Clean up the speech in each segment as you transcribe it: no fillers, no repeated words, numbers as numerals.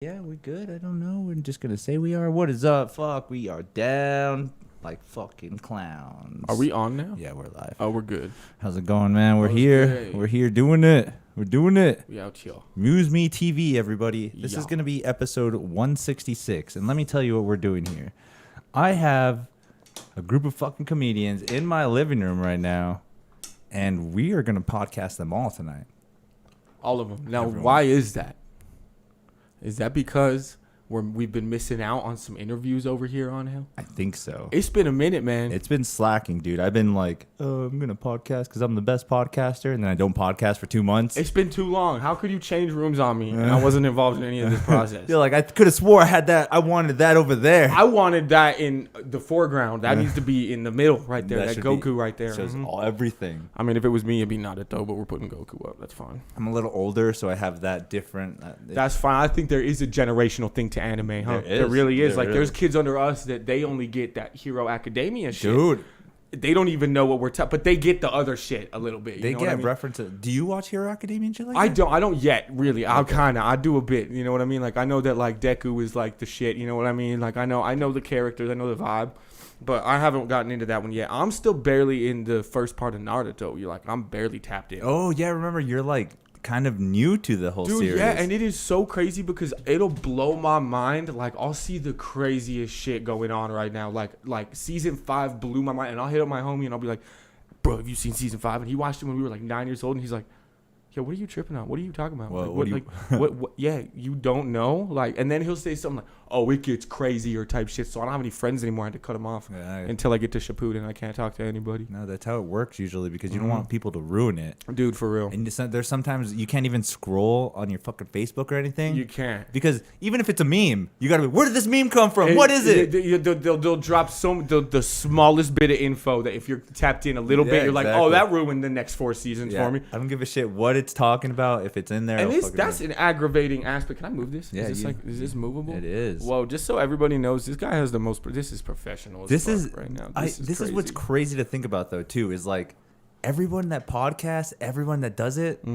Yeah, we good. I don't know. We're just gonna say we are. What is up? Fuck, we are down like fucking clowns. Are we on now? Yeah, we're live. Oh, we're good. How's it going, man? We're How's here. day? We're here doing it. We're doing it. We out here. MuseMe TV, everybody. This is Yeah. gonna be episode 166, and let me tell you what we're doing here. I have a group of fucking comedians in my living room right now, and we are gonna podcast them all tonight. All of them. Now, Everyone. why is that? Is that because we've been missing out on some interviews over here on him? I think so. It's been a minute, man. It's been slacking, dude. I've been like, oh, I'm going to podcast because I'm the best podcaster. And then I don't podcast for 2 months. It's been too long. How could you change rooms on me? And I wasn't involved in any of this process. You're like, I could have swore I had that. I wanted that over there. I wanted that in the foreground. That needs to be in the middle right there. That should Goku be- right there. Shows Mhm. everything. I mean, if it was me, it'd be not it though, but we're putting Goku up. That's fine. I'm a little older, so I have that different. That's fine. I think there is a generational thing to anime, huh? There is. Really is. There Like, is. there's kids under us that they only get that Hero Academia shit. Dude, They don't even know what we're talking, but they get the other shit a little bit. You they know get what I mean? references. Do you watch Hero Academia and shit like I that? don't yet, really. I do a bit. You know what I mean? Like, I know that like Deku is like the shit. You know what I mean? Like, I know the characters, I know the vibe, but I haven't gotten into that one yet. I'm still barely in the first part of Naruto. You're like, I'm barely tapped in. Oh, yeah. Remember, you're like kind of new to the whole Dude, series. yeah, and it is so crazy because it'll blow my mind. Like, I'll see the craziest shit going on right now. Like season 5 blew my mind, and I'll hit up my homie and I'll be like, "Bro, have you seen season 5?" And he watched it when we were like 9 years old, and he's like, "Yo, what are you tripping on? What are you talking about? Well, Like, what do you- like, what? Yeah, you don't know." Like, and then he'll say something like, "Oh, it gets crazier" type shit. So I don't have any friends anymore. I had to cut him off Yeah, until I get to Shippuden. I can't talk to anybody. no, that's how it works usually because you don't want people to ruin it. Dude, for real, And there's sometimes you can't even scroll on your fucking Facebook or anything. you can't. Because even if it's a meme, you gotta be, where did this meme come from? What is it? They'll drop the smallest bit of info that if you're tapped in a little Yeah, bit, you're like, exactly. oh, that ruined the next 4 seasons Yeah, for me. I don't give a shit what it's talking about. If it's in there, And I'll fucking that's do it. an aggravating aspect. Can I move this? Yeah, is this movable? It is. Well, just so everybody knows, this guy has the most. This is professional. As This fuck is right now. This is what's crazy to think about though too. Is like everyone that podcasts, everyone that does it,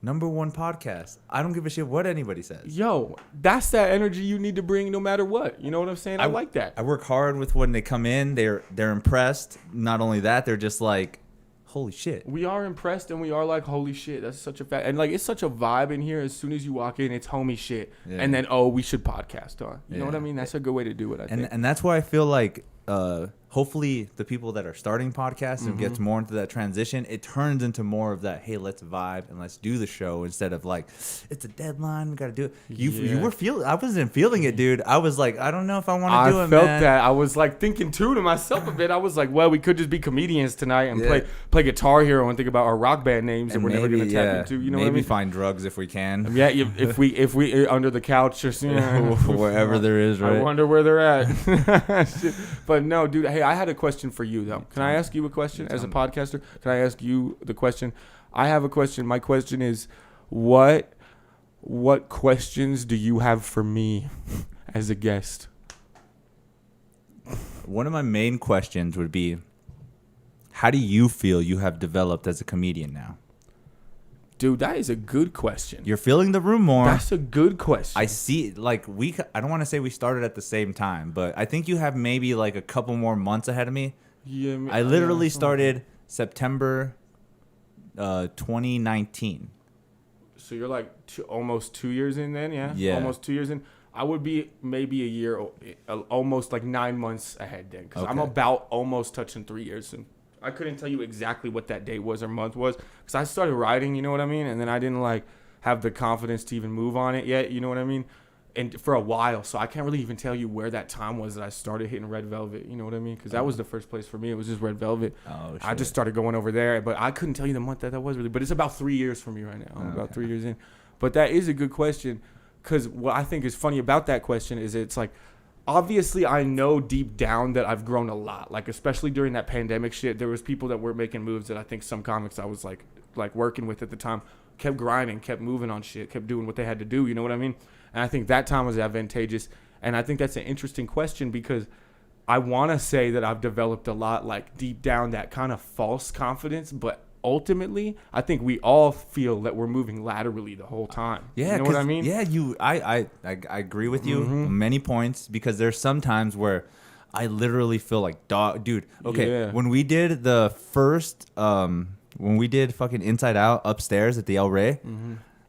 number one podcast. I don't give a shit what anybody says. Yo, that's that energy you need to bring no matter what. You know what I'm saying? I like that. I work hard with when they come in. They're impressed. Not only that, they're just like, holy shit. We are impressed and we are like, holy shit, that's such a fact. And like, it's such a vibe in here. As soon as you walk in, it's homie shit. Yeah. And then, oh, we should podcast, huh? You know what I Yeah. mean? That's a good way to do it, I think. And that's why I feel like hopefully the people that are starting podcasts and gets more into that transition, it turns into more of that, hey, let's vibe and let's do the show instead of like, it's a deadline, we gotta do it. You were feeling, I wasn't feeling it, dude. I was like, I don't know if I want to do it, felt man. that. I was like thinking too to myself a bit. I was like, well, we could just be comedians tonight and Yeah. play Guitar Hero and think about our rock band names And that we're never gonna tap yeah, into. You know maybe what I mean? find drugs if we can. Yeah, if we under the couch or Wherever there is, right? I wonder where they're at. Shit. But no, dude. Hey, I had a question for you though. Can I ask you a question as a podcaster? Can I ask you the question? I have a question. My question is, what questions do you have for me as a guest? One of my main questions would be, how do you feel you have developed as a comedian now? Dude, that is a good question. You're filling the room more. That's a good question. I see, like, I don't want to say we started at the same time, but I think you have maybe like a couple more months ahead of me. Yeah, I literally started September 2019. So you're like almost 2 years in then, yeah? Yeah. Almost 2 years in. I would be maybe a year, almost like 9 months ahead then. Because I'm Okay. about almost touching 3 years soon. I couldn't tell you exactly what that day was or month was. Because I started writing, you know what I mean? And then I didn't like have the confidence to even move on it yet, you know what I mean? And for a while. So I can't really even tell you where that time was that I started hitting Red Velvet, you know what I mean? Because that was the first place for me. It was just Red Velvet. Oh, shit. I just started going over there, but I couldn't tell you the month that was really. But it's about 3 years for me right now. I'm about 3 years in. But that is a good question, because what I think is funny about that question is it's like, obviously I know deep down that I've grown a lot. Like, especially during that pandemic shit, there was people that were making moves that I think some comics I was like working with at the time kept grinding, kept moving on shit, kept doing what they had to do. You know what I mean? And I think that time was advantageous. And I think that's an interesting question because I want to say that I've developed a lot, like deep down, that kind of false confidence, but ultimately, I think we all feel that we're moving laterally the whole time. Yeah, you know what I mean? Yeah, I agree with you on many points, because there's some times where I literally feel like dude. Okay, when we did the first when we did fucking Inside Out upstairs at the El Rey,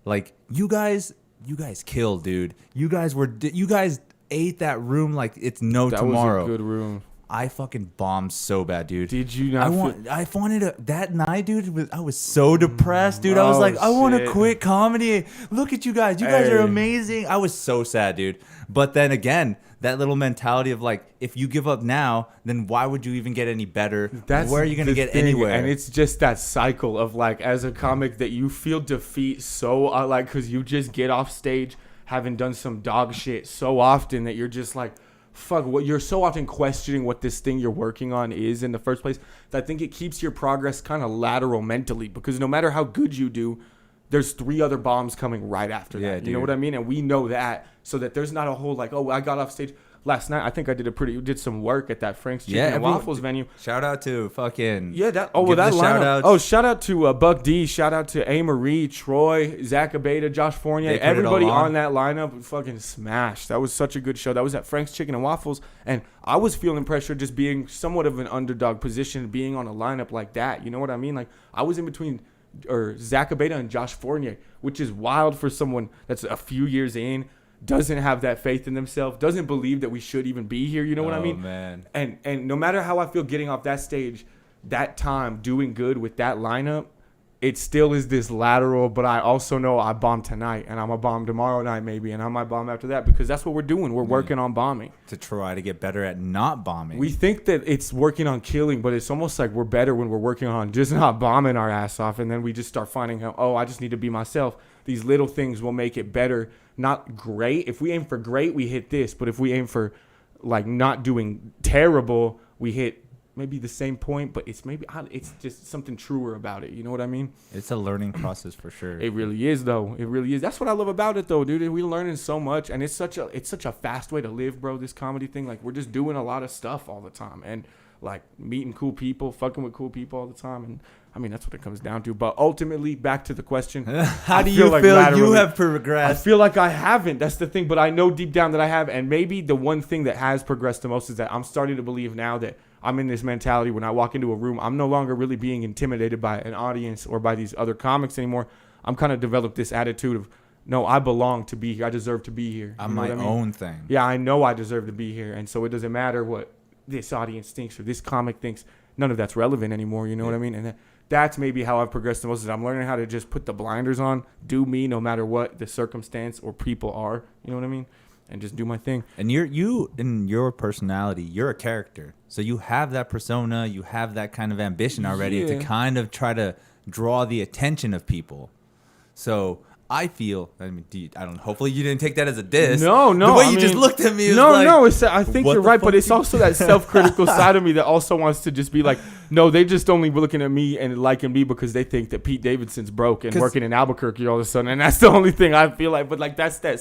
like you guys killed, dude. You guys ate that room like it's no tomorrow. That was a good room. I fucking bombed so bad, dude. Did you not? I wanted that night, dude. I was so depressed, dude. I was like, I want to quit comedy. Look at you guys. You guys are amazing. I was so sad, dude. But then again, that little mentality of like, if you give up now, then why would you even get any better? Where are you gonna get anywhere? And it's just that cycle of like, as a comic, that you feel defeat so like, because you just get off stage having done some dog shit so often that you're just like, fuck, what you're so often questioning what this thing you're working on is in the first place, that I think it keeps your progress kind of lateral mentally, because no matter how good you do, there's 3 other bombs coming right after that. Dude. You know what I mean? And we know that, so that there's not a whole like, oh, I got off stage last night. I think I did some work at that Frank's Chicken and Waffles venue. Shout out to fucking that lineup. Shout out to Buck D. Shout out to A. Marie, Troy, Zach Abeda, Josh Fournier. Everybody on that lineup fucking smashed. That was such a good show. That was at Frank's Chicken and Waffles, and I was feeling pressure just being somewhat of an underdog position, being on a lineup like that. You know what I mean? Like I was in between Zach Abeda and Josh Fournier, which is wild for someone that's a few years in, doesn't have that faith in themselves, doesn't believe that we should even be here. You know what I mean? Man. And no matter how I feel getting off that stage, that time doing good with that lineup, it still is this lateral, but I also know I bombed tonight, and I'm going to bomb tomorrow night maybe, and I might bomb after that, because that's what we're doing. We're working on bombing. To try to get better at not bombing. We think that it's working on killing, but it's almost like we're better when we're working on just not bombing our ass off, and then we just start finding out, oh, I just need to be myself. These little things will make it better. Not great. If we aim for great, we hit this, but if we aim for like not doing terrible, we hit maybe the same point, but it's just something truer about it. You know what I mean? It's a learning process for sure. It really is, though. It really is. That's what I love about it, though, dude. We're learning so much, and it's such a fast way to live, bro. This comedy thing, like we're just doing a lot of stuff all the time, and like meeting cool people, fucking with cool people all the time, and I mean that's what it comes down to. But ultimately, back to the question: how do you feel you have progressed? I feel like I haven't. That's the thing, but I know deep down that I have, and maybe the one thing that has progressed the most is that I'm starting to believe now that I'm in this mentality when I walk into a room, I'm no longer really being intimidated by an audience or by these other comics anymore. I'm kind of developed this attitude of, no, I belong to be here. I deserve to be here. I'm my own thing. Yeah, I know I deserve to be here. And so it doesn't matter what this audience thinks or this comic thinks. None of that's relevant anymore. You know what I mean? And that's maybe how I've progressed the most, is I'm learning how to just put the blinders on, do me no matter what the circumstance or people are. You know what I mean? And just do my thing. And you in your personality, you're a character. So you have that persona, you have that kind of ambition already to kind of try to draw the attention of people. So I feel, I mean, hopefully you didn't take that as a diss. No. The way you just looked at me. I think you're right, but it's also that self-critical side of me that also wants to just be like, no, they just only looking at me and liking me because they think that Pete Davidson's broke and working in Albuquerque all of a sudden. And that's the only thing I feel like. But like, that's that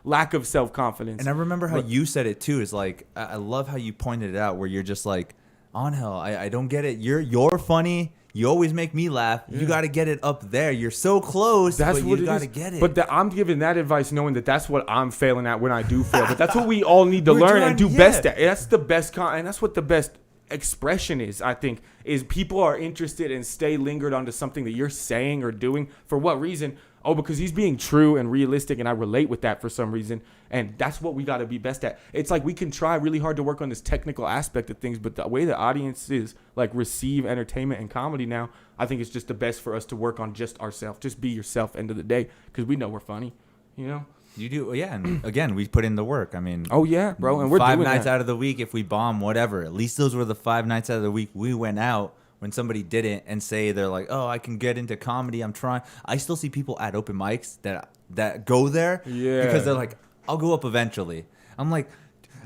lack of self-confidence. And I remember how you said it too. Is like, I love how you pointed it out, where you're just like, Angel, I don't get it. You're funny. You always make me laugh. Yeah. You got to get it up there. You're so close. That's but what you got to get it. But I'm giving that advice knowing that that's what I'm failing at when I do fail. But that's what we all need to learn and do best at. That's the best and that's what the best expression is, I think, is people are interested and stay lingered onto something that you're saying or doing. For what reason? Oh, because he's being true and realistic, and I relate with that for some reason. And that's what we got to be best at. It's like we can try really hard to work on this technical aspect of things, but the way the audiences like receive entertainment and comedy now, I think it's just the best for us to work on just ourselves. Just be yourself, end of the day, because we know we're funny, you know? You do, yeah. And again, we put in the work. I mean, oh yeah, bro. And we're 5 doing nights that. out of the week, if we bomb, whatever. At least those were the 5 nights out of the week we went out. When somebody didn't and say they're like, oh, I can get into comedy, I'm trying. I still see people at open mics that go there because they're like, I'll go up eventually. I'm like,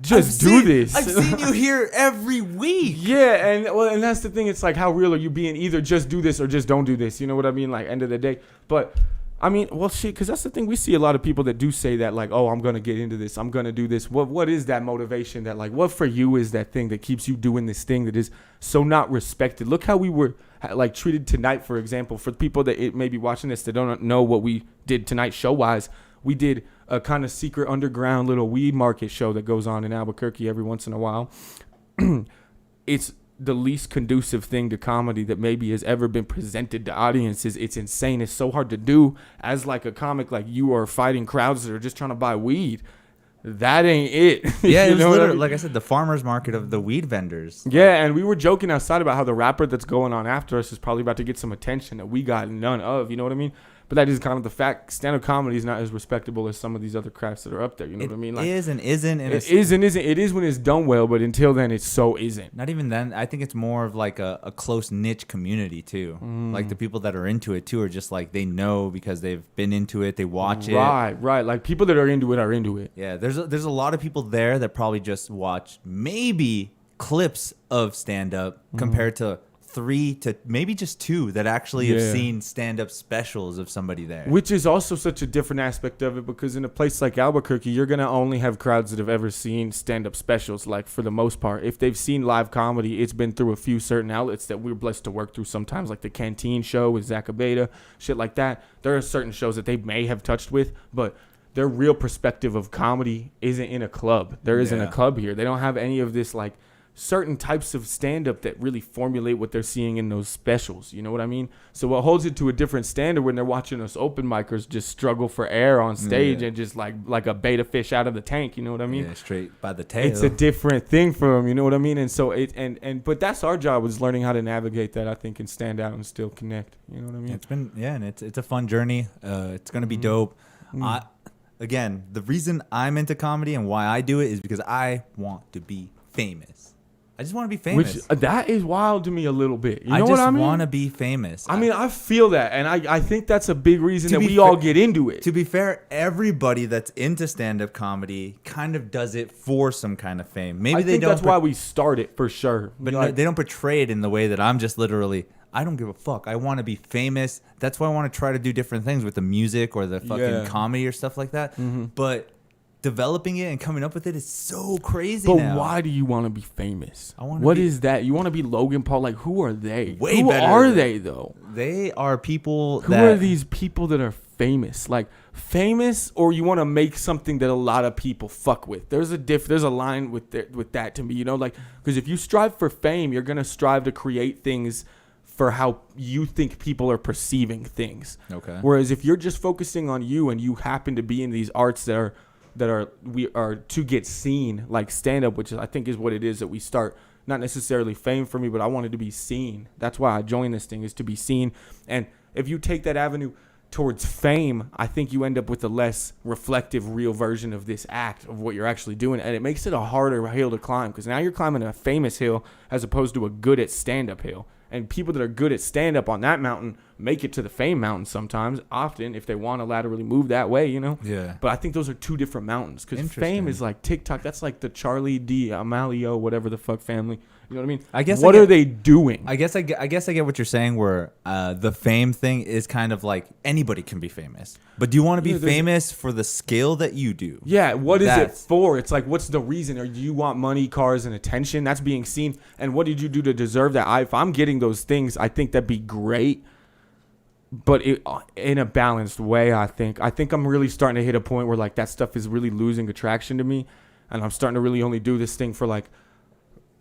just do this. I've seen you here every week. Yeah, and that's the thing. It's like, how real are you being? Either just do this or just don't do this. You know what I mean? Like, end of the day. But I mean, well, shit, because that's the thing. We see a lot of people that do say that, like, oh, I'm going to get into this. I'm going to do this. What is that motivation that, like, what for you is that thing that keeps you doing this thing that is so not respected? Look how we were, like, treated tonight, for example. For people that may be watching this that don't know what we did tonight show-wise, we did a kind of secret underground little weed market show that goes on in Albuquerque every once in a while. It's the least conducive thing to comedy that maybe has ever been presented to audiences. It's insane. It's so hard to do as like a comic. Like, you are fighting crowds that are just trying to buy weed. That ain't it. Yeah, it was literally, like I said, the farmer's market of the weed vendors. Yeah, and we were joking outside about how the rapper that's going on after us is probably about to get some attention that we got none of. You know what I mean? But that is kind of the fact. Stand-up comedy is not as respectable as some of these other crafts that are up there. You know what I mean? Like, it is and isn't. It is and isn't. It is when it's done well, but until then, it so isn't. Not even then. I think it's more of like a close niche community too. Like the people that are into it too are just like, they know because they've been into it. They watch it. Right. Like, people that are into it are into it. Yeah, there's a lot of people there that probably just watch maybe clips of stand-up compared to 3 to maybe just 2 that actually have seen stand-up specials of somebody there. Which is also such a different aspect of it, because in a place like Albuquerque, you're going to only have crowds that have ever seen stand-up specials, like, for the most part. If they've seen live comedy, it's been through a few certain outlets that we're blessed to work through sometimes, like the Canteen show with Zach Abeda, shit like that. There are certain shows that they may have touched with, but their real perspective of comedy isn't in a club. There isn't a club here. They don't have any of this, like, certain types of stand-up that really formulate what they're seeing in those specials. You know what I mean? So what holds it to a different standard when they're watching us open micers just struggle for air on stage and just like a beta fish out of the tank. You know what I mean? Yeah, straight by the tail. It's a different thing for them. You know what I mean? And so but that's our job, is learning how to navigate that, I think, and stand out and still connect. You know what I mean? It's been, and it's a fun journey. It's going to be dope. Again, the reason I'm into comedy and why I do it is because I want to be famous. I just want to be famous. Which, that is wild to me a little bit. You know what I mean? I just want to be famous. I mean, I feel that, and I think that's a big reason that we all get into it. To be fair, everybody that's into stand-up comedy kind of does it for some kind of fame. Maybe they don't. That's why we start it, for sure. But like, they don't portray it in the way that I'm just literally, I don't give a fuck. I want to be famous. That's why I want to try to do different things with the music or the fucking comedy or stuff like that. But developing it and coming up with it is so crazy now. But why do you want to be famous? What is that? You want to be Logan Paul? Like, who are they? Who are they, though? They are people Who are these people that are famous? Like, famous, or you want to make something that a lot of people fuck with? There's a line with that to me, you know? Like, because if you strive for fame, you're going to strive to create things for how you think people are perceiving things. Okay. Whereas if you're just focusing on you and you happen to be in these arts that are to get seen, like stand-up, which I think is what it is that we start. Not necessarily fame for me, but I wanted to be seen. That's why I joined this thing, is to be seen. And if you take that avenue towards fame, I think you end up with a less reflective, real version of this act of what you're actually doing. And it makes it a harder hill to climb, because now you're climbing a famous hill as opposed to a good at stand-up hill. And people that are good at stand-up on that mountain make it to the fame mountain sometimes, often, if they want to laterally move that way, you know? Yeah. But I think those are two different mountains, because fame is like TikTok. That's like the Charlie D'Amelio, whatever the fuck family. You know what I mean? I guess. What are they doing? I guess I get what you're saying, where the fame thing is kind of like anybody can be famous. But do you want to be famous for the skill that you do? Yeah. What is it for? It's like, what's the reason? Or do you want money, cars, and attention? That's being seen. And what did you do to deserve that? If I'm getting those things, I think that'd be great. But in a balanced way, I think I'm really starting to hit a point where, like, that stuff is really losing attraction to me. And I'm starting to really only do this thing for, like,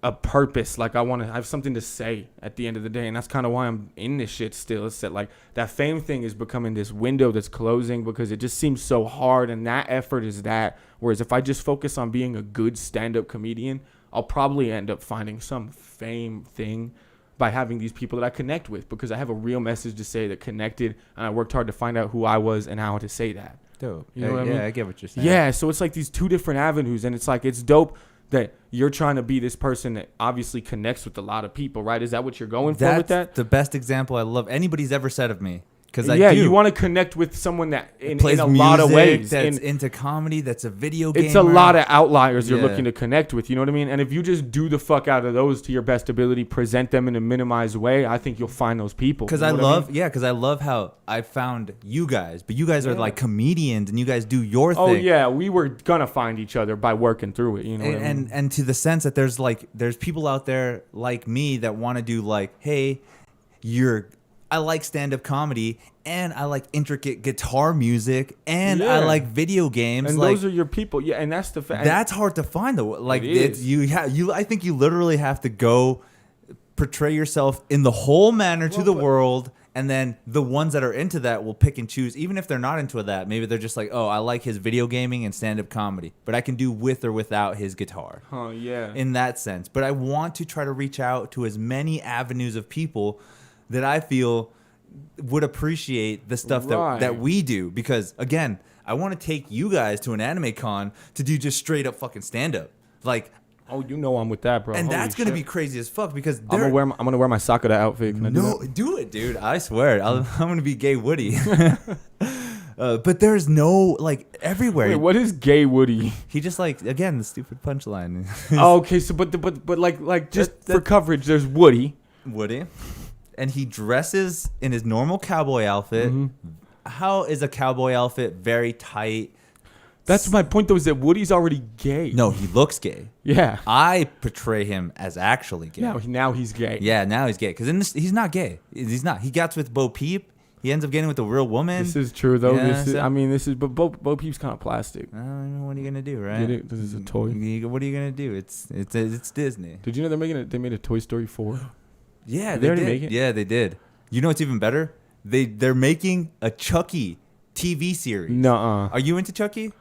a purpose. Like, I have something to say at the end of the day. And that's kind of why I'm in this shit still. It's that, like, that fame thing is becoming this window that's closing, because it just seems so hard. And that effort is that. Whereas if I just focus on being a good stand-up comedian, I'll probably end up finding some fame thing by having these people that I connect with, because I have a real message to say that connected, and I worked hard to find out who I was and how to say that. Dope. You know what I mean? I get what you're saying. Yeah, so it's like these two different avenues, and it's like, it's dope that you're trying to be this person that obviously connects with a lot of people, right? Is that what you're going for with that? The best example I love anybody's ever said of me Because you want to connect with someone that in plays a lot of ways that's into comedy, that's a video game. It's a lot of outliers you're looking to connect with. You know what I mean? And if you just do the fuck out of those to your best ability, present them in a minimized way, I think you'll find those people. Because I love how I found you guys, but you guys are like comedians and you guys do your thing. Oh yeah, we were gonna find each other by working through it. You know, what I mean? And to the sense that there's people out there like me that want to do like, hey, I like stand-up comedy, and I like intricate guitar music, and I like video games. And like, those are your people. Yeah, and that's the fact. That's hard to find, though. Like, I think you literally have to go portray yourself in the whole manner to the world, and then the ones that are into that will pick and choose. Even if they're not into that, maybe they're just like, oh, I like his video gaming and stand-up comedy, but I can do with or without his guitar. Oh, yeah. In that sense. But I want to try to reach out to as many avenues of people that I feel would appreciate the stuff that we do. Because, again, I want to take you guys to an anime con to do just straight up fucking stand-up. Like, oh, you know I'm with that, bro. And that's going to be crazy as fuck because I'm gonna wear my Sakura outfit. Can I do it, dude. I swear. I'm going to be gay Woody. But there's no, like, everywhere. Wait, what is gay Woody? He just, like, again, the stupid punchline. Oh, okay, so but like just for coverage, there's Woody. And he dresses in his normal cowboy outfit. Mm-hmm. How is a cowboy outfit very tight? That's my point, though, is that Woody's already gay. No, he looks gay. Yeah. I portray him as actually gay. Now he's gay. Yeah, now he's gay. Because he's not gay. He's not. He gets with Bo Peep. He ends up getting with a real woman. This is true, though. But Bo Peep's kind of plastic. I don't know, what are you going to do, right? This is a toy. What are you going to do? It's Disney. Did you know they made a Toy Story 4? Yeah, they already make it. Yeah, they did. You know what's even better? They're making a Chucky TV series. Nuh-uh. Are you into Chucky?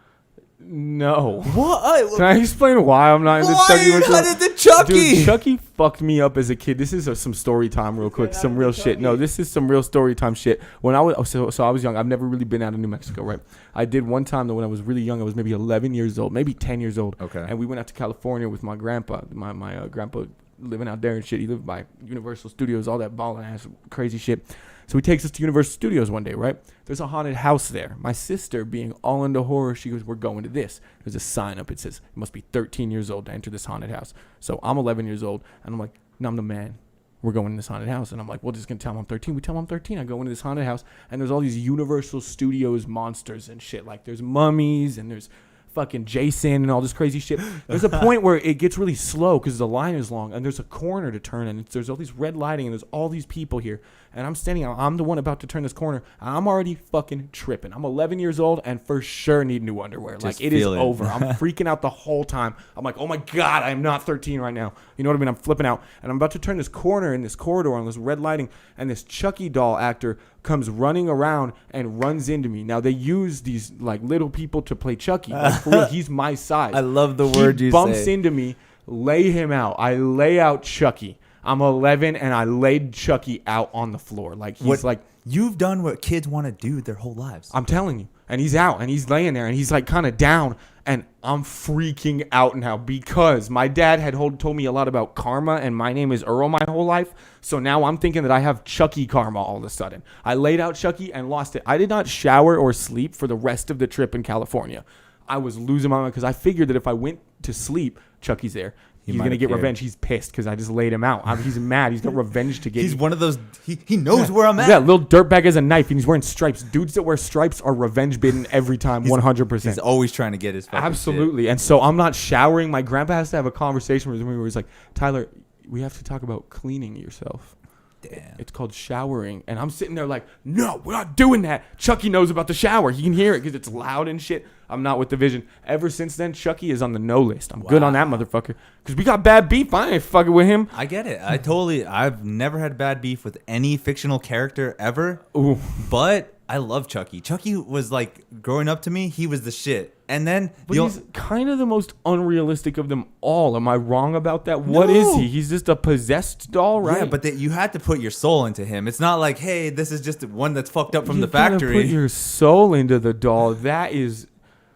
No. What? Can I explain why I'm not into Chucky? Why are you not into Chucky? Dude, Chucky fucked me up as a kid. This is some story time real quick. Some real shit. No, this is some real story time shit. When I was I was young. I've never really been out of New Mexico, right? I did one time, though, when I was really young. I was maybe 11 years old, maybe 10 years old. Okay. And we went out to California with my grandpa. My grandpa living out there and shit. He lived by Universal Studios, all that ballin' ass crazy shit. So he takes us to Universal Studios one day, right? There's a haunted house there. My sister, being all into horror, she goes, we're going to this. There's a sign up. It says, you must be 13 years old to enter this haunted house. So I'm 11 years old, and I'm like, no, I'm the man. We're going to this haunted house. And I'm like, well, just going to tell him I'm 13. We tell him I'm 13. I go into this haunted house, and there's all these Universal Studios monsters and shit. Like, there's mummies, and there's fucking Jason and all this crazy shit. There's a point where it gets really slow because the line is long, and there's a corner to turn, and there's all these red lighting, and there's all these people here, and I'm the one about to turn this corner, and I'm already fucking tripping. I'm 11 years old and for sure need new underwear. Just like, it is over. I'm freaking out the whole time. I'm like, oh my God, I am not 13 right now. You know what I mean? I'm flipping out, and I'm about to turn this corner in this corridor on this red lighting, and this Chucky doll actor comes running around and runs into me. Now, they use these like little people to play Chucky. Like, for real, he's my size. I love the word you say. He bumps into me, lay him out. I lay out Chucky. I'm 11 and I laid Chucky out on the floor. Like, he's like, you've done what kids want to do their whole lives. I'm telling you. And he's out and he's laying there and he's like kind of down, and I'm freaking out now because my dad had told me a lot about karma, and my name is Earl my whole life. So now I'm thinking that I have Chucky karma all of a sudden. I laid out Chucky and lost it. I did not shower or sleep for the rest of the trip in California. I was losing my mind because I figured that if I went to sleep, Chucky's there. He's going to get revenge. He's pissed because I just laid him out. He's mad. He's got revenge to get. He's one of those. He knows where I'm at. Yeah, little dirtbag has a knife and he's wearing stripes. Dudes that wear stripes are revenge bitten every time, 100%. He's always trying to get his fucking absolutely shit. And so I'm not showering. My grandpa has to have a conversation with me where he's like, Tyler, we have to talk about cleaning yourself. Damn. It's called showering. And I'm sitting there like, no, we're not doing that. Chucky knows about the shower. He can hear it because it's loud and shit. I'm not with the vision. Ever since then, Chucky is on the no list. I'm good on that motherfucker. Because we got bad beef. I ain't fucking with him. I get it. I've never had bad beef with any fictional character ever. Ooh. But I love Chucky. Chucky was like, growing up to me, he was the shit. And then... But he's kind of the most unrealistic of them all. Am I wrong about that? What is he? He's just a possessed doll, right? Yeah, but you had to put your soul into him. It's not like, hey, this is just one that's fucked up from the factory. You put your soul into the doll. That is...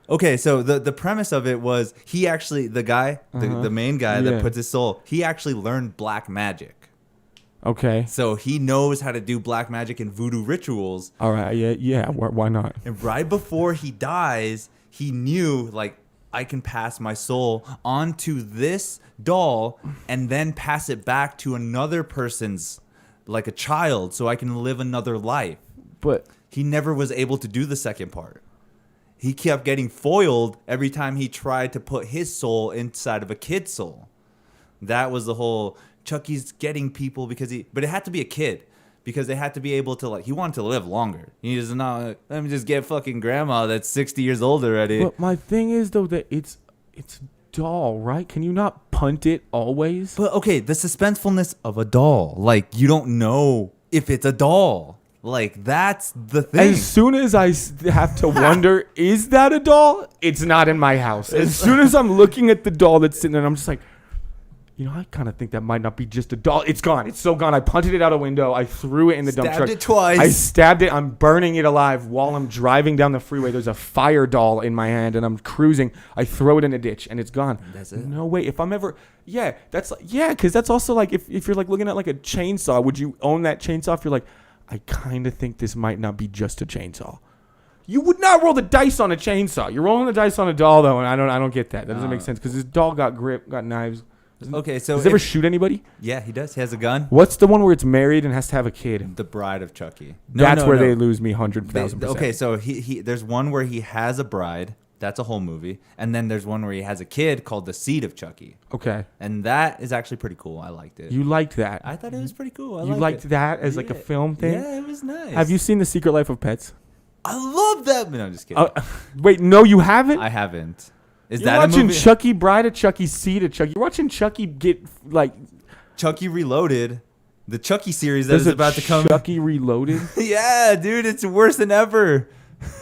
Okay, so the premise of it was he actually, the guy, the main guy that puts his soul, he actually learned black magic. Okay. So he knows how to do black magic and voodoo rituals. All right. Yeah. Why not? And right before he dies, he knew, like, I can pass my soul onto this doll and then pass it back to another person's, like a child, so I can live another life. But he never was able to do the second part. He kept getting foiled every time he tried to put his soul inside of a kid's soul. That was the whole Chucky's getting people but it had to be a kid because they had to be able to, like, he wanted to live longer. He just not, let me just get fucking grandma that's 60 years old already. But my thing is though that it's doll, right? Can you not punt it always? But okay, the suspensefulness of a doll, like, you don't know if it's a doll. Like, that's the thing. As soon as I have to wonder, is that a doll? It's not in my house. As soon as I'm looking at the doll that's sitting there, I'm just like, you know, I kind of think that might not be just a doll. It's gone. It's so gone. I punted it out a window. I threw it in the dump truck. Stabbed it twice. I stabbed it. I'm burning it alive while I'm driving down the freeway. There's a fire doll in my hand, and I'm cruising. I throw it in a ditch, and it's gone. That's it? No way. If I'm ever... Yeah, that's... Yeah, because that's also like... If you're like looking at like a chainsaw, would you own that chainsaw if you're like, I kind of think this might not be just a chainsaw? You would not roll the dice on a chainsaw. You're rolling the dice on a doll, though, and I don't get that. That doesn't make sense, because this doll got grip, got knives... Okay, so does he ever shoot anybody? Yeah, he does. He has a gun. What's the one where it's married and has to have a kid? The Bride of Chucky. That's where they lose me 100,000%. Okay, so he there's one where he has a bride. That's a whole movie. And then there's one where he has a kid called The Seed of Chucky. Okay. And that is actually pretty cool. I liked it. You liked that? I thought it was pretty cool. You liked that as like a film thing? Yeah, it was nice. Have you seen The Secret Life of Pets? I love that. No, I'm just kidding. Wait, no, you haven't? I haven't. Is You're that watching a movie? Chucky, Bride of Chucky, Seed of Chucky. You're watching Chucky get like... Chucky Reloaded. The Chucky series that is about to come. Chucky Reloaded? Yeah, dude, it's worse than ever.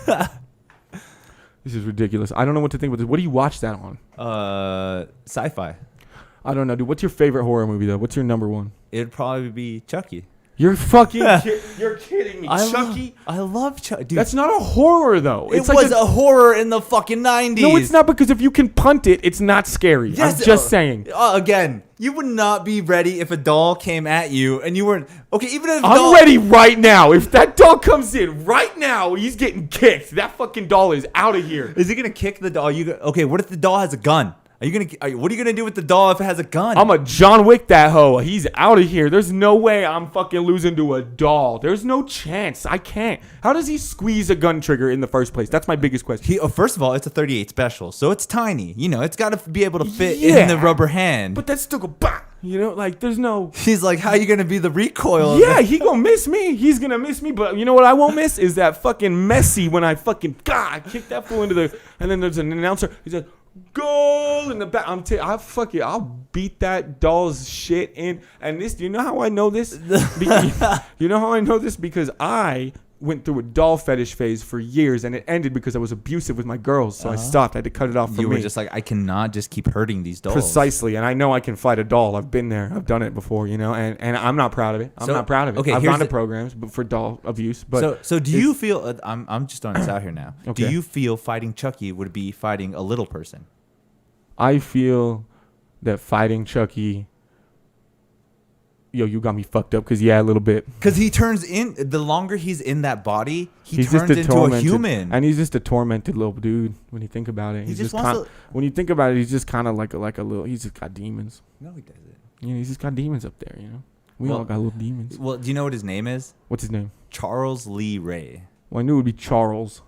This is ridiculous. I don't know what to think about this. What do you watch that on? Sci-fi. I don't know, dude. What's your favorite horror movie, though? What's your number one? It'd probably be Chucky. You're fucking you're kidding me. Chucky? I love Chucky. Dude, that's not a horror, though. It was a horror in the fucking 90s. No, it's not, because if you can punt it, it's not scary. Yes, I'm just saying. Again, you would not be ready if a doll came at you and you weren't... Okay, even if I'm ready right now. If that doll comes in right now, he's getting kicked. That fucking doll is out of here. Is he going to kick the doll? Okay, what if the doll has a gun? What are you gonna do with the doll if it has a gun? I'm a John Wick that hoe. He's out of here. There's no way I'm fucking losing to a doll. There's no chance. I can't. How does he squeeze a gun trigger in the first place? That's my biggest question. First of all, it's a 38 special, so it's tiny. You know, it's got to be able to fit in the rubber hand. But that's still go bah. You know, like there's no. He's like, how are you gonna be the recoil? Yeah, he gonna miss me. He's gonna miss me. But you know what I won't miss is that fucking Messi when I fucking I kick that fool into the. And then there's an announcer. He said, goal in the back. I'll beat that doll's shit in. And this, do you know how I know this? You know how I know this? Because I went through a doll fetish phase for years, and it ended because I was abusive with my girls. So I stopped. I had to cut it off for me. You were just like, I cannot just keep hurting these dolls. Precisely. And I know I can fight a doll. I've been there. I've done it before, you know, and I'm not proud of it. I'm not proud of it. Okay, I've gone to programs for doll abuse. But so do you feel, I'm just throwing this out here now. Okay. Do you feel fighting Chucky would be fighting a little person? I feel that fighting Chucky... Yo, you got me fucked up because, yeah, a little bit. Because he turns in, the longer he's in that body, he turns into a human. And he's just a tormented little dude when you think about it. When you think about it, he's just kind of like a little, he's just got demons. No, he doesn't. You know, he's just got demons up there, you know. We all got little demons. Well, do you know what his name is? What's his name? Charles Lee Ray. Well, I knew it would be Charles.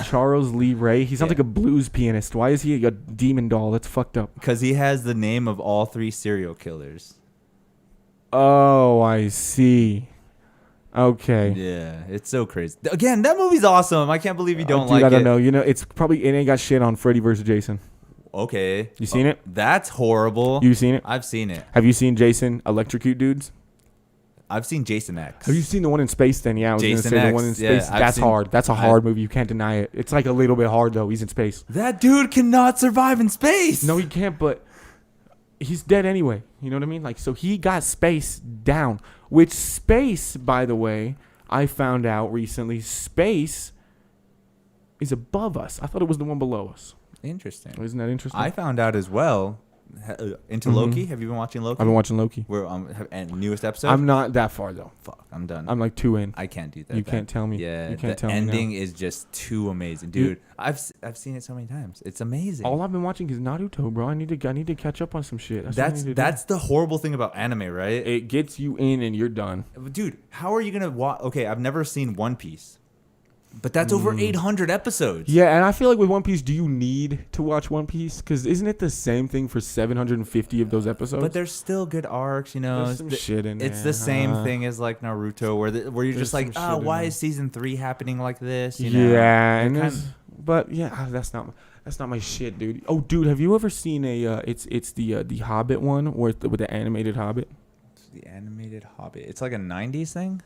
Charles Lee Ray. He sounds like a blues pianist. Why is he a demon doll? That's fucked up. Because he has the name of all 3 serial killers. Oh, I see. Okay. Yeah, it's so crazy. Again, that movie's awesome. I can't believe you don't like it. I don't know. You know, it ain't got shit on Freddy vs. Jason. Okay. You seen it? That's horrible. You seen it? I've seen it. Have you seen Jason electrocute dudes? I've seen Jason X. Have you seen the one in space then? Yeah, I was going to say the one in space. Yeah, that's hard. That's a hard movie. You can't deny it. It's like a little bit hard, though. He's in space. That dude cannot survive in space. No, he can't, but he's dead anyway. You know what I mean? Like, so he got space down. Which space, by the way, I found out recently, space is above us. I thought it was the one below us. Interesting. Isn't that interesting? I found out as well into Loki. Have you been watching Loki? I've been watching Loki. We're and newest episode. I'm not that far though. Fuck, I'm done. I'm like 2 in. I can't do that. You can't tell me. Yeah, you can't the tell ending me is just too amazing, dude. I've seen it so many times. It's amazing. All I've been watching is Naruto, bro. I need to catch up on some shit. That's the horrible thing about anime, right? It gets you in and you're done. Dude, how are you gonna watch? Okay, I've never seen One Piece. But that's over 800 episodes. Yeah, and I feel like with One Piece, do you need to watch One Piece? Because isn't it the same thing for 750 of those episodes? But there's still good arcs, you know. There's some shit in there. It's the same thing as like Naruto, where you're just like, why is season 3 happening like this? You know? Yeah, and that's not my shit, dude. Oh, dude, have you ever seen it's the Hobbit one with the animated Hobbit? The animated Hobbit. It's like a 90s thing.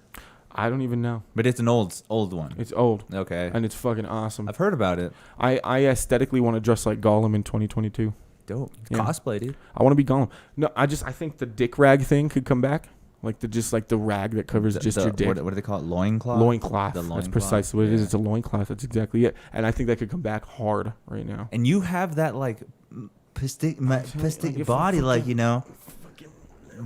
I don't even know. But it's an old one. It's old. Okay. And it's fucking awesome. I've heard about it. I aesthetically want to dress like Gollum in 2022. Dope. Yeah. Cosplay, dude. I want to be Gollum. No, I think the dick rag thing could come back. Like the rag that covers your dick. What do they call it? Loincloth? Loincloth. That's precisely what it is. It's a loincloth. That's exactly it. And I think that could come back hard right now. And you have that like pistic body, like, you know.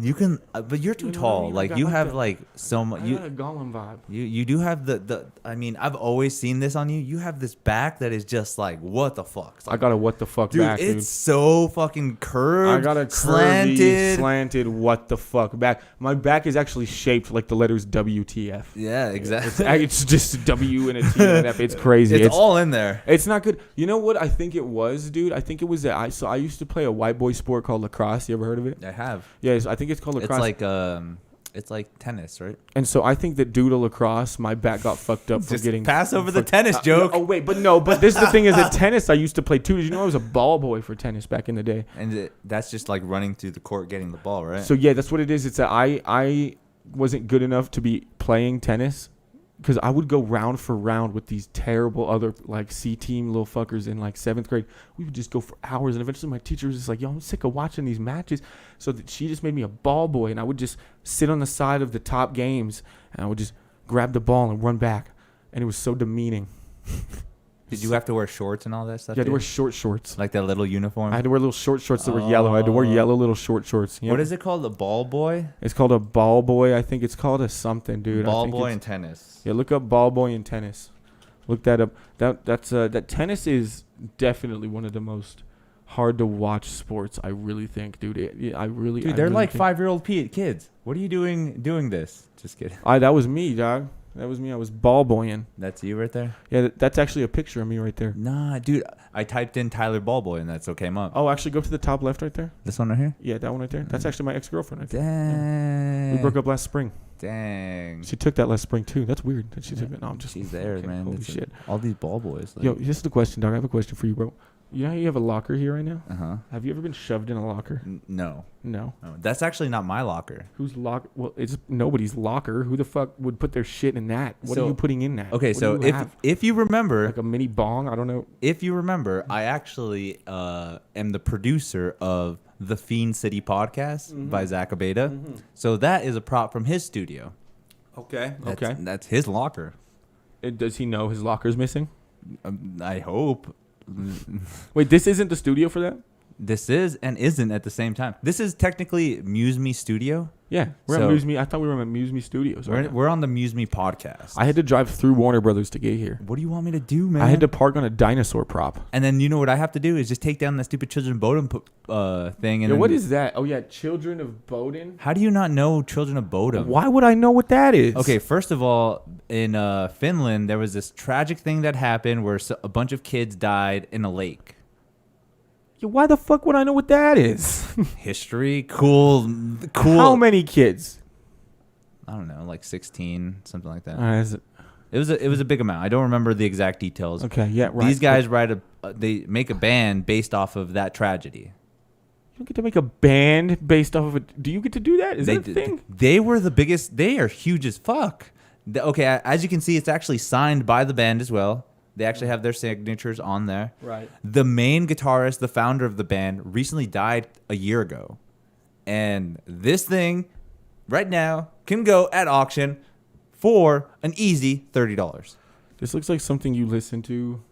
You can, but you're too tall. I mean? Like you have like so much. You got a Gollum vibe. You do have the. I mean, I've always seen this on you. You have this back that is just like what the fuck. Like, I got a what the fuck dude, back, dude. It's so fucking curved. I got a slanted what the fuck back. My back is actually shaped like the letters WTF. Yeah, exactly. It's just a W and a T and an F. It's crazy. It's all in there. It's not good. You know what I think it was, dude? I think it was that I used to play a white boy sport called lacrosse. You ever heard of it? I have. Yes, I think it's called lacrosse. It's like tennis, right? And so I think that due to lacrosse, my back got fucked up for getting pass over the tennis joke. But this is the thing is that tennis I used to play too. Did you know I was a ball boy for tennis back in the day? And that's just like running through the court getting the ball, right? So yeah, that's what it is. It's that I wasn't good enough to be playing tennis. Because I would go round for round with these terrible other like C-team little fuckers in like 7th grade. We would just go for hours, and eventually my teacher was just like, "Yo, I'm sick of watching these matches." So that she just made me a ball boy, and I would just sit on the side of the top games, and I would just grab the ball and run back, and it was so demeaning. Did you have to wear shorts and all that stuff? You had to wear short shorts. Like that little uniform? I had to wear little short shorts that were yellow. I had to wear yellow little short shorts. Yep. What is it called? A ball boy? It's called a ball boy. I think it's called a something, dude. Ball boy in tennis. Yeah, look up ball boy in tennis. Look that up. That tennis is definitely one of the most hard to watch sports. I really think, dude. They're like 5-year-old kids. What are you doing this? Just kidding. That was me, dog. That was me. I was ball boying. That's you right there? Yeah, that's actually a picture of me right there. Nah, dude. I typed in Tyler Ballboy and that's what came up. Oh, actually, go to the top left right there. This one right here? Yeah, that one right there. That's actually my ex-girlfriend right there. Dang. Yeah. We broke up last spring. Dang. She took that last spring, too. That's weird that she took it. No, I'm just... She's there, man. Holy shit. All these ball boys. Yo, this is the question, dog. I have a question for you, bro. You know how you have a locker here right now? Uh-huh. Have you ever been shoved in a locker? No. No. That's actually not my locker. Whose locker? Well, it's nobody's locker. Who the fuck would put their shit in that? What are you putting in that? Okay, so if you remember... Like a mini bong? I don't know. If you remember, I actually am the producer of the Fiend City podcast by Zach Abeda. Mm-hmm. So that is a prop from his studio. Okay. That's his locker. Does he know his locker's missing? I hope. Wait, this isn't the studio for that? This is and isn't at the same time. This is technically MuseMe Studio. Yeah, we're at MuseMe. I thought we were at MuseMe Studios. We're on the MuseMe podcast. I had to drive through Warner Brothers to get here. What do you want me to do, man? I had to park on a dinosaur prop. And then you know what I have to do is just take down that stupid Children of Bodom thing. And what is that? Oh, yeah, Children of Bodom? How do you not know Children of Bodom? Why would I know what that is? Okay, first of all, in Finland, there was this tragic thing that happened where a bunch of kids died in a lake. Yeah, why the fuck would I know what that is? History, cool. How many kids? I don't know, like 16, something like that. It was a big amount. I don't remember the exact details. Okay, yeah, right. These guys they make a band based off of that tragedy. You don't get to make a band based off of it. Do you get to do that? Is that a thing? They were the biggest. They are huge as fuck. Okay, as you can see, it's actually signed by the band as well. They actually have their signatures on there. Right. The main guitarist, the founder of the band, recently died a year ago. And this thing, right now, can go at auction for an easy $30. This looks like something you listen to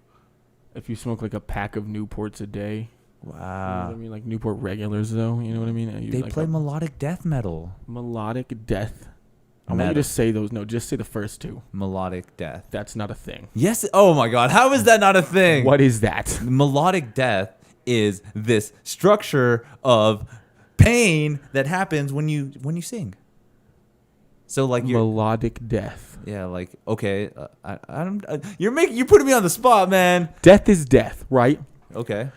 if you smoke like a pack of Newports a day You know Wow. what I mean? Like Newport regulars, though. You know what I mean? And you They like play melodic death metal. melodic death. I want you Metal. to say those. No, just say the first two. Melodic death. That's not a thing. Yes. Oh my God. How is that not a thing? What is that? Melodic death is this structure of pain that happens when you sing. So like you're Melodic death. yeah, like okay, I don't you're putting me on the spot, man. Death is death, right? Okay.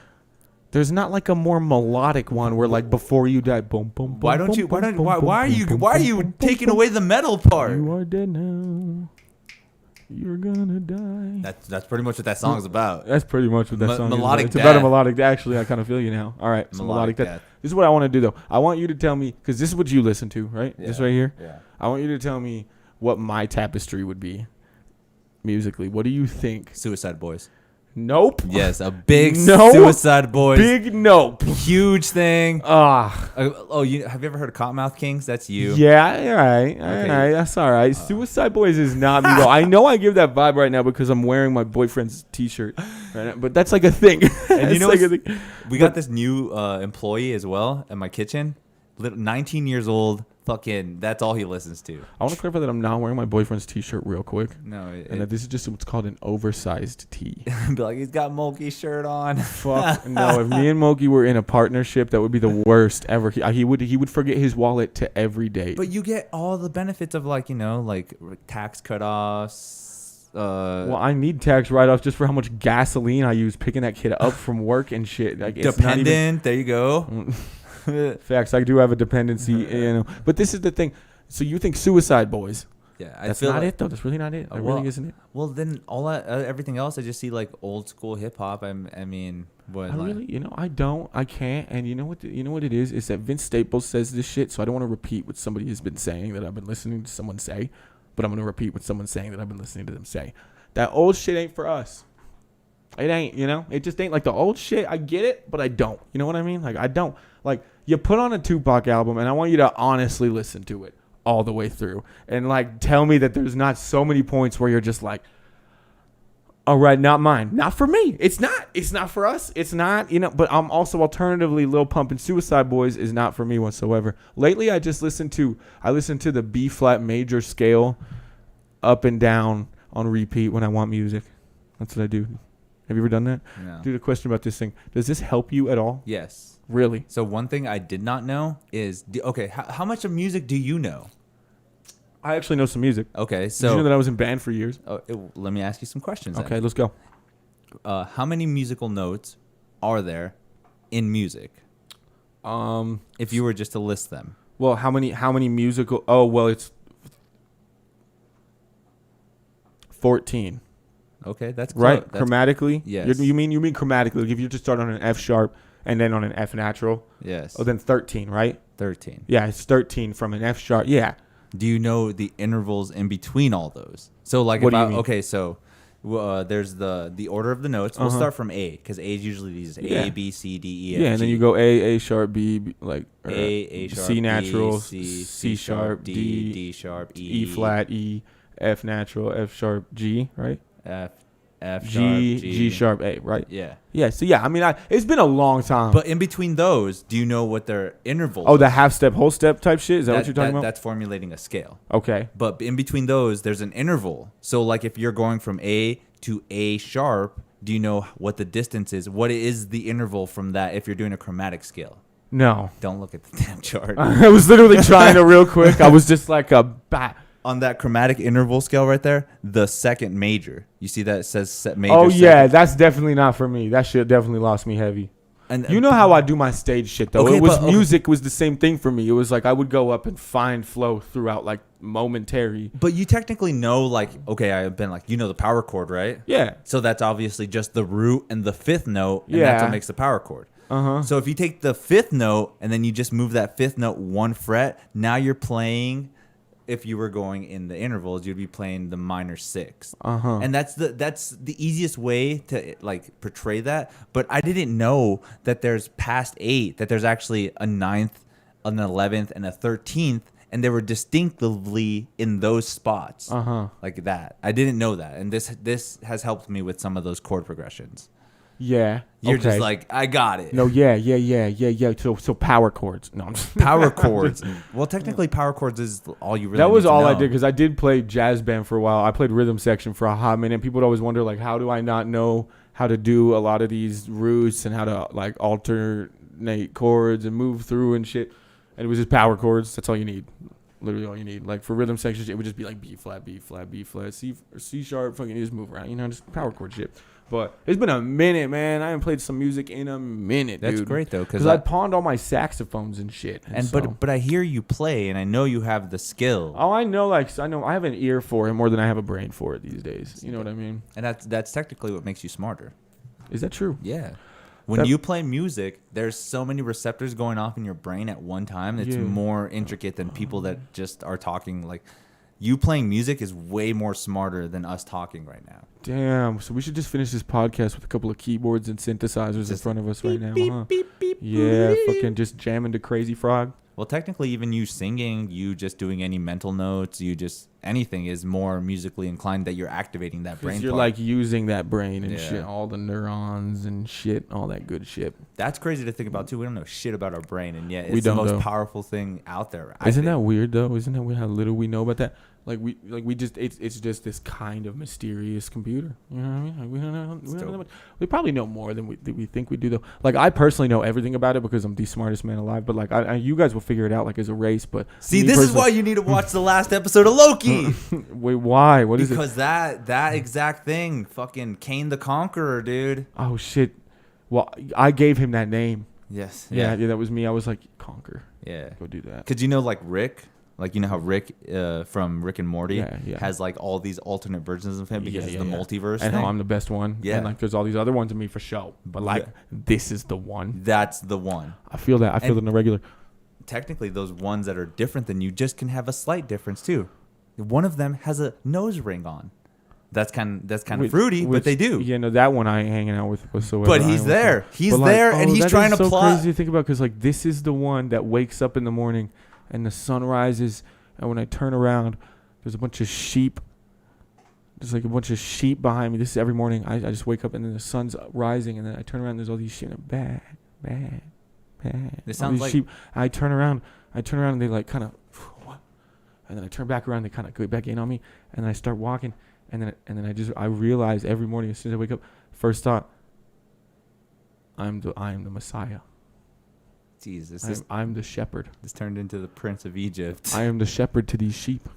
There's not like a more melodic one where like before you die, boom, boom, boom. Why boom, don't you boom, boom, why boom, are boom, you boom, why are boom, you boom, taking boom, away the metal part? You are dead now. You're gonna die. That's pretty much what that song's about. That's pretty much what that song melodic is. It's about a death. melodic. Actually, I kind of feel you now. All right, so melodic death. This is what I want to do though. I want you to tell me because this is what you listen to, right? Yeah. This right here. Yeah. I want you to tell me what my tapestry would be musically. What do you think? Suicide Boys. Nope. Yes, a big No. Suicide Boys. Big nope. Huge thing. Ah. Oh, have you ever heard of Cottonmouth Kings? That's you. Yeah, all right. All Okay. right. That's all right. Suicide Boys is not me, though. I know I give that vibe right now because I'm wearing my boyfriend's T-shirt. Right now, but that's like a thing. And you know like what's- we got this new employee as well at my kitchen. 19 years old. Fucking, that's all he listens to. I want to clarify that I'm not wearing my boyfriend's T-shirt real quick. No, And that this is just what's called an oversized tee. be like, he's got Mulkey's shirt on. Fuck no! If me and Moki were in a partnership, that would be the worst ever. He would forget his wallet to every date. But you get all the benefits of like tax cutoffs. Well, I need tax write-offs just for how much gasoline I use picking that kid up from work and shit. Like it's not even, dependent. There you go. facts. I do have a dependency, you know. But this is the thing. So you think Suicide Boys? Yeah, That's not it though. That's really not it. That well, really isn't it. Well, then everything else, I just see like old school hip hop. I mean, what? I really, I don't. I can't. And you know what? You know what it is? Is that Vince Staples says this shit. So I don't want to repeat what somebody has been saying that I've been listening to someone say, but I'm gonna repeat what someone's saying that I've been listening to them say. That old shit ain't for us. It ain't. It just ain't like the old shit. I get it, but I don't. You know what I mean? Like I don't. Like you put on a Tupac album, and I want you to honestly listen to it all the way through, and like tell me that there's not so many points where you're just like, all right, not mine, not for me. It's not for us. It's not, but I'm also alternatively Lil Pump and Suicide Boys is not for me whatsoever. Lately, I listened to the B flat major scale up and down on repeat when I want music. That's what I do. Have you ever done that? No. Dude, a question about this thing. Does this help you at all? Yes. Really? So one thing I did not know is how much of music do you know? I actually know some music. Okay, so Did you know that I was in band for years? let me ask you some questions. Okay, let's go. How many musical notes are there in music? If you were just to list them. Well, how many musical? Oh, well, it's 14. Okay, that's Right, close. chromatically. Yes. You mean chromatically? Like if you just start on an F sharp and then on an F natural. Yes. Oh, then 13, right? 13. Yeah, it's 13 from an F sharp. Yeah. Do you know the intervals in between all those? So like, What do you mean? Okay, so there's the order of the notes. We'll start from A because A is usually these A, B, C, D, E, F, Yeah, and then G. you go A sharp, B, like A sharp, C natural, B, C sharp, D, D sharp, E flat, E, F natural, F sharp, G, right? F sharp, G sharp, A, right? Yeah. Yeah, so yeah, I mean, it's been a long time. But in between those, do you know what their intervals Oh, are? the half step, whole step type shit? Is that what you're talking about? That's formulating a scale. Okay. But in between those, there's an interval. So like if you're going from A to A sharp, do you know what the distance is? What is the interval from that if you're doing a chromatic scale? No. Don't look at the damn chart. I was literally trying to real quick. I was just like a bat. On that chromatic interval scale right there, the second major. You see that it says set major. Oh, yeah, second? that's definitely not for me. That shit definitely lost me heavy. And You know how I do my stage shit, though. Okay, It was but- music was the same thing for me. It was like I would go up and find flow throughout, like, momentary. But you technically know, like, okay, I've been like, the power chord, right? Yeah. So that's obviously just the root and the fifth note, and that's Yeah. what makes the power chord. Uh-huh. So if you take the fifth note and then you just move that fifth note one fret, now you're playing. If you were going in the intervals, you'd be playing the minor sixth. Uh-huh. And that's the easiest way to like portray that. But I didn't know that there's past 8, that there's actually a 9th, an 11th, and a 13th, and they were distinctively in those spots. Uh-huh. Like that. I didn't know that. And this has helped me with some of those chord progressions. Yeah. You're okay. just like, I got it. No, yeah. So power chords. No, I'm just Power chords. Well, technically, power chords is all you really. That was need to all I know. did because I did play jazz band for a while. I played rhythm section for a hot minute. People would always wonder like, how do I not know how to do a lot of these roots and how to like alternate chords and move through and shit. And it was just power chords. That's all you need. Literally all you need. Like for rhythm sections, it would just be like B flat, B flat, B flat, C sharp. Fucking you just move around. You know, just power chord shit. But it's been a minute, man. I haven't played some music in a minute, dude. That's great though, because I pawned all my saxophones and shit. And but I hear you play, and I know you have the skill. Oh, I know. Like I know, I have an ear for it more than I have a brain for it these days. You know what I mean? And that's technically what makes you smarter. Is that true? Yeah. When you play music, there's so many receptors going off in your brain at one time. It's more intricate than people that just are talking. Like, you playing music is way more smarter than us talking right now. Damn. So we should just finish this podcast with a couple of keyboards and synthesizers in front of us right now, huh? Yeah, fucking just jamming to Crazy Frog. Well, technically, even you singing, you just doing any mental notes, you just anything is more musically inclined that you're activating that brain. You're part. Like using that brain and shit, all the neurons and shit, all that good shit. That's crazy to think about too. We don't know shit about our brain, and yet we it's the don't most know. powerful thing out there. Isn't that weird though? Isn't that weird how little we know about that? We just it's just this kind of mysterious computer. You know what I mean? Like we don't know. We probably know more than we think we do though. Like I personally know everything about it because I'm the smartest man alive. But like you guys will figure it out like as a race. But see, this is why you need to watch the last episode of Loki. Wait, why? What is it? Because that exact thing, fucking Kane the Conqueror, dude. Oh shit. Well, I gave him that name. Yes. Yeah, that was me. I was like, Conquer. Yeah. Go do that. Cause you know, like Rick. Like, you know how Rick from Rick and Morty has, like, all these alternate versions of him because it's the multiverse and thing. how I'm the best one. Yeah. And, like, there's all these other ones of me for show. But, like, this is the one. That's the one. I feel that. I feel it in a regular. Technically, those ones that are different than you just can have a slight difference, too. One of them has a nose ring on. That's kind of fruity, but they do. Yeah, no, that one I ain't hanging out with whatsoever. But he's there. He's there, and he's trying to plot. That's so crazy to think about because, like, this is the one that wakes up in the morning and the sun rises. And when I turn around, there's a bunch of sheep. There's like a bunch of sheep behind me. This is every morning. I just wake up and then the sun's rising. And then I turn around and there's all these sheep. Bad. It sounds like sheep. I turn around and they like kind of, what? And then I turn back around. They kind of go back in on me. And then I start walking. And then I realize every morning as soon as I wake up, first thought, I am the Messiah. Jesus, I'm the shepherd. This turned into the Prince of Egypt. I am the shepherd to these sheep.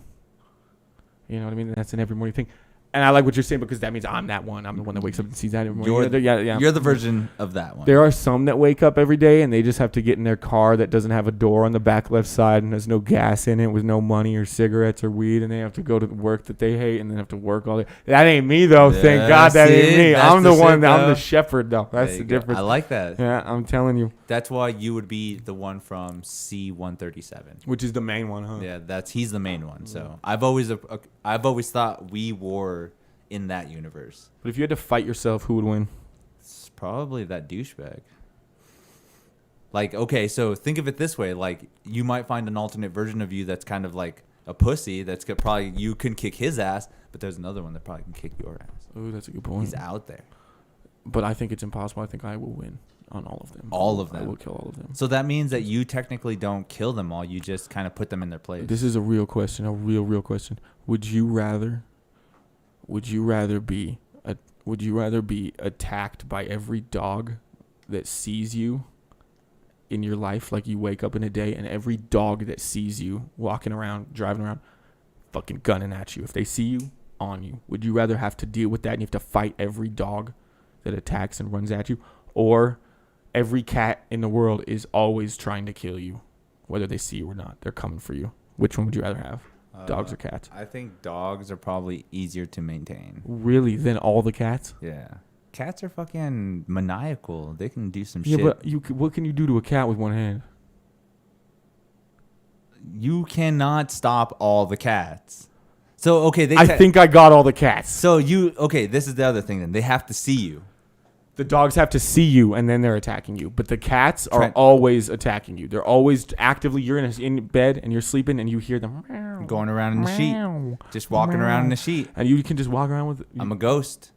You know what I mean? That's an every morning thing. And I like what you're saying because that means I'm that one. I'm the one that wakes up and sees that every morning. You're the version of that one. There are some that wake up every day and they just have to get in their car that doesn't have a door on the back left side and there's no gas in it with no money or cigarettes or weed and they have to go to the work that they hate and then have to work all day. That ain't me though. Yeah, thank God that ain't me. I'm the one. I'm the shepherd though. That's the difference. I like that. Yeah, I'm telling you. That's why you would be the one from C-137, which is the main one, huh? Yeah, he's the main one. So I've always thought we were in that universe. But if you had to fight yourself, who would win? It's probably that douchebag. Like, okay, so think of it this way. Like, you might find an alternate version of you that's kind of like a pussy that's probably, you can kick his ass, but there's another one that probably can kick your ass. Oh, that's a good point. He's out there. But I think it's impossible. I think I will win on all of them. All of them? I will kill all of them. So that means that you technically don't kill them all. You just kind of put them in their place. This is a real question, a real question. Would you rather be attacked by every dog that sees you in your life? Like you wake up in a day and every dog that sees you walking around, driving around, fucking gunning at you. If they see you, on you. Would you rather have to deal with that and you have to fight every dog that attacks and runs at you? Or every cat in the world is always trying to kill you, whether they see you or not? They're coming for you. Which one would you rather have? Dogs or cats? I think dogs are probably easier to maintain. Really? Than all the cats? Yeah. Cats are fucking maniacal. They can do some shit. Yeah, but what can you do to a cat with one hand? You cannot stop all the cats. So, okay. I think I got all the cats. So, this is the other thing then. They have to see you. The dogs have to see you, and then they're attacking you. But the cats are always attacking you. They're always actively, you're in bed, and you're sleeping, and you hear them going around in the sheet. Just walking around in the sheet. And you can just walk around with... I'm a ghost.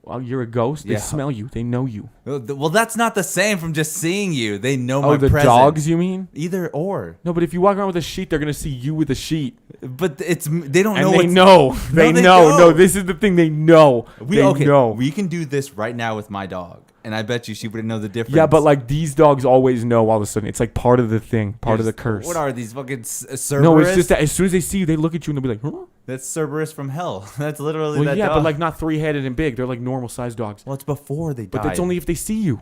Well, you're a ghost. They smell you. They know you. Well, that's not the same from just seeing you. They know my Oh, the presence. dogs, you mean? Either or. No, but if you walk around with a sheet, they're gonna see you with a sheet. But they don't And know. they what's- know. They they know. don't. No, this is the thing. They know. They know. We can do this right now with my dog, and I bet you she wouldn't know the difference. Yeah, but like these dogs always know all of a sudden. It's like part of the thing, part of the curse. What are these fucking Cerberus? No, it's just that as soon as they see you, they look at you and they'll be like, huh? That's Cerberus from hell. That's literally Well, that yeah, dog. but like not 3-headed and big. They're like normal sized dogs. Well, it's before they died. But that's only if they see you.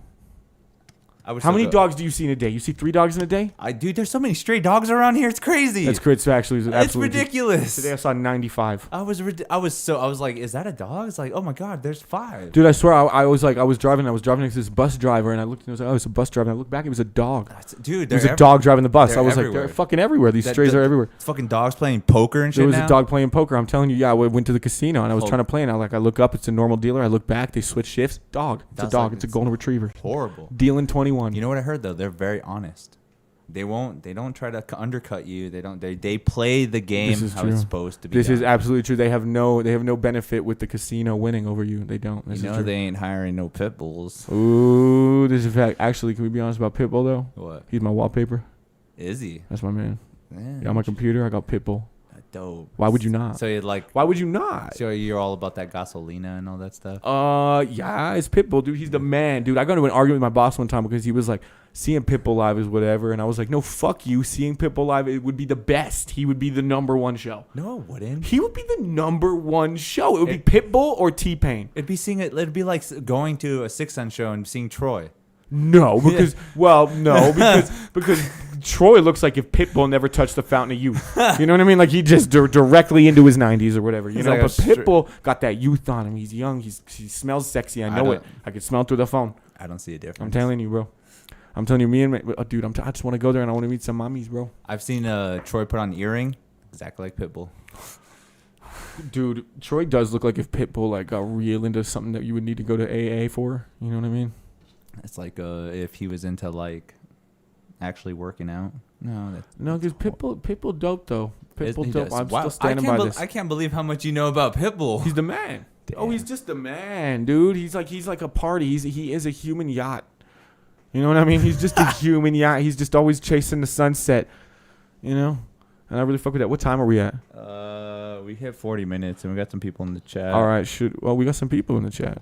How many dogs do you see in a day? You see 3 dogs in a day? Dude, there's so many stray dogs around here. It's crazy. That's great. It's actually It's absolutely ridiculous. Today I saw 95. I was like, is that a dog? It's like, oh my god, there's 5. Dude, I swear I was driving next to this bus driver and I looked and I was like, oh, it's a bus driver. And I looked back, it was a dog. Dude, There's a dog driving the bus. they're I was like, everywhere. they're fucking everywhere. These strays are everywhere. It's fucking dogs playing poker and shit. There was now? a dog playing poker. I'm telling you, yeah, I went to the casino and I was Oh. trying to play and I look up, it's a normal dealer. I look back, they switch shifts. Dog. It's That's a dog. like- It's a golden retriever. Horrible. Dealing 21. You know what I heard though? They're very honest. They don't try to undercut you. They play the game This is how true. it's supposed to be. This is done. absolutely true. They have no benefit with the casino winning over you. They don't. This You is know true. they ain't hiring no pit bulls. Ooh, this is a fact. Actually, can we be honest about Pitbull though? What? He's my wallpaper. Is he? That's my man. Yeah. On my computer, I got Pitbull. Dope. Why would you not? So you're like, Why would you not? so you're all about that gasolina and all that stuff. Yeah, it's Pitbull, dude. He's the man, dude. I got into an argument with my boss one time because he was like, seeing Pitbull live is whatever, and I was like, no, fuck you. Seeing Pitbull live, it would be the best. He would be the #1 show. No, it wouldn't. He would be the #1 show. It would be Pitbull or T-Pain. It'd be like going to a Six Sense show and seeing Troy. No, because because Troy looks like if Pitbull never touched the fountain of youth. You know what I mean? Like he just directly into his 90s or whatever. You He's know, like but a Pitbull got that youth on him. He's young. He smells sexy. I know it. I can smell it through the phone. I don't see a difference. I'm telling you, bro. I'm telling you, dude. I just want to go there and I want to meet some mommies, bro. I've seen Troy put on an earring, exactly like Pitbull. Dude, Troy does look like if Pitbull like got real into something that you would need to go to AA for. You know what I mean? It's like if he was into like actually working out. No, because Pitbull dope though. Pitbull he dope. does. I'm Wow, still standing by this. I can't believe how much you know about Pitbull. He's the man. Damn. Oh, he's just the man, dude. He's like a party. He is a human yacht. You know what I mean? He's just a human yacht. He's just always chasing the sunset. You know? And I really fuck with that. What time are we at? We hit 40 minutes and we got some people in the chat. All right, we got some people in the chat.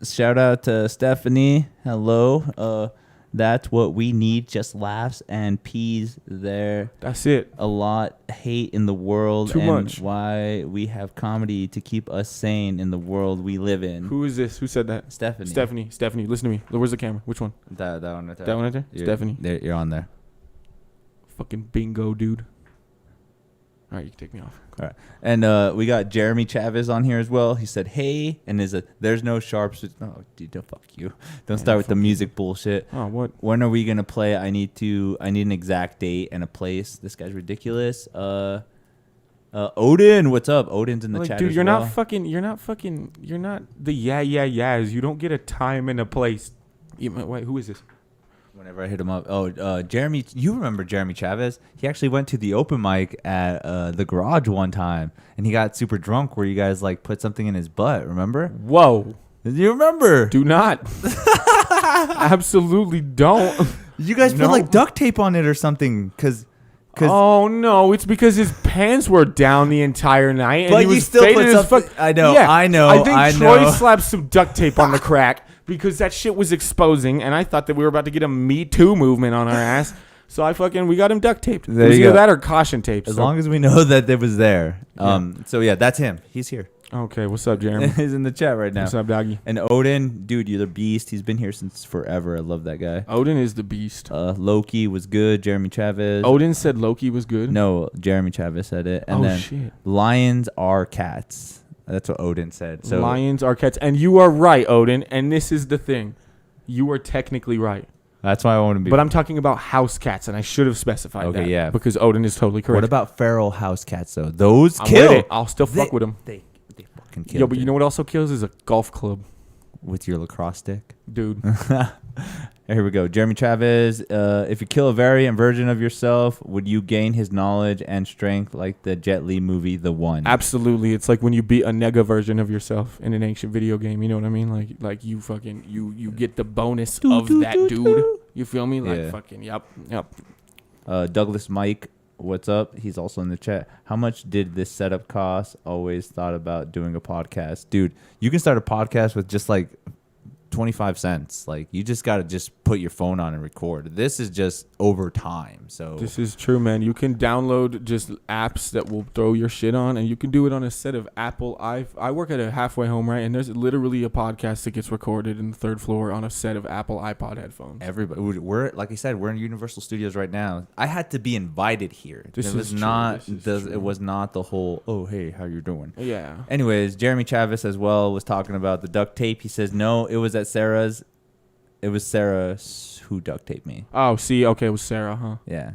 Shout out to Stephanie. Hello. That's what we need. Just laughs and peas there. That's it. A lot hate in the world. Too and much. Why we have comedy to keep us sane in the world we live in. Who is this? Who said that? Stephanie. Stephanie, listen to me. Where's the camera? Which one? That one right there. That one right there? Stephanie. You're on there. Fucking bingo, dude. All right, you can take me off. All right. And we got Jeremy Chavez on here as well. He said, hey, and there's no sharps. Oh, dude, don't fuck you. Don't start with the music bullshit. Oh, what? When are we going to play? I need an exact date and a place. This guy's ridiculous. Odin, what's up? Odin's in the chat dude, as you're well. you're not the yeahs. You don't get a time and a place. Wait, who is this? Whenever I hit him up. Oh, Jeremy, you remember Jeremy Chavez? He actually went to the open mic at the garage one time, and he got super drunk where you guys like put something in his butt, remember? Whoa. Do you remember? Do not. Absolutely don't. You guys put like duct tape on it or something, because... Oh no! It's because his pants were down the entire night, and but he you was still faded put as something... fuck. I know, Yeah, I know, I think Troy slapped some duct tape on the crack because that shit was exposing, and I thought that we were about to get a Me Too movement on our ass. So we got him duct taped. There It was you either go. that or caution tape. As long as we know that it was there. So yeah, that's him. He's here. Okay, what's up, Jeremy? He's in the chat right now. What's up, doggy? And Odin, dude, you're the beast. He's been here since forever. I love that guy. Odin is the beast. Loki was good. Jeremy Chavez. Odin said Loki was good. No, Jeremy Chavez said it. And then shit. lions are cats. That's what Odin said. So Lions are cats, and you are right, Odin. And this is the thing, you are technically right. that's why I want to be. But I'm talking about house cats, and I should have specified that. Okay, yeah. Because Odin is totally correct. What about feral house cats though? Those I'm kill. with it. I'll still fuck with them. They fucking kill. Yo, but you know what also kills is a golf club, with your lacrosse stick, dude. Here we go. Jeremy Chavez. If you kill a variant version of yourself, would you gain his knowledge and strength like the Jet Li movie, The One? Absolutely. It's like when you beat a nega version of yourself in an ancient video game. You know what I mean? Like you fucking you get the bonus of that dude. You feel me? Like fucking yep. Douglas Mike, what's up? He's also in the chat. How much did this setup cost? Always thought about doing a podcast. Dude, you can start a podcast with just like 25 cents. Like, you just got to just put your phone on and record. This is just over time. So this is true, man. You can download just apps that will throw your shit on, and you can do it on a set of Apple. I work at a halfway home, right? And there's literally a podcast that gets recorded in the third floor on a set of Apple iPod headphones. Everybody, we're like I said, we're in Universal Studios right now. I had to be invited here. It was not the whole, oh, hey, how you doing? Yeah. Anyways, Jeremy Chavez as well was talking about the duct tape. He says, no, it was at Sarah's. It was Sarah who duct taped me. Oh, see, okay, it was Sarah, huh? Yeah.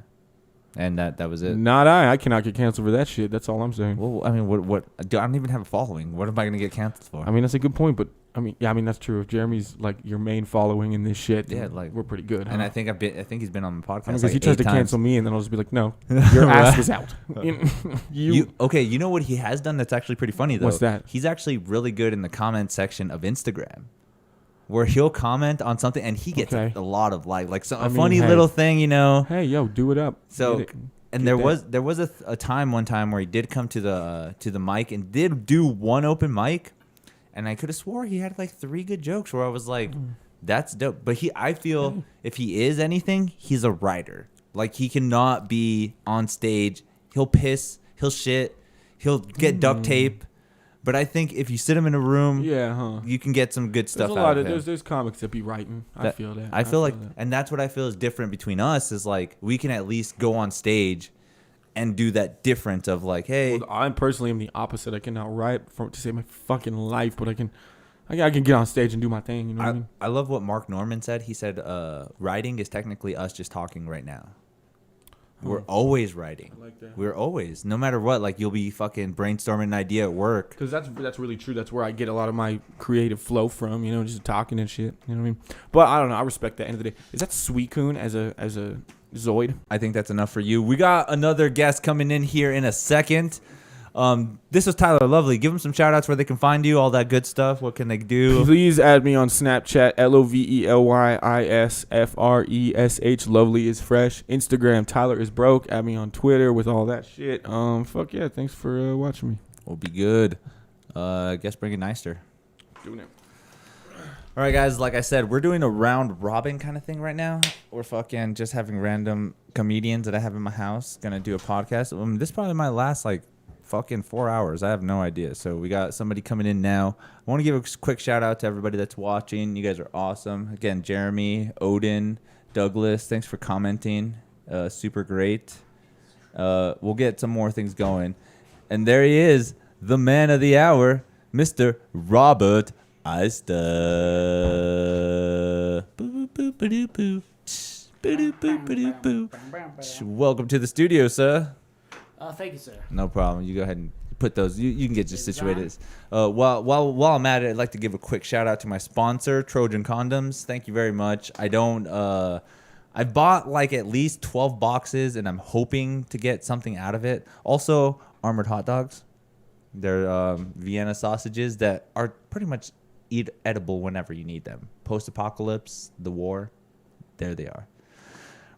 And that was it. Not I cannot get canceled for that shit. That's all I'm saying. Well, I mean, what? I don't even have a following. What am I gonna get canceled for? I mean, that's a good point, but I mean, that's true. If Jeremy's like your main following in this shit, yeah, like we're pretty good. And huh? I think he's been on the podcast. Because like he tries to 8 times. cancel me, and then I'll just be like, no, your ass was out. Okay, you know what he has done that's actually pretty funny though. What's that? He's actually really good in the comment section of Instagram, where he'll comment on something and he gets a lot of like a funny little thing, you know. Hey, yo, do it up. So, and there was a time one time where he did come to the mic and did do one open mic, and I could have swore he had like 3 good jokes where I was like, that's dope. But I feel if he is anything, he's a writer. Like, he cannot be on stage. He'll piss, he'll shit, he'll get duct tape. But I think if you sit him in a room, you can get some good stuff out of him. There's comics that be writing. I feel that. I feel like, and that's what I feel is different between us is like we can at least go on stage and do that difference of like, hey. Well, I personally am the opposite. I cannot write to save my fucking life, but I can get on stage and do my thing. You know what I mean? I love what Mark Norman said. He said, writing is technically us just talking right now. We're always writing. I like that. We're always, no matter what, like you'll be fucking brainstorming an idea at work. Because that's really true. That's where I get a lot of my creative flow from, you know, just talking and shit. You know what I mean? But I don't know. I respect that. End of the day, is that Sweet Coon as a Zoid? I think that's enough for you. We got another guest coming in here in a second. This is Tyler Lovely. Give them some shout outs where they can find you, all that good stuff. What can they do? Please add me on Snapchat, LOVELYISFRESH. Lovely is fresh. Instagram, Tyler is broke. Add me on Twitter with all that shit. Fuck yeah. Thanks for watching me. We'll be good. I guess bring it nicer. Doing it. All right, guys. Like I said, we're doing a round robin kind of thing right now. We're fucking just having random comedians that I have in my house. Gonna do a podcast. This is probably my last fucking 4 hours. I have no idea. So we got somebody coming in now. I want to give a quick shout out to everybody that's watching. You guys are awesome. Again, Jeremy, Odin, Douglas, thanks for commenting. Super great. We'll get some more things going. And there he is, the man of the hour, Mr. Robert Eista. Welcome to the studio, sir. Thank you, sir. No problem. You go ahead and put those. You can get just situated. While I'm at it, I'd like to give a quick shout out to my sponsor, Trojan Condoms. Thank you very much. I bought at least 12 boxes, and I'm hoping to get something out of it. Also, Armored Hot Dogs. They're Vienna sausages that are pretty much edible whenever you need them. Post-apocalypse, the war, there they are.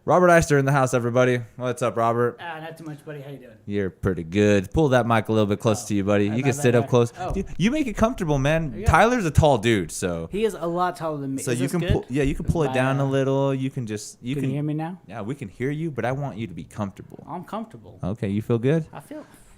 Robert Eister in the house, everybody. What's up, Robert? Not too much, buddy. How you doing? You're pretty good. Pull that mic a little bit closer to you, buddy. You can sit up close. Oh. Dude, you make it comfortable, man. Tyler's a tall dude, so he is a lot taller than me. so is you this can good? you can pull it down a little. You can just Can you hear me now? Yeah, we can hear you, but I want you to be comfortable. I'm comfortable. Okay, you feel good? I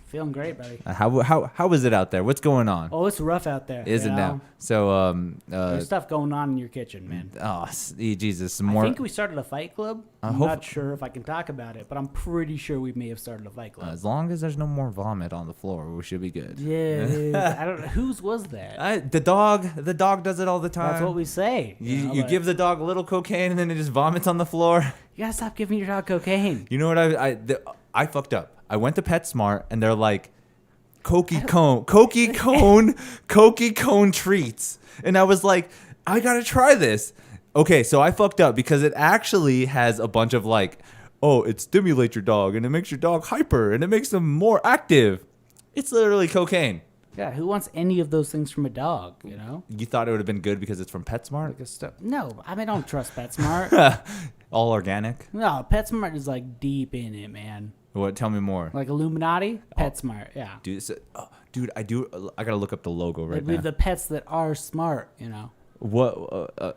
feeling great, buddy. How is it out there? What's going on? Oh, it's rough out there. Is it now? So there's stuff going on in your kitchen, man. Oh, Jesus, some more. I think we started a fight club. I'm not sure if I can talk about it, but I'm pretty sure we may have started a fight club. As long as there's no more vomit on the floor, we should be good. Yeah, I don't know whose was that. The dog does it all the time. That's what we say. You give the dog a little cocaine and then it just vomits on the floor. You gotta stop giving your dog cocaine. You know what I fucked up. I went to PetSmart and they're like, Cokie cone treats, and I was like, I gotta try this. Okay, so I fucked up because it actually has a bunch of like, oh, it stimulates your dog and it makes your dog hyper and it makes them more active. It's literally cocaine. Yeah, who wants any of those things from a dog, you know? You thought it would have been good because it's from PetSmart? No, I mean, I don't trust PetSmart. All organic? No, PetSmart is like deep in it, man. What? Tell me more. Like Illuminati, PetSmart, yeah. Dude, I gotta look up the logo right now. Leave the pets that are smart, you know? What?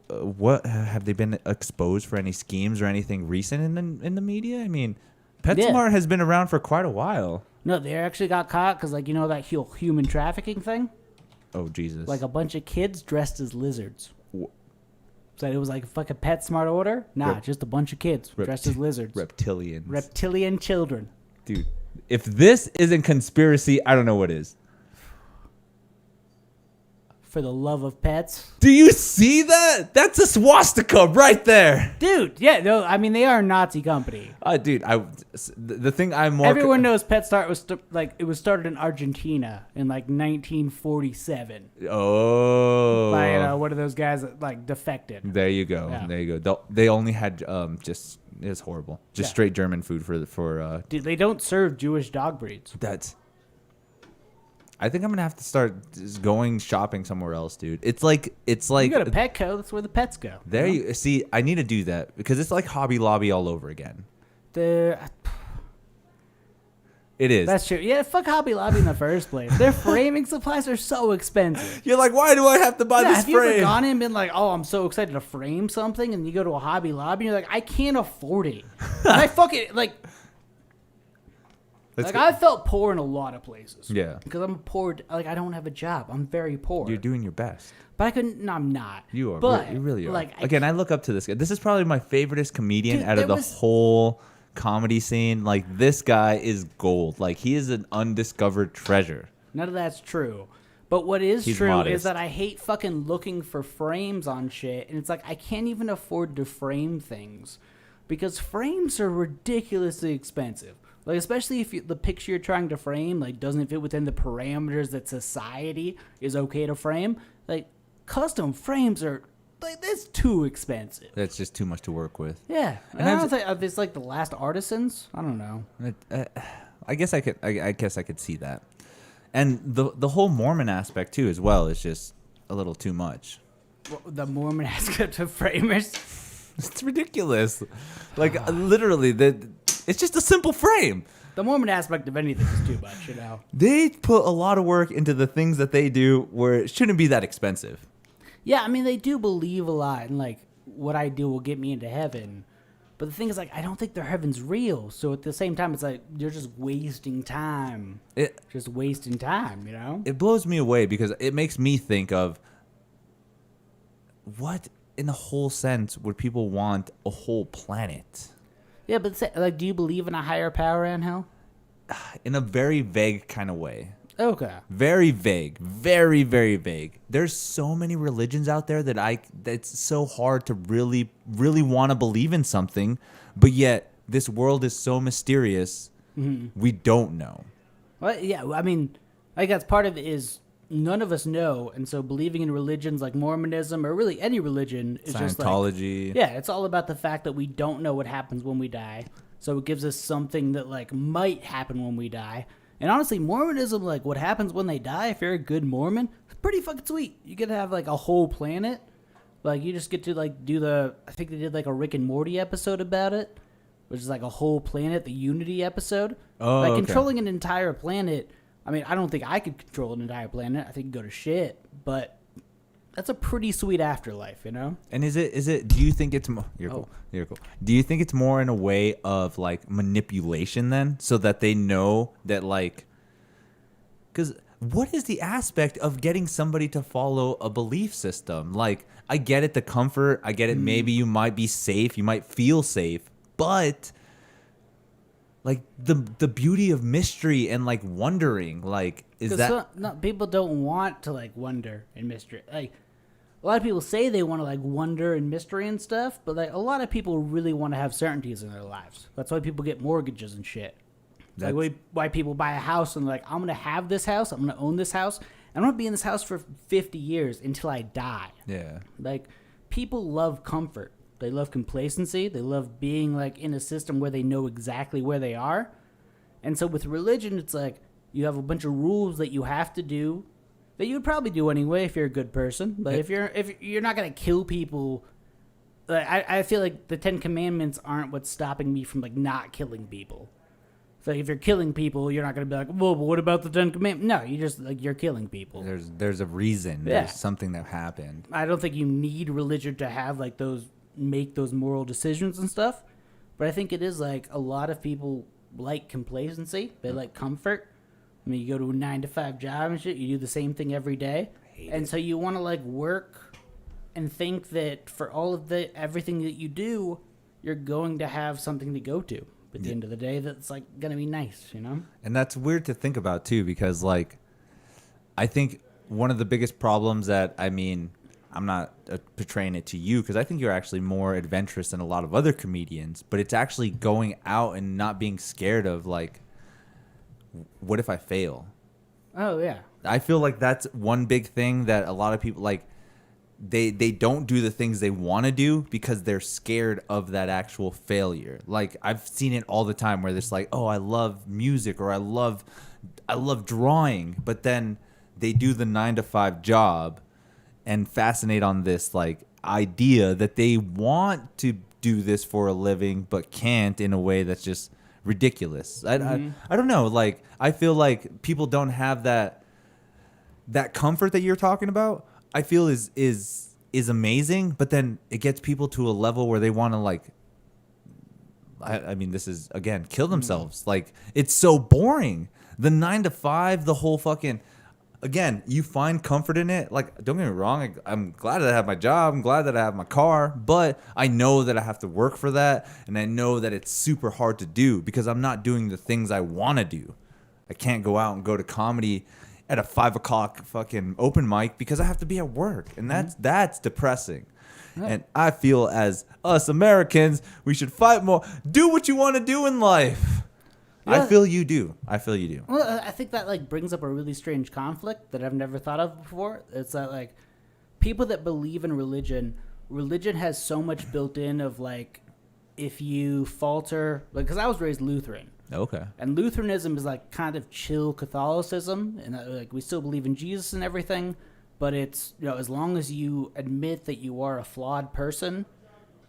What have they been exposed for any schemes or anything recent in the media? I mean, PetSmart has been around for quite a while. No, they actually got caught because, like, you know that human trafficking thing? Oh, Jesus. Like a bunch of kids dressed as lizards. So it was like a fucking PetSmart order? Nah, just a bunch of kids dressed as lizards. Reptilian children. Dude, if this isn't conspiracy, I don't know what is. For the love of pets. Do you see that? That's a swastika right there. Dude, yeah, no, I mean, they are a Nazi company. Dude, the thing I'm more... Everyone knows PetSmart was, it was started in Argentina in, like, 1947. Oh. By, one of those guys that, like, defected. There you go. Yeah. There you go. They only had, just... It's horrible. Just straight German food for Dude, they don't serve Jewish dog breeds. I think I'm gonna have to start just going shopping somewhere else, dude. It's like you go to Petco. That's where the pets go. There you see. I need to do that because it's like Hobby Lobby all over again. It is. That's true. Yeah, fuck Hobby Lobby in the first place. Their framing supplies are so expensive. You're like, why do I have to buy this frame? Have you ever gone in and been like, oh, I'm so excited to frame something, and you go to a Hobby Lobby and you're like, I can't afford it. And I fucking like. I felt poor in a lot of places. Yeah. Because I'm poor. Like, I don't have a job. I'm very poor. You're doing your best. But I couldn't. No, I'm not. You are. But you really are. Like, Again, I look up to this guy. This is probably my favoriteest comedian out of the whole comedy scene. Like, this guy is gold. Like, he is an undiscovered treasure. None of that's true. But what is true is that I hate fucking looking for frames on shit. And it's like, I can't even afford to frame things. Because frames are ridiculously expensive. Like, especially if the picture you're trying to frame, like, doesn't fit within the parameters that society is okay to frame. Like, custom frames are, like, that's too expensive. That's just too much to work with. Yeah. And I don't think it's like the last artisans. I don't know. I guess I could see that. And the whole Mormon aspect, too, as well, is just a little too much. The Mormon aspect of framers? It's ridiculous. Like, literally, it's just a simple frame. The Mormon aspect of anything is too much, you know. They put a lot of work into the things that they do where it shouldn't be that expensive. Yeah, I mean, they do believe a lot in, like, what I do will get me into heaven. But the thing is, like, I don't think their heaven's real. So at the same time, it's like, you're just wasting time. Just wasting time, you know? It blows me away because it makes me think of what, in the whole sense, would people want a whole planet? Yeah, but like, do you believe in a higher power, Angel? In a very vague kind of way. Okay. Very vague. Very, very vague. There's so many religions out there that it's so hard to really, really want to believe in something, but yet this world is so mysterious, we don't know. Well, yeah, I mean, I guess part of it is none of us know, and so believing in religions like Mormonism or really any religion is just like Scientology. Yeah, it's all about the fact that we don't know what happens when we die. So it gives us something that like might happen when we die. And honestly, Mormonism, like what happens when they die, if you're a good Mormon, it's pretty fucking sweet. You get to have like a whole planet. Like you just get to like I think they did like a Rick and Morty episode about it, which is like a whole planet, the Unity episode. Oh, like okay. Controlling an entire planet. I mean, I don't think I could control an entire planet. I think it'd go to shit, but that's a pretty sweet afterlife, you know? And is it, do you think it's more, you're cool. Do you think it's more in a way of like manipulation then? So that they know that like, because what is the aspect of getting somebody to follow a belief system? Like, I get it, the comfort, I get it, maybe you might be safe, you might feel safe, but like the beauty of mystery and like wondering, like, is that people don't want to like wonder and mystery. Like a lot of people say they want to like wonder and mystery and stuff, but like a lot of people really want to have certainties in their lives. That's why people get mortgages and shit. Like why people buy a house and like, I'm gonna have this house, I'm gonna own this house, and I'm gonna be in this house for 50 years until I die. Yeah. Like people love comfort. They love complacency. They love being like in a system where they know exactly where they are. And so with religion, it's like you have a bunch of rules that you have to do that you would probably do anyway if you're a good person. But if you're not gonna kill people, like, I feel like the 10 Commandments aren't what's stopping me from like not killing people. So if you're killing people, you're not gonna be like, well, but what about the 10 Commandments? No, you just like you're killing people. There's a reason. Yeah. There's something that happened. I don't think you need religion to have like make those moral decisions and stuff. But I think it is like a lot of people like complacency. They like comfort. I mean, you go to a 9-to-5 job and shit. You do the same thing every day, and so you want to like work and think that for all of everything that you do, you're going to have something to go to. But at the end of the day, that's like gonna be nice, you know. And that's weird to think about too, because like, I think one of the biggest problems that I'm not portraying it to you because I think you're actually more adventurous than a lot of other comedians, but it's actually going out and not being scared of like, what if I fail? Oh, yeah. I feel like that's one big thing that a lot of people like, they don't do the things they want to do because they're scared of that actual failure. Like I've seen it all the time where it's like, oh, I love music or I love drawing, but then they do the 9-to-5 job and fascinate on this like idea that they want to do this for a living but can't in a way that's just ridiculous. I don't know. Like I feel like people don't have that comfort that you're talking about. I feel is amazing, but then it gets people to a level where they want to like. I mean, this is again kill themselves. Like it's so boring. The 9-to-5, the whole fucking. Again, you find comfort in it. Like, don't get me wrong. I'm glad that I have my job. I'm glad that I have my car. But I know that I have to work for that. And I know that it's super hard to do because I'm not doing the things I want to do. I can't go out and go to comedy at a 5 o'clock fucking open mic because I have to be at work. And that's depressing. Yeah. And I feel as us Americans, we should fight more. Do what you want to do in life. Yeah. I feel you do. Well, I think that like brings up a really strange conflict that I've never thought of before. It's that like people that believe in religion has so much built in of like if you falter, like because I was raised Lutheran. Okay. And Lutheranism is like kind of chill Catholicism, and like we still believe in Jesus and everything, but it's as long as you admit that you are a flawed person.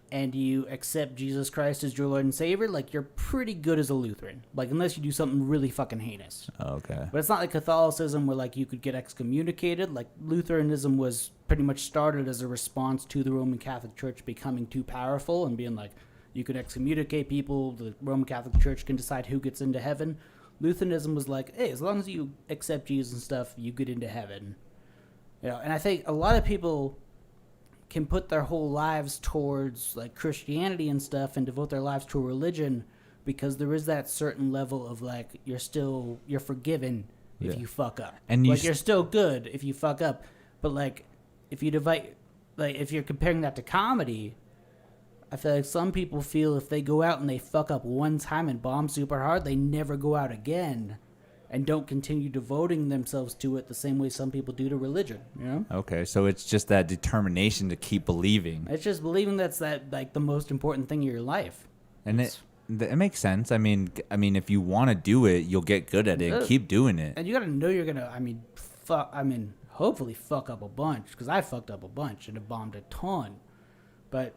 And you accept Jesus Christ as your Lord and Savior, like you're pretty good as a Lutheran. Like unless you do something really fucking heinous. Okay. But it's not like Catholicism where like you could get excommunicated. Like Lutheranism was pretty much started as a response to the Roman Catholic Church becoming too powerful and being like, you can excommunicate people. The Roman Catholic Church can decide who gets into heaven. Lutheranism was like, hey, as long as you accept Jesus and stuff, you get into heaven. And I think a lot of people can put their whole lives towards like Christianity and stuff and devote their lives to a religion because there is that certain level of like you're forgiven if you fuck up, and you're still good if you fuck up. But like if you if you're comparing that to comedy, I feel like some people feel if they go out and they fuck up one time and bomb super hard, they never go out again. And don't continue devoting themselves to it the same way some people do to religion, Okay, so it's just that determination to keep believing. It's just believing that's like the most important thing in your life. And it makes sense. I mean, if you want to do it, you'll get good at it and keep doing it. And you got to know you're going to, hopefully fuck up a bunch, because I fucked up a bunch and have bombed a ton. But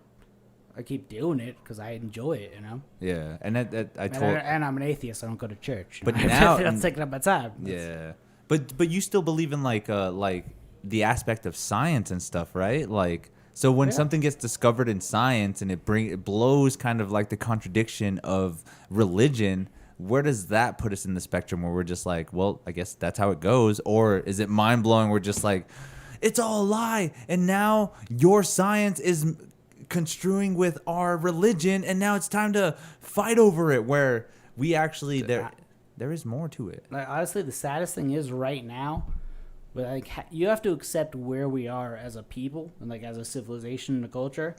I keep doing it because I enjoy it, Yeah, and and I'm an atheist. I don't go to church. But now that's taking up my time. Yeah, but you still believe in like the aspect of science and stuff, right? Like, so when something gets discovered in science and it blows kind of like the contradiction of religion, where does that put us in the spectrum where we're just like, well, I guess that's how it goes, or is it mind blowing? We're just like, it's all a lie, and now your science is construing with our religion, and now it's time to fight over it, where we actually there is more to it. Like, honestly, the saddest thing is right now, but like you have to accept where we are as a people and like as a civilization and a culture,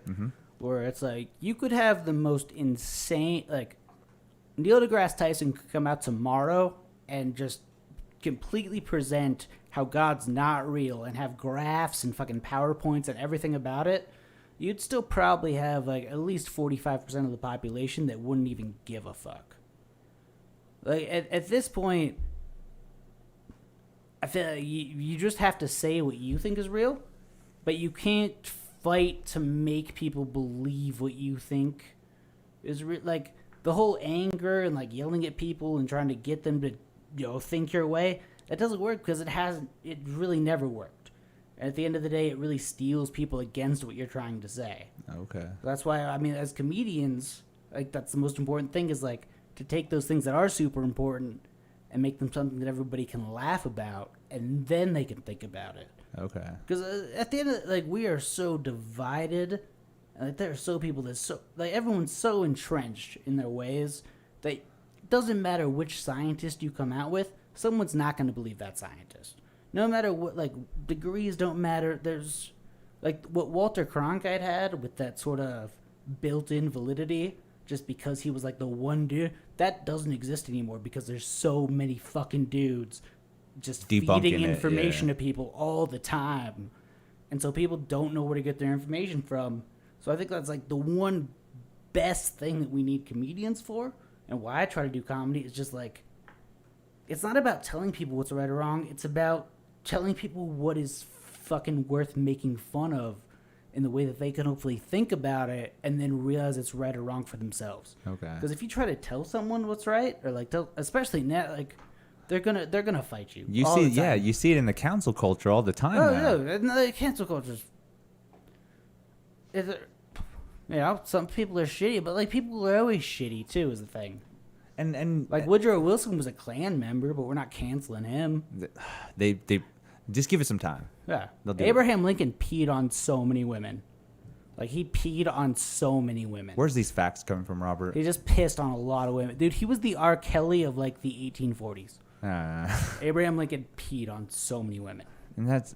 where it's like you could have the most insane, like Neil deGrasse Tyson could come out tomorrow and just completely present how God's not real and have graphs and fucking PowerPoints and everything about it. you'd still probably have like at least 45% of the population that wouldn't even give a fuck. Like at this point, I feel like you just have to say what you think is real, but you can't fight to make people believe what you think is real. Like the whole anger and like yelling at people and trying to get them to think your way, that doesn't work because it really never worked. And at the end of the day, it really steels people against what you're trying to say. Okay. That's why, I mean, as comedians, like that's the most important thing is like to take those things that are super important and make them something that everybody can laugh about, and then they can think about it. Okay. Because at the end of like we are so divided, and like there are so people that so like everyone's so entrenched in their ways that it doesn't matter which scientist you come out with, someone's not going to believe that scientist. No matter what, like degrees don't matter. There's like what Walter Cronkite had with that sort of built-in validity. Just because he was like the one dude, that doesn't exist anymore because there's so many fucking dudes just debunking feeding information to people all the time. And so people don't know where to get their information from. So I think that's like the one best thing that we need comedians for. And why I try to do comedy is just like, it's not about telling people what's right or wrong. It's about telling people what is fucking worth making fun of in the way that they can hopefully think about it and then realize it's right or wrong for themselves. Okay. Because if you try to tell someone what's right, or like especially now, like they're gonna fight you. You see, yeah, you see it in the cancel culture all the time. Oh yeah, and the cancel culture some people are shitty, but like people are always shitty too. Is the thing. And like Woodrow Wilson was a Klan member, but we're not canceling him. They just give it some time. Yeah. Abraham Lincoln peed on so many women. Like, he peed on so many women. Where's these facts coming from, Robert? He just pissed on a lot of women. Dude, he was the R. Kelly of, like, the 1840s. Abraham Lincoln peed on so many women. And that's...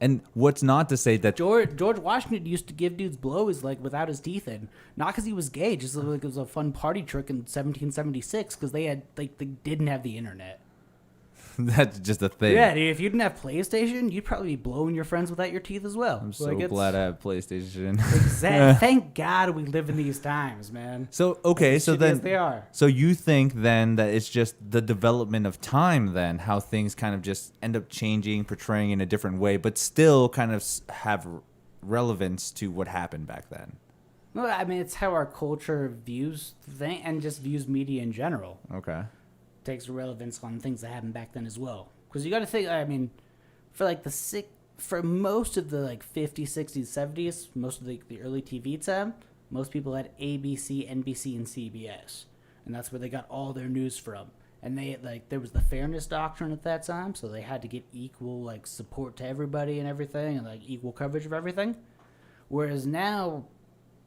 And what's not to say that... George Washington used to give dudes blows, like, without his teeth in. Not because he was gay, just like it was a fun party trick in 1776, because they didn't have the internet. That's just a thing. Yeah, dude, if you didn't have PlayStation, you'd probably be blowing your friends without your teeth as well. I'm so glad I have PlayStation. Exactly. Thank God we live in these times, man. So, okay, so then... they are. So you think then that it's just the development of time then, how things kind of just end up changing, portraying in a different way, but still kind of have relevance to what happened back then? Well, I mean, it's how our culture views things and just views media in general. Okay. Takes relevance on things that happened back then as well. Because you got to think, I mean, for like for most of the like 50s, 60s, 70s, most of the early TV time, most people had ABC, NBC, and CBS. And that's where they got all their news from. And there was the fairness doctrine at that time, so they had to get equal like support to everybody and everything, and like equal coverage of everything. Whereas now,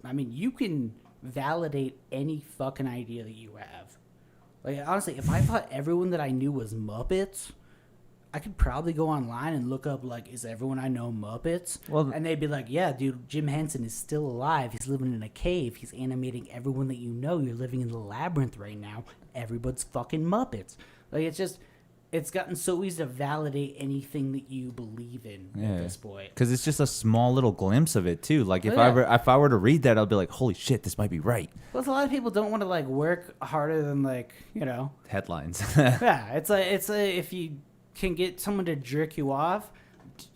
I mean, you can validate any fucking idea that you have. Like, honestly, if I thought everyone that I knew was Muppets, I could probably go online and look up, like, is everyone I know Muppets? Well, and they'd be like, yeah, dude, Jim Henson is still alive. He's living in a cave. He's animating everyone that you know. You're living in the labyrinth right now. Everybody's fucking Muppets. Like, it's gotten so easy to validate anything that you believe in at this point. Because it's just a small little glimpse of it, too. Like, if I were to read that, I'd be like, holy shit, this might be right. Plus, a lot of people don't want to, like, work harder than, like, headlines. Yeah, it's like if you can get someone to jerk you off,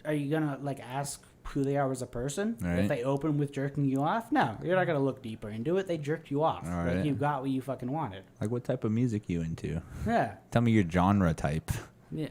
are you going to, like, ask who they are as a person? Right. If they open with jerking you off? No, you're not going to look deeper into it. They jerked you off. All right. Like, you got what you fucking wanted. Like, what type of music you into? Yeah. Tell me your genre type. Yeah.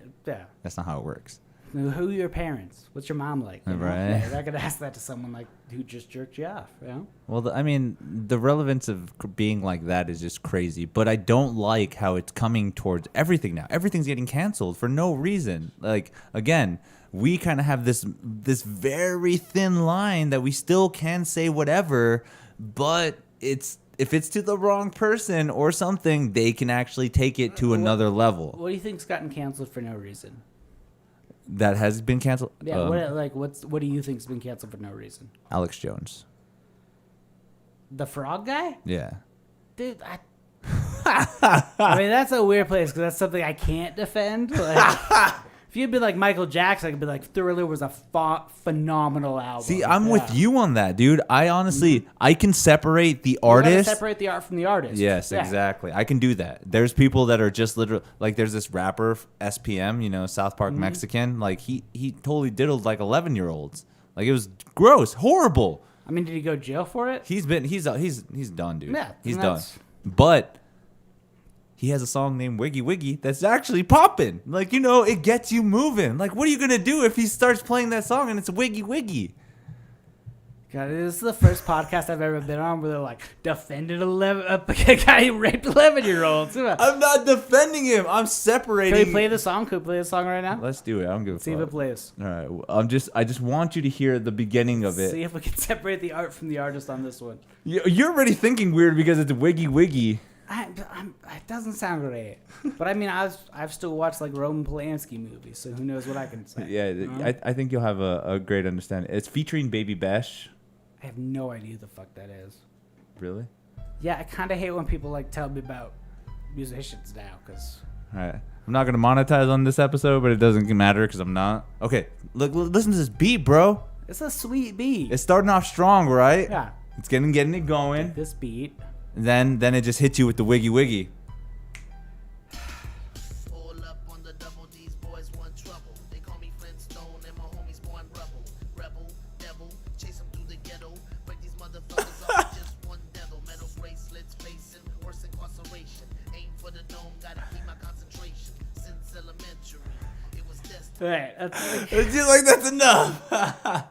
That's not how it works. Who are your parents? What's your mom like? You know? Right. Yeah, you're not going to ask that to someone like who just jerked you off, you know? Well, I mean, the relevance of being like that is just crazy. But I don't like how it's coming towards everything now. Everything's getting canceled for no reason. Like, again, we kind of have this very thin line that we still can say whatever, but if it's to the wrong person or something, they can actually take it to another level. What do you think's gotten canceled for no reason? That has been canceled? Yeah, what do you think's been canceled for no reason? Alex Jones. The frog guy? Yeah. Dude, I mean, that's a weird place because that's something I can't defend. Like, If you'd be like Michael Jackson, I could be like Thriller was a phenomenal album. See, I'm with you on that, dude. I honestly, I can separate the artist. Separate the art from the artist. Yes, exactly. I can do that. There's people that are just literally like, there's this rapper SPM, you know, South Park Mexican. Like he totally diddled like 11-year-olds. Like it was gross, horrible. I mean, did he go to jail for it? He's done, dude. Yeah, he's done. But he has a song named Wiggy Wiggy that's actually popping. Like, you know, it gets you moving. Like, what are you going to do if he starts playing that song and it's Wiggy Wiggy? God, this is the first podcast I've ever been on where they're like, defended a guy who raped 11-year-olds. I'm not defending him. I'm separating. Can we play the song? Can we play the song right now? Let's do it. I don't give a fuck. See if it plays. All right. I just want you to hear the beginning of it. See if we can separate the art from the artist on this one. You're already thinking weird because it's Wiggy Wiggy. It doesn't sound great, but I mean, I've still watched like Roman Polanski movies, so who knows what I can say. Yeah, I think you'll have a great understanding. It's featuring Baby Besh. I have no idea who the fuck that is. Really? Yeah, I kind of hate when people like tell me about musicians now, because. All right, I'm not gonna monetize on this episode, but it doesn't matter because I'm not. Okay, look, listen to this beat, bro. It's a sweet beat. It's starting off strong, right? Yeah. It's getting it going. Like this beat. Then it just hits you with the Wiggy Wiggy. All up on the double, these boys want trouble. They call me Flintstone and my homies born rebel. Rebel, devil, chase them through the ghetto. Break these motherfuckers off just one devil. Metal bracelets facing worse incarceration. Aim for the dome, gotta keep my concentration. Since elementary, it was destined. Right. That's Like that's enough.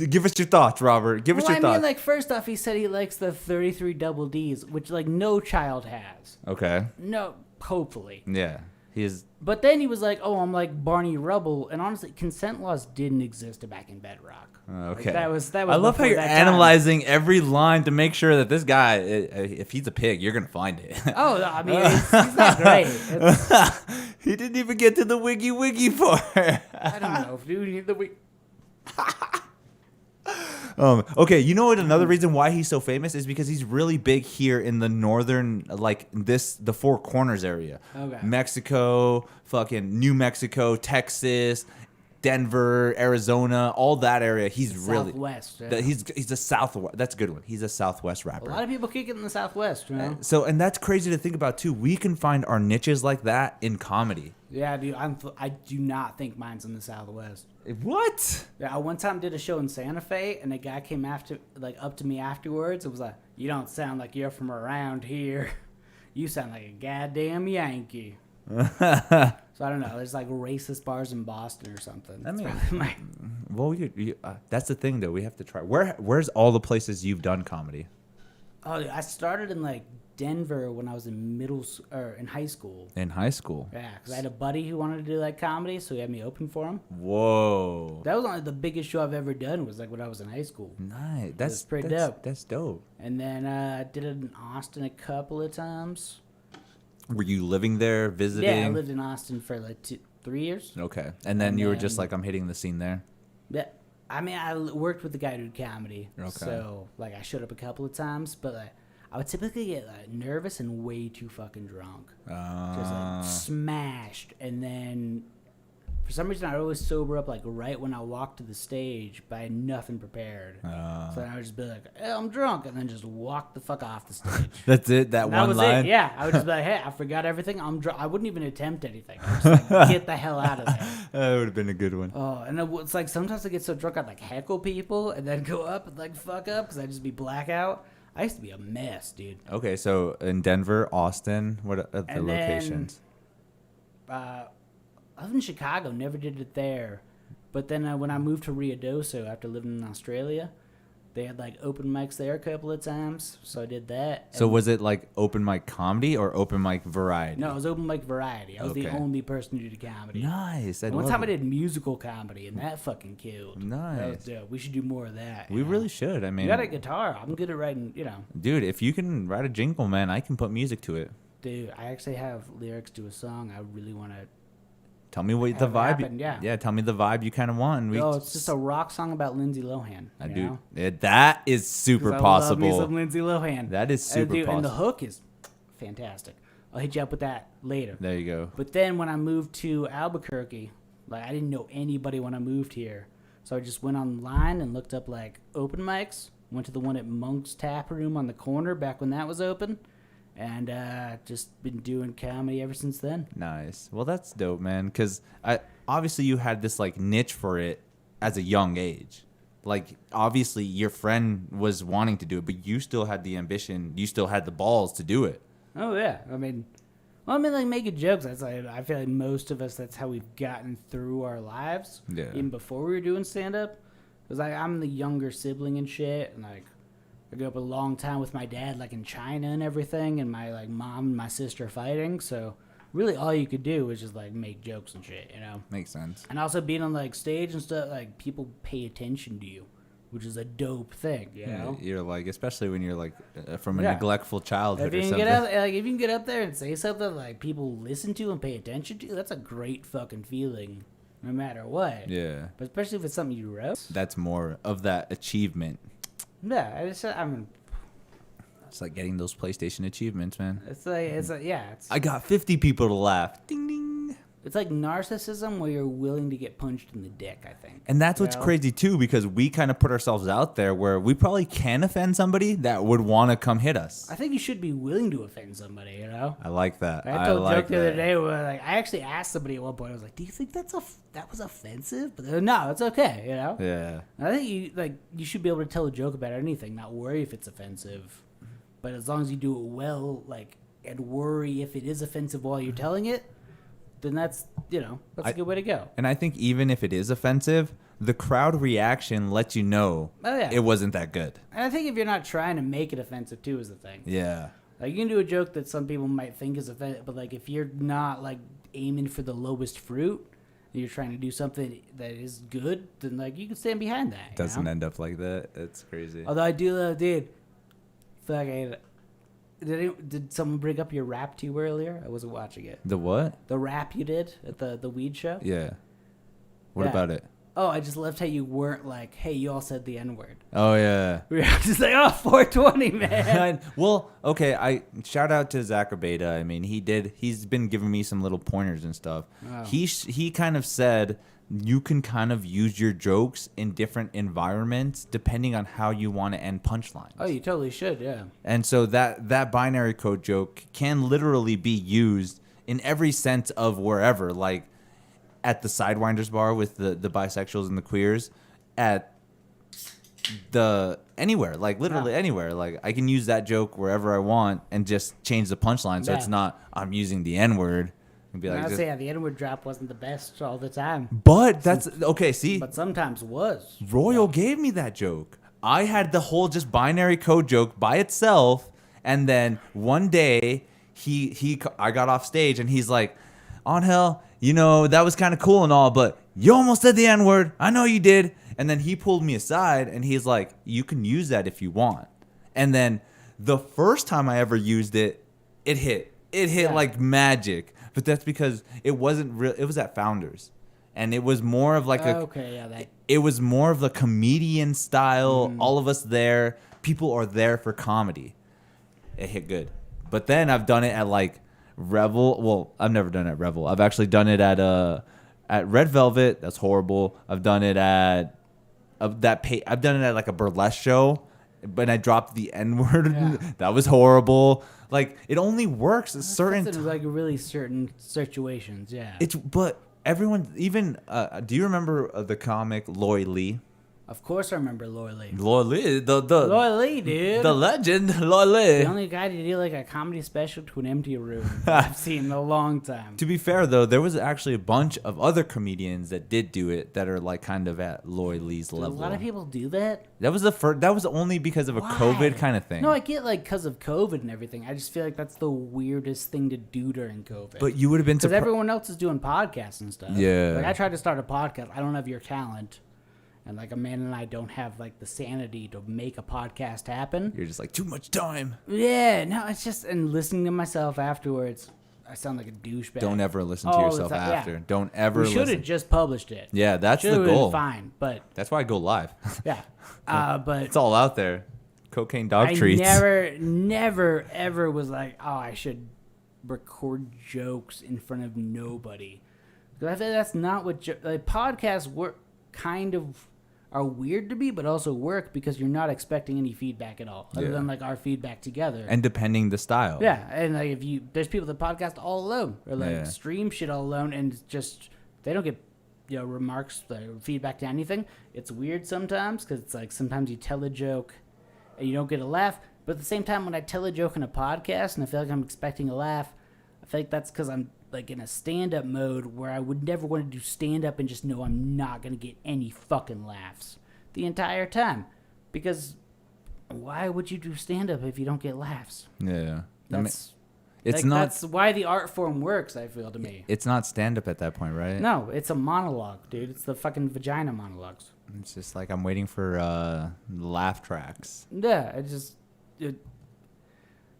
Give us your thoughts, Robert. Give us your thoughts. I mean, like, first off, he said he likes the 33 double Ds, which, like, no child has. Okay. No, hopefully. Yeah. He is. But then he was like, oh, I'm like Barney Rubble. And honestly, consent laws didn't exist back in Bedrock. Okay. Like, that was I love how you're analyzing every line to make sure that this guy, if he's a pig, you're going to find it. Oh, I mean, he's not great. He didn't even get to the Wiggy Wiggy part. I don't know. Dude, Okay, you know what? Another reason why he's so famous is because he's really big here in the northern, like the Four Corners area. Okay. Mexico, fucking New Mexico, Texas, Denver, Arizona, all that area. He's really Southwest. Yeah. He's a Southwest. That's a good one. He's a Southwest rapper. A lot of people kick it in the Southwest, you know. And that's crazy to think about too. We can find our niches like that in comedy. Yeah, dude. I do not think mine's in the Southwest. What? Yeah, I one time did a show in Santa Fe, and a guy came up to me afterwards. It was like, "You don't sound like you're from around here. You sound like a goddamn Yankee." So I don't know. There's like racist bars in Boston or something. I mean, my... well, that's the thing though. We have to try. Where's all the places you've done comedy? Oh, dude, I started in like Denver when I was in in high school. In high school. Yeah, because I had a buddy who wanted to do like comedy, so he had me open for him. Whoa. That was the biggest show I've ever done. Was like when I was in high school. Nice. That's pretty dope. That's dope. And then I did it in Austin a couple of times. Were you living there, visiting? Yeah, I lived in Austin for like 3 years. Okay. And then you were just like, I'm hitting the scene there? Yeah. I mean, I worked with the guy who did comedy. Okay. So, like, I showed up a couple of times, but like, I would typically get like, nervous and way too fucking drunk. Just like smashed. And then for some reason, I'd always sober up like right when I walked to the stage, but I had nothing prepared. So then I would just be like, hey, I'm drunk. And then just walk the fuck off the stage. That's it? That one was line? It. Yeah. I would just be like, hey, I forgot everything. I'm drunk. I wouldn't even attempt anything. I would just like, get the hell out of there. That would have been a good one. Oh, and it's like sometimes I get so drunk I'd like heckle people and then go up and like fuck up because I'd just be blackout. I used to be a mess, dude. Okay, so in Denver, Austin, what are the And locations? I was in Chicago, never did it there. But then when I moved to Ruidoso after living in Australia, they had like open mics there a couple of times, so I did that. So was it like open mic comedy or open mic variety? No, it was open mic variety. I was the only person who did comedy. Nice. One time I did musical comedy, and that fucking killed. Nice. That was dope. We should do more of that. We really should. I mean, you got a guitar. I'm good at writing, Dude, if you can write a jingle, man, I can put music to it. Dude, I actually have lyrics to a song I really want to. Tell me what the vibe. Happen, yeah. Tell me the vibe you kind of want. And It's just a rock song about Lindsay Lohan. I do. Yeah, that is super possible. I love me some Lindsay Lohan. That is super possible. And the hook is fantastic. I'll hit you up with that later. There you go. But then when I moved to Albuquerque, like I didn't know anybody when I moved here. So I just went online and looked up like open mics. Went to the one at Monk's Tap Room on the corner back when that was open. And just been doing comedy ever since then. Nice. Well, that's dope, man. Because obviously you had this like niche for it as a young age. Like, obviously your friend was wanting to do it, but you still had the ambition. You still had the balls to do it. Oh, yeah. I mean, like making jokes. That's like, I feel like most of us, that's how we've gotten through our lives. Yeah. Even before we were doing stand-up. Because like, I'm the younger sibling and shit. And like, I grew up a long time with my dad, like in China and everything. And my like mom and my sister fighting. So really all you could do was just like make jokes and shit, you know? Makes sense. And also being on like stage and stuff, like people pay attention to you, which is a dope thing, you know? You're like, especially when you're like from a neglectful childhood if you or can something. if you can get up there and say something like people listen to and pay attention to, that's a great fucking feeling, no matter what. Yeah. But especially if it's something you wrote. That's more of that achievement. Yeah, I mean, It's like getting those PlayStation achievements, man. it's like I got 50 people to laugh. Ding, ding. it's like narcissism where you're willing to get punched in the dick, I think. And that's You what's know? crazy, too, because we kind of put ourselves out there where we probably can offend somebody that would want to come hit us. I think you should be willing to offend somebody, you know? I like that. I told a like joke the other that. day where like I actually asked somebody at one point. I was like, "Do you think that was offensive?" But they're like, no, it's okay, you know. Yeah. And I think you should be able to tell a joke about anything, not worry if it's offensive. But as long as you do it well, like, and worry if it is offensive while you're telling it, then that's a good way to go. And I think even if it is offensive, the crowd reaction lets you know it wasn't that good. And I think if you're not trying to make it offensive too is the thing. Yeah. Like you can do a joke that some people might think is offensive, but like if you're not like aiming for the lowest fruit, and you're trying to do something that is good, then like you can stand behind that. Doesn't end up like that. That's crazy. Although I do love, dude. Fucking. Did someone bring up your rap to you earlier? I wasn't watching it. The what? The rap you did at the weed show? Yeah. What Yeah. about it? Oh, I just loved how you weren't like, hey, you all said the N-word. Oh, yeah. We were just like, oh, 420, man. Well, okay, I shout out to Zach Abeda. I mean, he's been giving me some little pointers and stuff. Oh. He kind of said you can kind of use your jokes in different environments depending on how you want to end punchlines. Oh, you totally should, yeah. And so that binary code joke can literally be used in every sense of wherever, like at the Sidewinders bar with the bisexuals and the queers, at the anywhere, like literally anywhere. Like I can use that joke wherever I want and just change the punchline. So it's not I'm using the N-word and be like, I say the N-word drop wasn't the best all the time. but that's okay. See, But sometimes was. Royal gave me that joke. I had the whole just binary code joke by itself, and then one day I got off stage and he's like, Angel, that was kind of cool and all, but you almost said the N-word. I know you did. And then he pulled me aside and he's like, you can use that if you want. And then the first time I ever used it, it hit. It hit like magic. But that's because it wasn't real. It was at Founders. And it was more of like it was more of the comedian style. All of us there. People are there for comedy. It hit good. But then I've done it at like Revel. Well, I've never done it at Revel. I've actually done it at Red Velvet. That's horrible. I've done it at I've done it at like a burlesque show, but I dropped the N-word. Yeah. That was horrible. Like it only works at certain like really certain situations. Yeah. But everyone, even do you remember the comic Loy Lee? Of course I remember Loy Lee. Loy Lee, Loy Lee, dude. The legend, Loy Lee. The only guy to do like a comedy special to an empty room I've seen in a long time. To be fair though, there was actually a bunch of other comedians that did do it that are like kind of at Loy Lee's level. A lot of people do that. That was the first. That was only because of a COVID kind of thing. No, I get like because of COVID and everything. I just feel like that's the weirdest thing to do during COVID. But you would have been because everyone else is doing podcasts and stuff. Yeah. Like I tried to start a podcast. I don't have your talent. And like Amanda and I don't have like the sanity to make a podcast happen. You're just like too much time. Yeah, no, it's just and listening to myself afterwards, I sound like a douchebag. Don't ever listen to yourself after. Yeah. Don't ever. We should have just published it. Yeah, that's the goal. Fine, but that's why I go live. Yeah, but it's all out there. Cocaine dog treats. I never, ever was like, oh, I should record jokes in front of nobody. Because I feel like that's not what podcasts work. Kind of are weird to me, but also work because you're not expecting any feedback at all, other than like our feedback together. And depending the style. Yeah, and like there's people that podcast all alone or like stream shit all alone, and just they don't get remarks or feedback to anything. It's weird sometimes because it's like sometimes you tell a joke and you don't get a laugh, but at the same time when I tell a joke in a podcast and I feel like I'm expecting a laugh, I feel like that's because I'm like in a stand-up mode where I would never want to do stand-up and just know I'm not going to get any fucking laughs the entire time. Because why would you do stand-up if you don't get laughs? Yeah. That's why the art form works, I feel, to me. It's not stand-up at that point, right? No, it's a monologue, dude. It's the fucking vagina monologues. It's just like I'm waiting for laugh tracks. Yeah,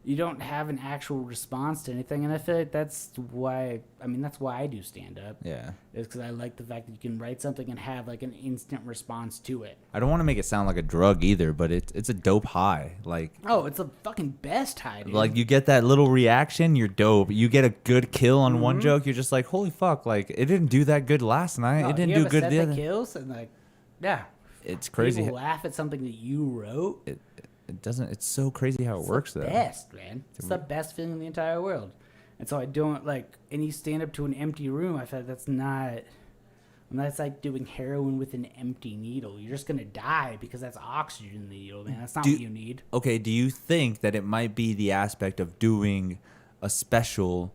you don't have an actual response to anything, and I feel like that's why I do stand-up. Yeah. It's because I like the fact that you can write something and have like an instant response to it. I don't want to make it sound like a drug either, but it's a dope high. Like, oh, it's the fucking best high, dude. Like, you get that little reaction, you're dope. You get a good kill on one joke, you're just like, holy fuck, like, it didn't do that good last night. No, it didn't do good the other. Kills and like, yeah. It's crazy. People laugh at something that you wrote. It doesn't. It's so crazy how it works, though. It's the best, man. It's the best feeling in the entire world. And so I don't like any stand up to an empty room. I feel like that's not. That's like doing heroin with an empty needle. You're just gonna die because that's oxygen in the needle, man. That's not what you need. Okay. Do you think that it might be the aspect of doing a special,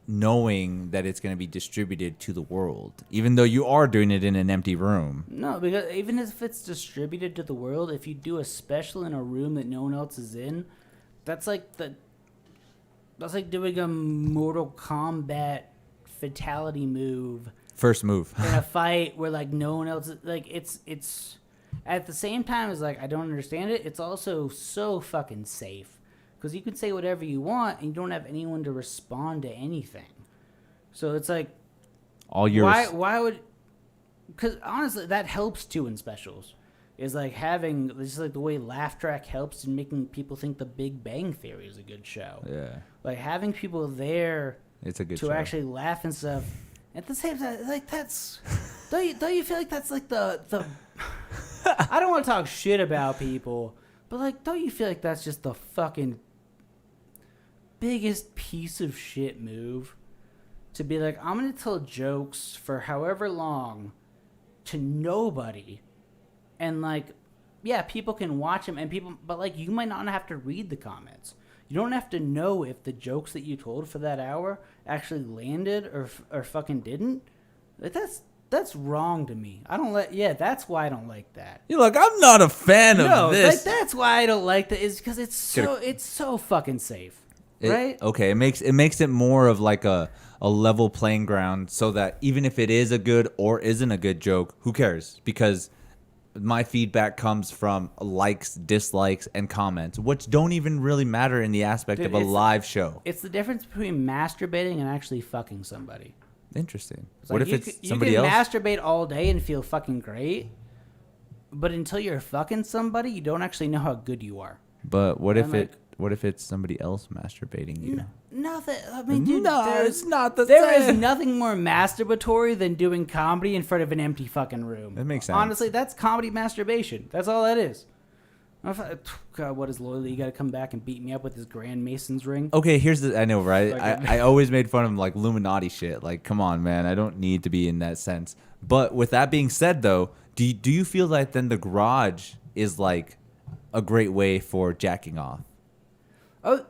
knowing that it's going to be distributed to the world, even though you are doing it in an empty room? No, because even if it's distributed to the world, if you do a special in a room that no one else is in, that's like doing a Mortal Kombat fatality move. First move. In a fight where like no one else, like it's at the same time as like I don't understand it, it's also so fucking safe. Because you can say whatever you want, and you don't have anyone to respond to anything. So it's like, all yours. Why would? Because honestly, that helps too in specials. Is like having just like the way laugh track helps in making people think The Big Bang Theory is a good show. Yeah. Like having people there. It's a good to show. Actually laugh and stuff. At the same time, like that's. Don't you feel like that's like the I don't want to talk shit about people, but like, don't you feel like that's just the fucking biggest piece of shit move to be like, I'm gonna tell jokes for however long to nobody, and like, yeah, people can watch them, and people, but like, you might not have to read the comments. You don't have to know if the jokes that you told for that hour actually landed or fucking didn't. Like, that's wrong to me. I don't like. Yeah, that's why I don't like that. You're like, I'm not a fan of this. Like, that's why I don't like that. Is because it's so fucking safe. Right? Okay, it makes it more of like a level playing ground, so that even if it is a good or isn't a good joke, who cares? Because my feedback comes from likes, dislikes, and comments, which don't even really matter in the aspect of a live show. It's the difference between masturbating and actually fucking somebody. Interesting. What if it's somebody else? You can masturbate all day and feel fucking great, but until you're fucking somebody, you don't actually know how good you are. But what if it's somebody else masturbating you? Nothing. I mean, dude, it's not the There same. is nothing more masturbatory than doing comedy in front of an empty fucking room. That makes sense. Honestly, that's comedy masturbation. That's all that is. God, what is Loyally? You got to come back and beat me up with his Grand Mason's ring. Okay, I know, right? I always made fun of him, like Illuminati shit. Like, come on, man. I don't need to be in that sense. But with that being said, though, do you feel like then the garage is like a great way for jacking off? Oh.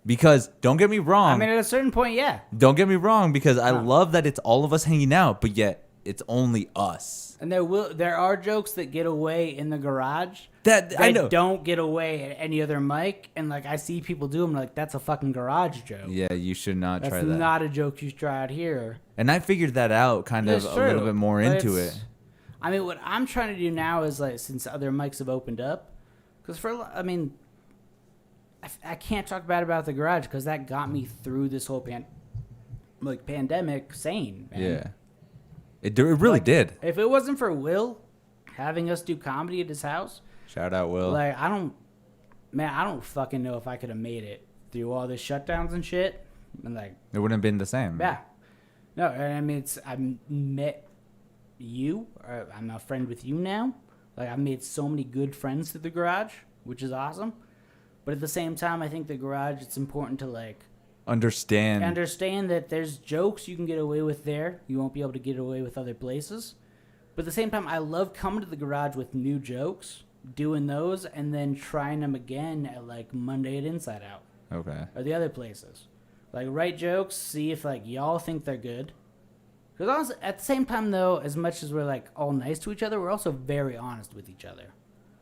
Because don't get me wrong. I mean, at a certain point, yeah. Don't get me wrong, because I love that it's all of us hanging out, but yet it's only us. And there are jokes that get away in the garage that I know don't get away at any other mic, and like I see people do them, like that's a fucking garage joke. Yeah, you should not try that. That's not a joke you should try out here. And I figured that out kind of a little bit more into it. I mean, what I'm trying to do now is like, since other mics have opened up, because I can't talk bad about the garage because that got me through this whole pandemic sane, man. Yeah. It really did. If it wasn't for Will having us do comedy at his house. Shout out, Will. Like, I don't fucking know if I could have made it through all the shutdowns and shit, and like It wouldn't have been the same. yeah, no, I mean I met you. I'm a friend with you now. Like I've made so many good friends through the garage, which is awesome. But at the same time, I think the garage, it's important to like Understand that there's jokes you can get away with there. You won't be able to get away with other places. But at the same time, I love coming to the garage with new jokes, doing those, and then trying them again at like Monday at Inside Out. Okay. Or the other places. Like write jokes, see if like y'all think they're good. Because honestly, at the same time though, as much as we're like all nice to each other, we're also very honest with each other.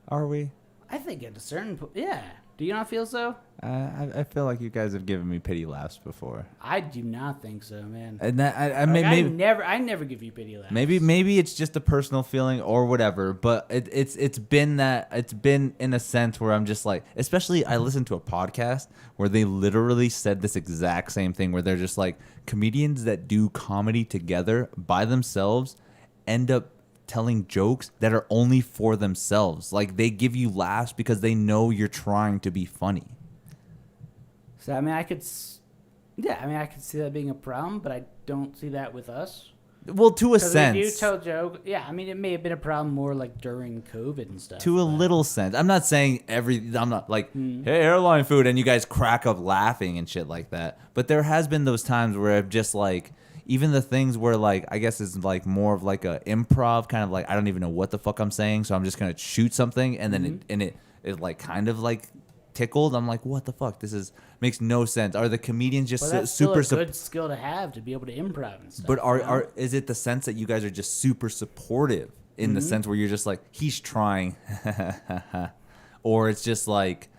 Are we? I think at a certain point, yeah. Do you not feel so? I feel like you guys have given me pity laughs before. I do not think so, man. And that I Like, maybe I never give you pity laughs. maybe it's just a personal feeling or whatever, but it's been in a sense where I'm just like, especially I listened to a podcast where they literally said this exact same thing where they're just like comedians that do comedy together by themselves end up telling jokes that are only for themselves. Like they give you laughs because they know you're trying to be funny. So I mean, I could see that being a problem, but I don't see that with us. Well, to a sense. We do tell jokes. Yeah, I mean, it may have been a problem more like during COVID and stuff. To a little sense. I'm not saying I'm not like, hey, airline food, and you guys crack up laughing and shit like that. But there has been those times where I've just like, even the things where like, I guess it's like more of like a improv kind of like, I don't even know what the fuck I'm saying. So I'm just going to shoot something. And then it like kind of like tickled. I'm like, what the fuck? Makes no sense. Are the comedians just that's super still a good skill to have to be able to improv and stuff. But is it the sense that you guys are just super supportive in the sense where you're just like, he's trying, or it's just like,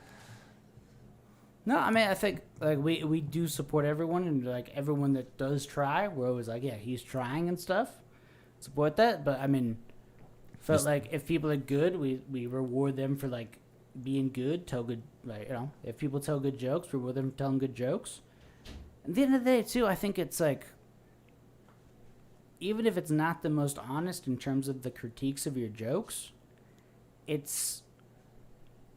no, I mean, I think like we do support everyone, and like everyone that does try, we're always like, yeah, he's trying and stuff. Support that, but I mean, felt like if people are good, we reward them for like being good, tell good, like, you know, if people tell good jokes, reward them for telling good jokes. At the end of the day, too, I think it's like, even if it's not the most honest in terms of the critiques of your jokes, it's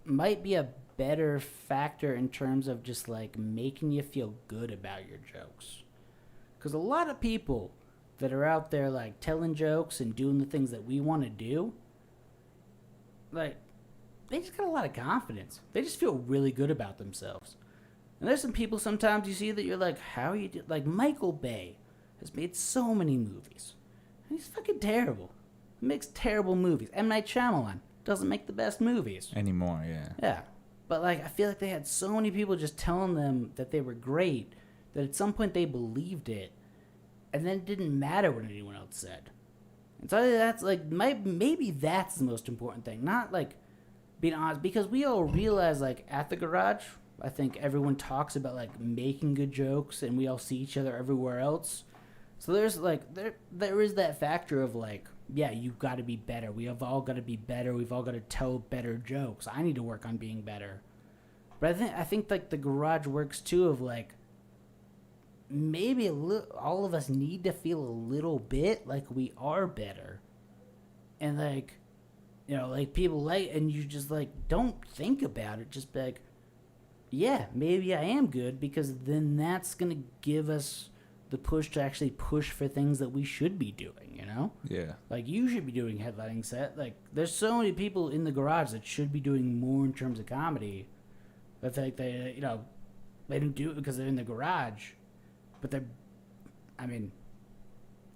might be a better factor in terms of just like making you feel good about your jokes. Because a lot of people that are out there like telling jokes and doing the things that we want to do, like, they just got a lot of confidence. They just feel really good about themselves. And there's some people sometimes you see that you're like, how are you do? Like Michael Bay has made so many movies. And he's fucking terrible. He makes terrible movies. M. Night Shyamalan doesn't make the best movies. anymore, yeah. Yeah. But like I feel like they had so many people just telling them that they were great that at some point they believed it. And then it didn't matter what anyone else said. And so that's like maybe that's the most important thing. Not like being honest, because we all realize like at the garage, I think everyone talks about like making good jokes and we all see each other everywhere else. So there's like there is that factor of like, yeah, you've got to be better. We have all got to be better. We've all got to tell better jokes. I need to work on being better. But I think like the garage works too of like maybe all of us need to feel a little bit like we are better. And like, you know, like people like, and you just like don't think about it. Just be like, yeah, maybe I am good, because then that's gonna give us the push to actually push for things that we should be doing, you know? Yeah. Like, you should be doing headlining set. Like, there's so many people in the garage that should be doing more in terms of comedy. I think they, you know, they don't do it because they're in the garage. But they're, I mean,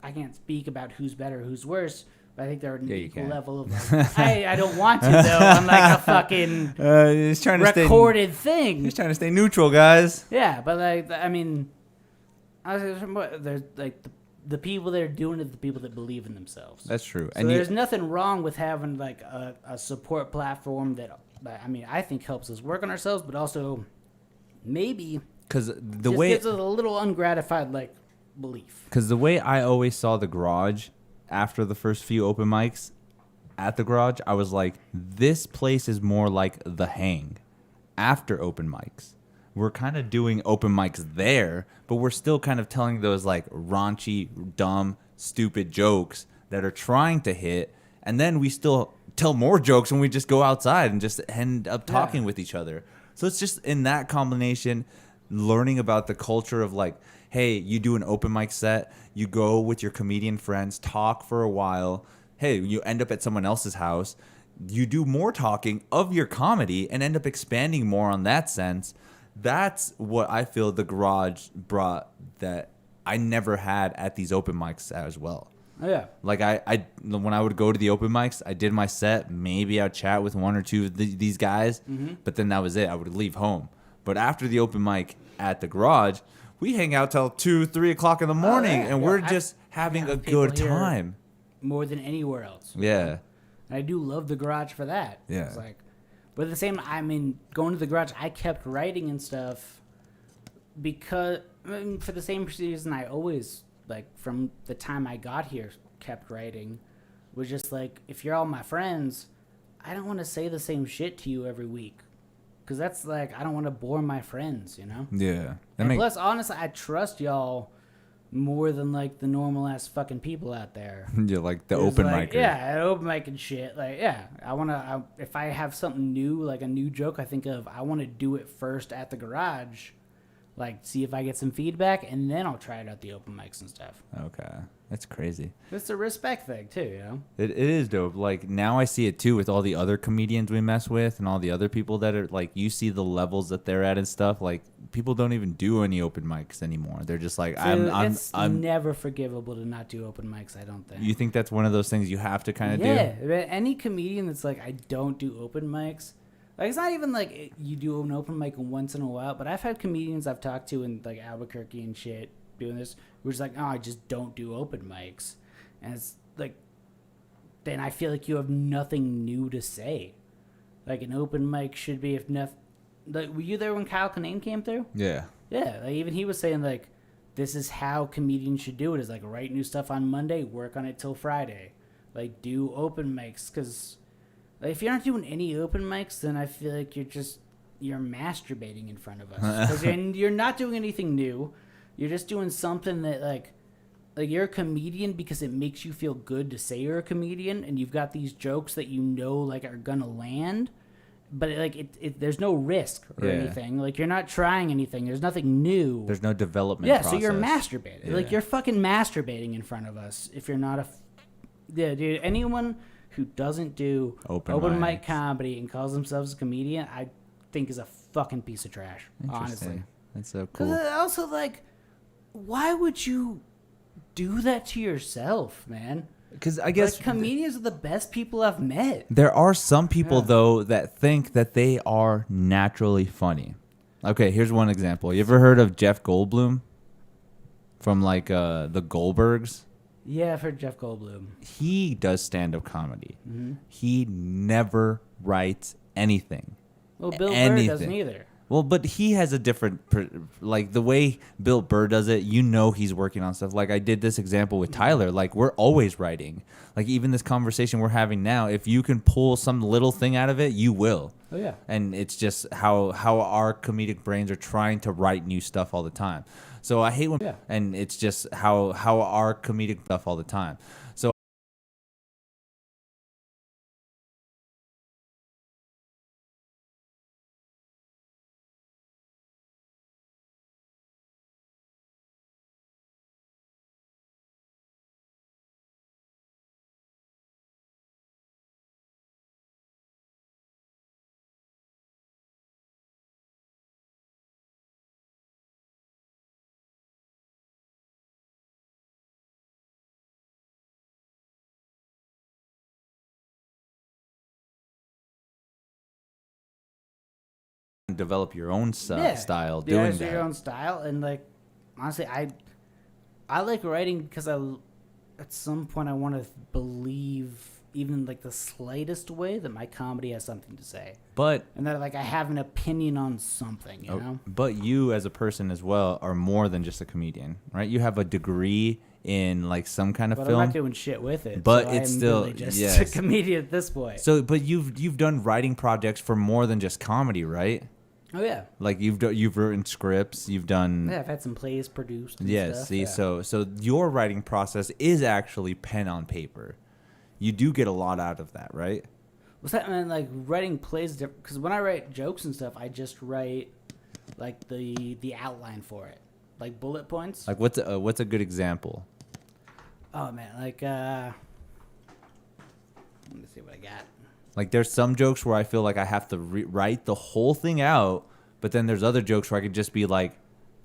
I can't speak about who's better, who's worse, but I think they're an equal level of, like, I don't want to, though. I'm like a fucking he's trying to recorded thing. He's trying to stay neutral, guys. Yeah, but, like, I mean, there's like the people that are doing it, the people that believe in themselves. That's true. So and there's nothing wrong with having like a support platform that, I mean, I think helps us work on ourselves, but also maybe because the just way gives us a little ungratified like belief. Because the way I always saw the garage after the first few open mics at the garage, I was like, this place is more like the Hang after open mics. We're kind of doing open mics there, but we're still kind of telling those like raunchy, dumb, stupid jokes that are trying to hit. And then we still tell more jokes when we just go outside and just end up talking with each other. So it's just in that combination. learning about the culture of like, hey, you do an open mic set, you go with your comedian friends, talk for a while. Hey, you end up at someone else's house. You do more talking of your comedy and end up expanding more on that sense. That's what I feel the garage brought that I never had at these open mics as well. Oh, yeah. Like I when I would go to the open mics, I did my set. Maybe I'd chat with one or two of these guys, but then that was it. I would leave home. But after the open mic at the garage, we hang out till 2, 3 o'clock in the morning, and we're just having a good time. More than anywhere else. Yeah. And I do love the garage for that. Yeah. It's like, but at the same, I mean, going to the garage, I kept writing and stuff because, for the same reason I always, like, from the time I got here, kept writing, was just like, if you're all my friends, I don't want to say the same shit to you every week. Because that's like, I don't want to bore my friends, you know? Yeah. And plus, honestly, I trust y'all more than like the normal ass fucking people out there. Yeah, like the open like, micer. Yeah, an open mic and shit. Like, yeah, if I have something new, like a new joke I think of, I want to do it first at the garage, like see if I get some feedback, and then I'll try it at the open mics and stuff. Okay. That's crazy. It's a respect thing too, you know? It is dope. Like now I see it too with all the other comedians we mess with and all the other people that are like, you see the levels that they're at and stuff. Like people don't even do any open mics anymore. They're just like, it's never forgivable to not do open mics, I don't think. You think that's one of those things you have to kind of do? Yeah. Any comedian that's like, I don't do open mics. Like, it's not even like you do an open mic once in a while, but I've had comedians I've talked to in like Albuquerque and shit doing this, who's like, oh, I just don't do open mics. And it's like, then I feel like you have nothing new to say. Like, an open mic should be, if nothing, like, were you there when Kyle Kinane came through? Yeah. Yeah, like, even he was saying, like, this is how comedians should do it, is like, write new stuff on Monday, work on it till Friday. Like, do open mics, because like, if you're not doing any open mics, then I feel like you're masturbating in front of us. Because you're not doing anything new. You're just doing something that, like you're a comedian because it makes you feel good to say you're a comedian, and you've got these jokes that you know, like, are gonna land, but there's no risk or anything. Like, you're not trying anything. There's nothing new. There's no development process. So you're masturbating. Yeah. Like, you're fucking masturbating in front of us if you're not yeah, dude, anyone who doesn't do open mic comedy and calls themselves a comedian, I think is a fucking piece of trash, honestly. That's so cool. Also, like, why would you do that to yourself, man? Because I guess like, comedians are the best people I've met. There are some people, though, that think that they are naturally funny. Okay, here's one example. You ever heard of Jeff Goldblum from, like, the Goldbergs? Yeah, I've heard Jeff Goldblum. He does stand-up comedy. Mm-hmm. He never writes anything. Well, Bill Burr doesn't either. Well, but he has a different, like, the way Bill Burr does it, you know he's working on stuff. Like, I did this example with Tyler. Like, we're always writing. Like, even this conversation we're having now, if you can pull some little thing out of it, you will. Oh, yeah. And it's just how our comedic brains are trying to write new stuff all the time. So I hate when, and it's just how our comedic stuff all the time. So develop your own style doing that. Your own style, and like, honestly, I like writing because at some point I want to believe, even like the slightest way, that my comedy has something to say. And that, like, I have an opinion on something, you know? But you as a person as well are more than just a comedian, right? You have a degree in, like, some kind of film. But I'm not doing shit with it. But so it's I'm still really just a comedian at this point. So, but you've done writing projects for more than just comedy, right? Oh yeah. Like, you've written scripts, you've done. Yeah, I've had some plays produced. And stuff. See, so your writing process is actually pen on paper. You do get a lot out of that, right? What's that, man? Like, writing plays, because when I write jokes and stuff, I just write like the outline for it, like bullet points. Like what's a good example? Oh man, like let me see what I got. Like there's some jokes where I feel like I have to write the whole thing out, but then there's other jokes where I could just be like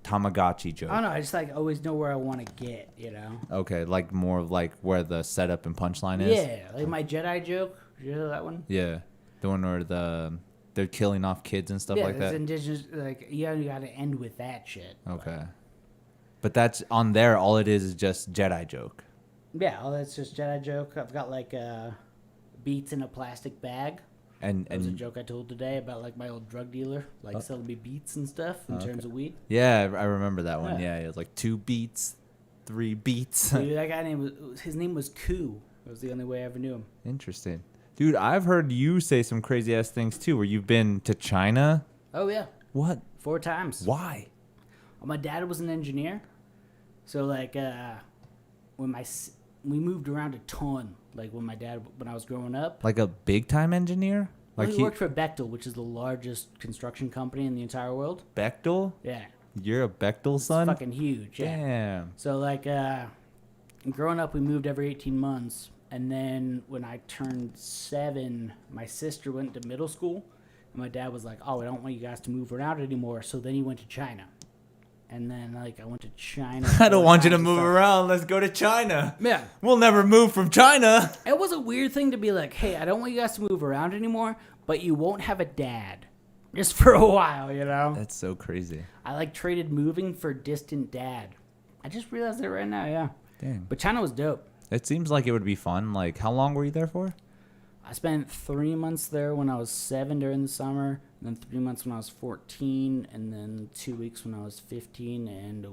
Tamagotchi joke. I don't know. I just like always know where I want to get. You know. Okay, like more of like where the setup and punchline is. Yeah, like my Jedi joke. Did you hear that one? Yeah, the one where they're killing off kids and stuff like that. Indigenous. Like you got to end with that shit. Okay, but that's on there. All it is just Jedi joke. Yeah, well, that's just Jedi joke. I've got like beats in a plastic bag. And that was a joke I told today about like my old drug dealer, like selling me beats and stuff in terms of weed. Yeah, I remember that one. Yeah, it was like 2 beats, 3 beats. Dude, that guy his name was Koo. That was the only way I ever knew him. Interesting. Dude, I've heard you say some crazy ass things too, where you've been to China. Oh yeah. What? 4 times. Why? Well, my dad was an engineer, so like when we moved around a ton. Like when I was growing up. Like a big time engineer? Like he worked for Bechtel, which is the largest construction company in the entire world. Bechtel? Yeah. You're a Bechtel son? It's fucking huge. Yeah. Damn. So like growing up, we moved every 18 months. And then when I turned 7, my sister went to middle school. And my dad was like, oh, I don't want you guys to move around anymore. So then he went to China. And then, like, I went to China. I don't want you to move around. Let's go to China. Yeah. We'll never move from China. It was a weird thing to be like, hey, I don't want you guys to move around anymore, but you won't have a dad. Just for a while, you know? That's so crazy. I, like, traded moving for distant dad. I just realized it right now, yeah. Dang. But China was dope. It seems like it would be fun. Like, how long were you there for? I spent 3 months there when I was 7 during the summer, and then 3 months when I was 14, and then 2 weeks when I was 15, and a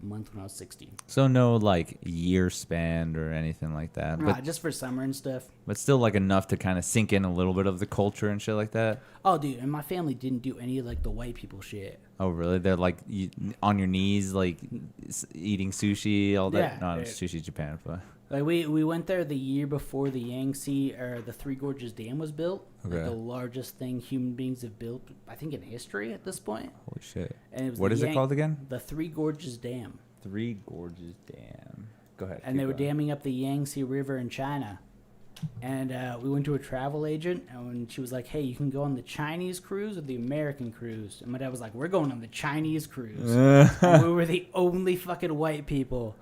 month when I was 16. So no, like, year span or anything like that. Nah, But just for summer and stuff. But still, like, enough to kind of sink in a little bit of the culture and shit like that. Oh, dude, and my family didn't do any of, like, the white people shit. Oh, really? They're, like, on your knees, like, eating sushi, all that? Yeah, No, dude. sushi's Japan, but... Like we went there the year before the Yangtze or the Three Gorges Dam was built. Okay. Like the largest thing human beings have built, I think, in history at this point. Holy shit. And it was What is it called again? The Three Gorges Dam. Three Gorges Dam. Go ahead. And they were damming up the Yangtze River in China. And we went to a travel agent, and she was like, hey, you can go on the Chinese cruise or the American cruise. And my dad was like, we're going on the Chinese cruise. And we were the only fucking white people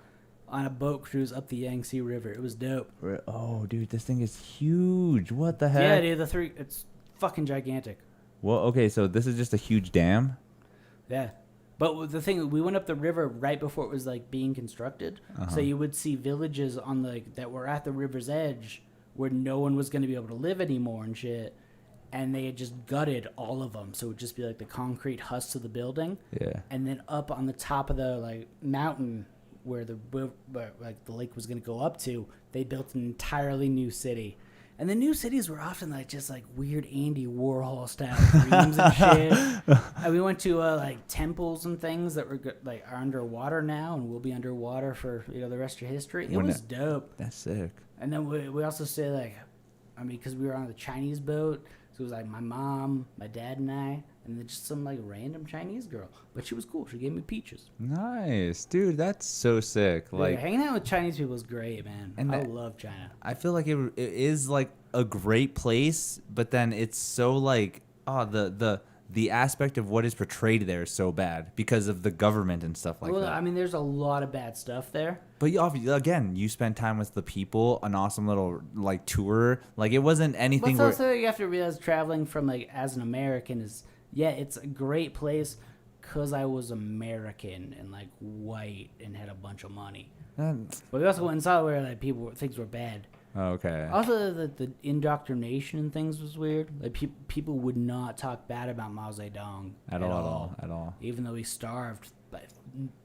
on a boat cruise up the Yangtze River. It was dope. Oh, dude, this thing is huge. What the heck? Yeah, dude, it's fucking gigantic. Well, okay, so this is just a huge dam? Yeah. But the thing, we went up the river right before it was, like, being constructed. So you would see villages on that were at the river's edge where no one was going to be able to live anymore and shit. And they had just gutted all of them. So it would just be, like, the concrete husks of the building. Yeah. And then up on the top of the, like, mountain where the lake was going to go up to, they built an entirely new city. And the new cities were often like just like weird Andy Warhol style dreams and shit. And we went to like temples and things that were like are underwater now and will be underwater for the rest of history. It was dope. That's sick. And then we also stayed like, I mean, because we were on the Chinese boat, so it was like my mom, my dad, and I. And then just some, like, random Chinese girl. But she was cool. She gave me peaches. Nice. Dude, that's so sick. Dude, like hanging out with Chinese people is great, man. And I love China. I feel like it is, like, a great place, but then it's so, like, the aspect of what is portrayed there is so bad because of the government and stuff like that. Well, I mean, there's a lot of bad stuff there. But you spent time with the people, an awesome little, like, tour. Like, it wasn't anything But also, you have to realize traveling from, like, as an American is... Yeah, it's a great place because I was American and, like, white and had a bunch of money. But we also went and saw where, like, things were bad. Okay. Also, the indoctrination and things was weird. Like, people would not talk bad about Mao Zedong At all. even though he starved like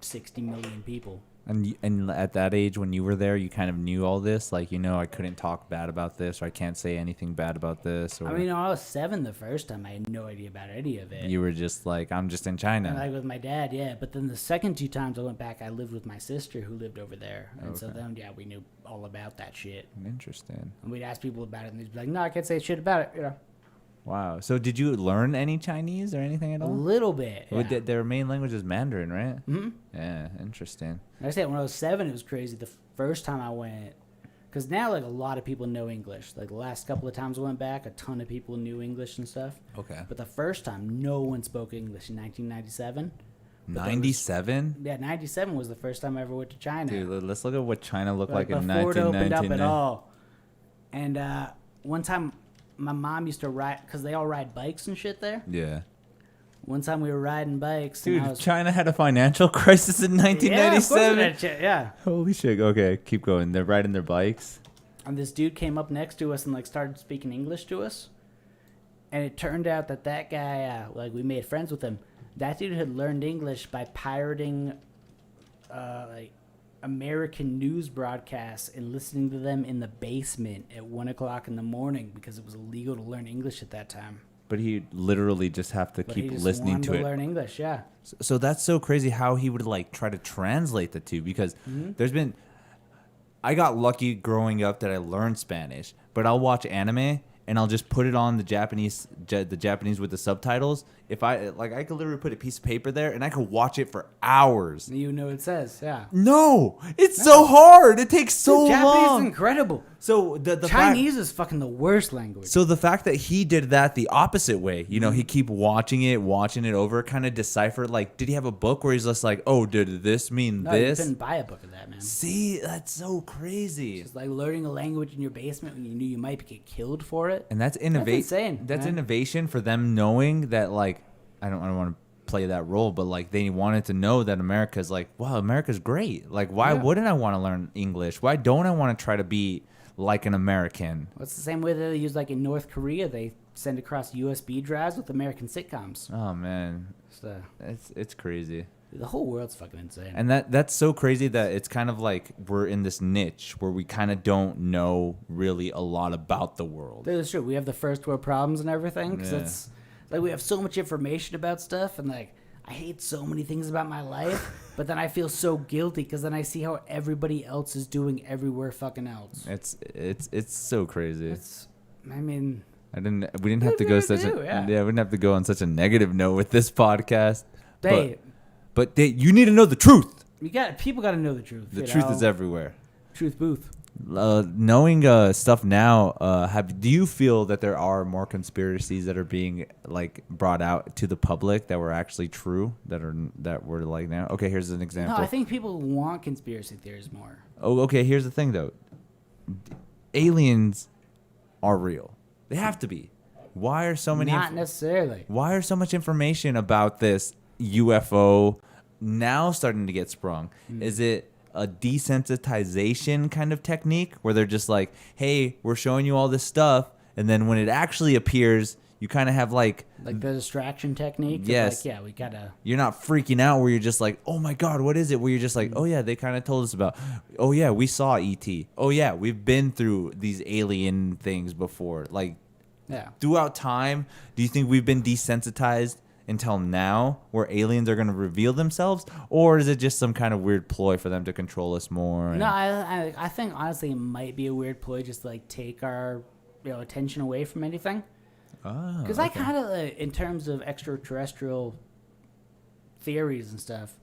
60 million people. And at that age when you were there, you kind of knew all this? Like, I couldn't talk bad about this, or I can't say anything bad about this? Or I mean, I was 7 the first time. I had no idea about any of it. You were just like, I'm just in China. And, like, with my dad, yeah. But then the second 2 times I went back, I lived with my sister who lived over there. And so then, yeah, we knew all about that shit. Interesting. And we'd ask people about it, and they'd be like, no, I can't say shit about it, Wow. So did you learn any Chinese or anything at A all? little bit. Yeah. Their main language is Mandarin, right? Mm-hmm. Yeah, interesting. Like I said, when I was 7, it was crazy. The first time I went, because now like a lot of people know English. Like the last couple of times I went back, a ton of people knew English and stuff. Okay. But the first time, no one spoke English in 1997. 97? Yeah, 97 was the first time I ever went to China. Dude, let's look at what China looked like in before it opened up 1999. at all. And one time, my mom used to ride, because they all ride bikes and shit there. Yeah. One time we were riding bikes. Dude, and I was, China had a financial crisis in 1997. Yeah. Holy shit. Okay, keep going. They're riding their bikes. And this dude came up next to us and like started speaking English to us. And it turned out that guy, like we made friends with him. That dude had learned English by pirating like American news broadcasts and listening to them in the basement at 1 o'clock in the morning because it was illegal to learn English at that time. But he literally just have to But keep he just listening wanted to it. learn English, yeah. So that's so crazy how he would like try to translate the two, because I got lucky growing up that I learned Spanish, but I'll watch anime and I'll just put it on the Japanese with the subtitles. If I could literally put a piece of paper there and I could watch it for hours. You know what it says, yeah. No, it's so hard. It takes so Dude, Japanese long. is incredible. So the Chinese is fucking the worst language. So the fact that he did that the opposite way, you know, he keep watching it over, kind of decipher. Like, did he have a book where he's just like, oh, did this mean no, this? You couldn't buy a book of that, man. See, that's so crazy. It's like learning a language in your basement when you knew you might get killed for it. And that's insane. That's man. innovation for them, knowing that, like, I don't want to play that role, but like they wanted to know that America's like, wow, America's great. Like, why wouldn't I want to learn English? Why don't I want to try to be like an American? Well, it's the same way that they use, like in North Korea, they send across USB drives with American sitcoms. Oh man, So, it's crazy. the whole world's fucking insane. And that's so crazy that it's kind of like we're in this niche where we kind of don't know really a lot about the world. That's true. We have the first world problems and everything because Yeah. it's like we have so much information about stuff, and like I hate so many things about my life, but then I feel so guilty because then I see how everybody else is doing everywhere fucking else. It's so crazy. I mean, we didn't have to go such do, we didn't have to go on such a negative note with this podcast. But you need to know the truth. People got to know the truth. The truth is everywhere. Truth booth. Knowing stuff now, do you feel that there are more conspiracies that are being like brought out to the public that were actually true that were like now? Okay, here's an example. No, I think people want conspiracy theories more. Oh, okay. Here's the thing though. Aliens are real. They have to be. Why are so many? Not necessarily. Why are so much information about this UFO now starting to get sprung? Is it a desensitization kind of technique where they're just like, hey, we're showing you all this stuff, and then when it actually appears, you kind of have like the distraction technique. Yes. Like, we gotta. You're not freaking out where you're just like, oh my God, what is it? Where you're just like, oh yeah, they kind of told us about. Oh yeah, we saw ET. Oh yeah, we've been through these alien things before. Like, throughout time, do you think we've been desensitized until now where aliens are going to reveal themselves, or is it just some kind of weird ploy for them to control us more? No, I think honestly it might be a weird ploy just to like take our attention away from anything. Because I kind of in terms of extraterrestrial theories and stuff,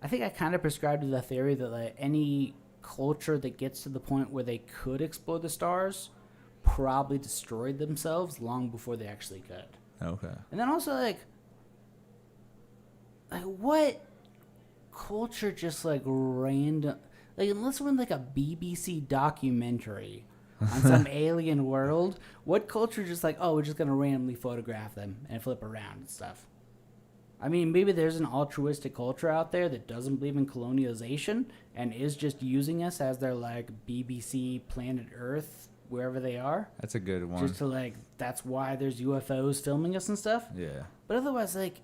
I think I kind of prescribe to the theory that like any culture that gets to the point where they could explore the stars probably destroyed themselves long before they actually could. Okay. And then also like what culture just like random, like unless we're in like a BBC documentary on some alien world, what culture just like, oh, we're just gonna randomly photograph them and flip around and stuff? I mean, maybe there's an altruistic culture out there that doesn't believe in colonialization and is just using us as their like BBC Planet Earth wherever they are. That's a good one. Just to like, that's why there's UFOs filming us and stuff. Yeah. But otherwise, like,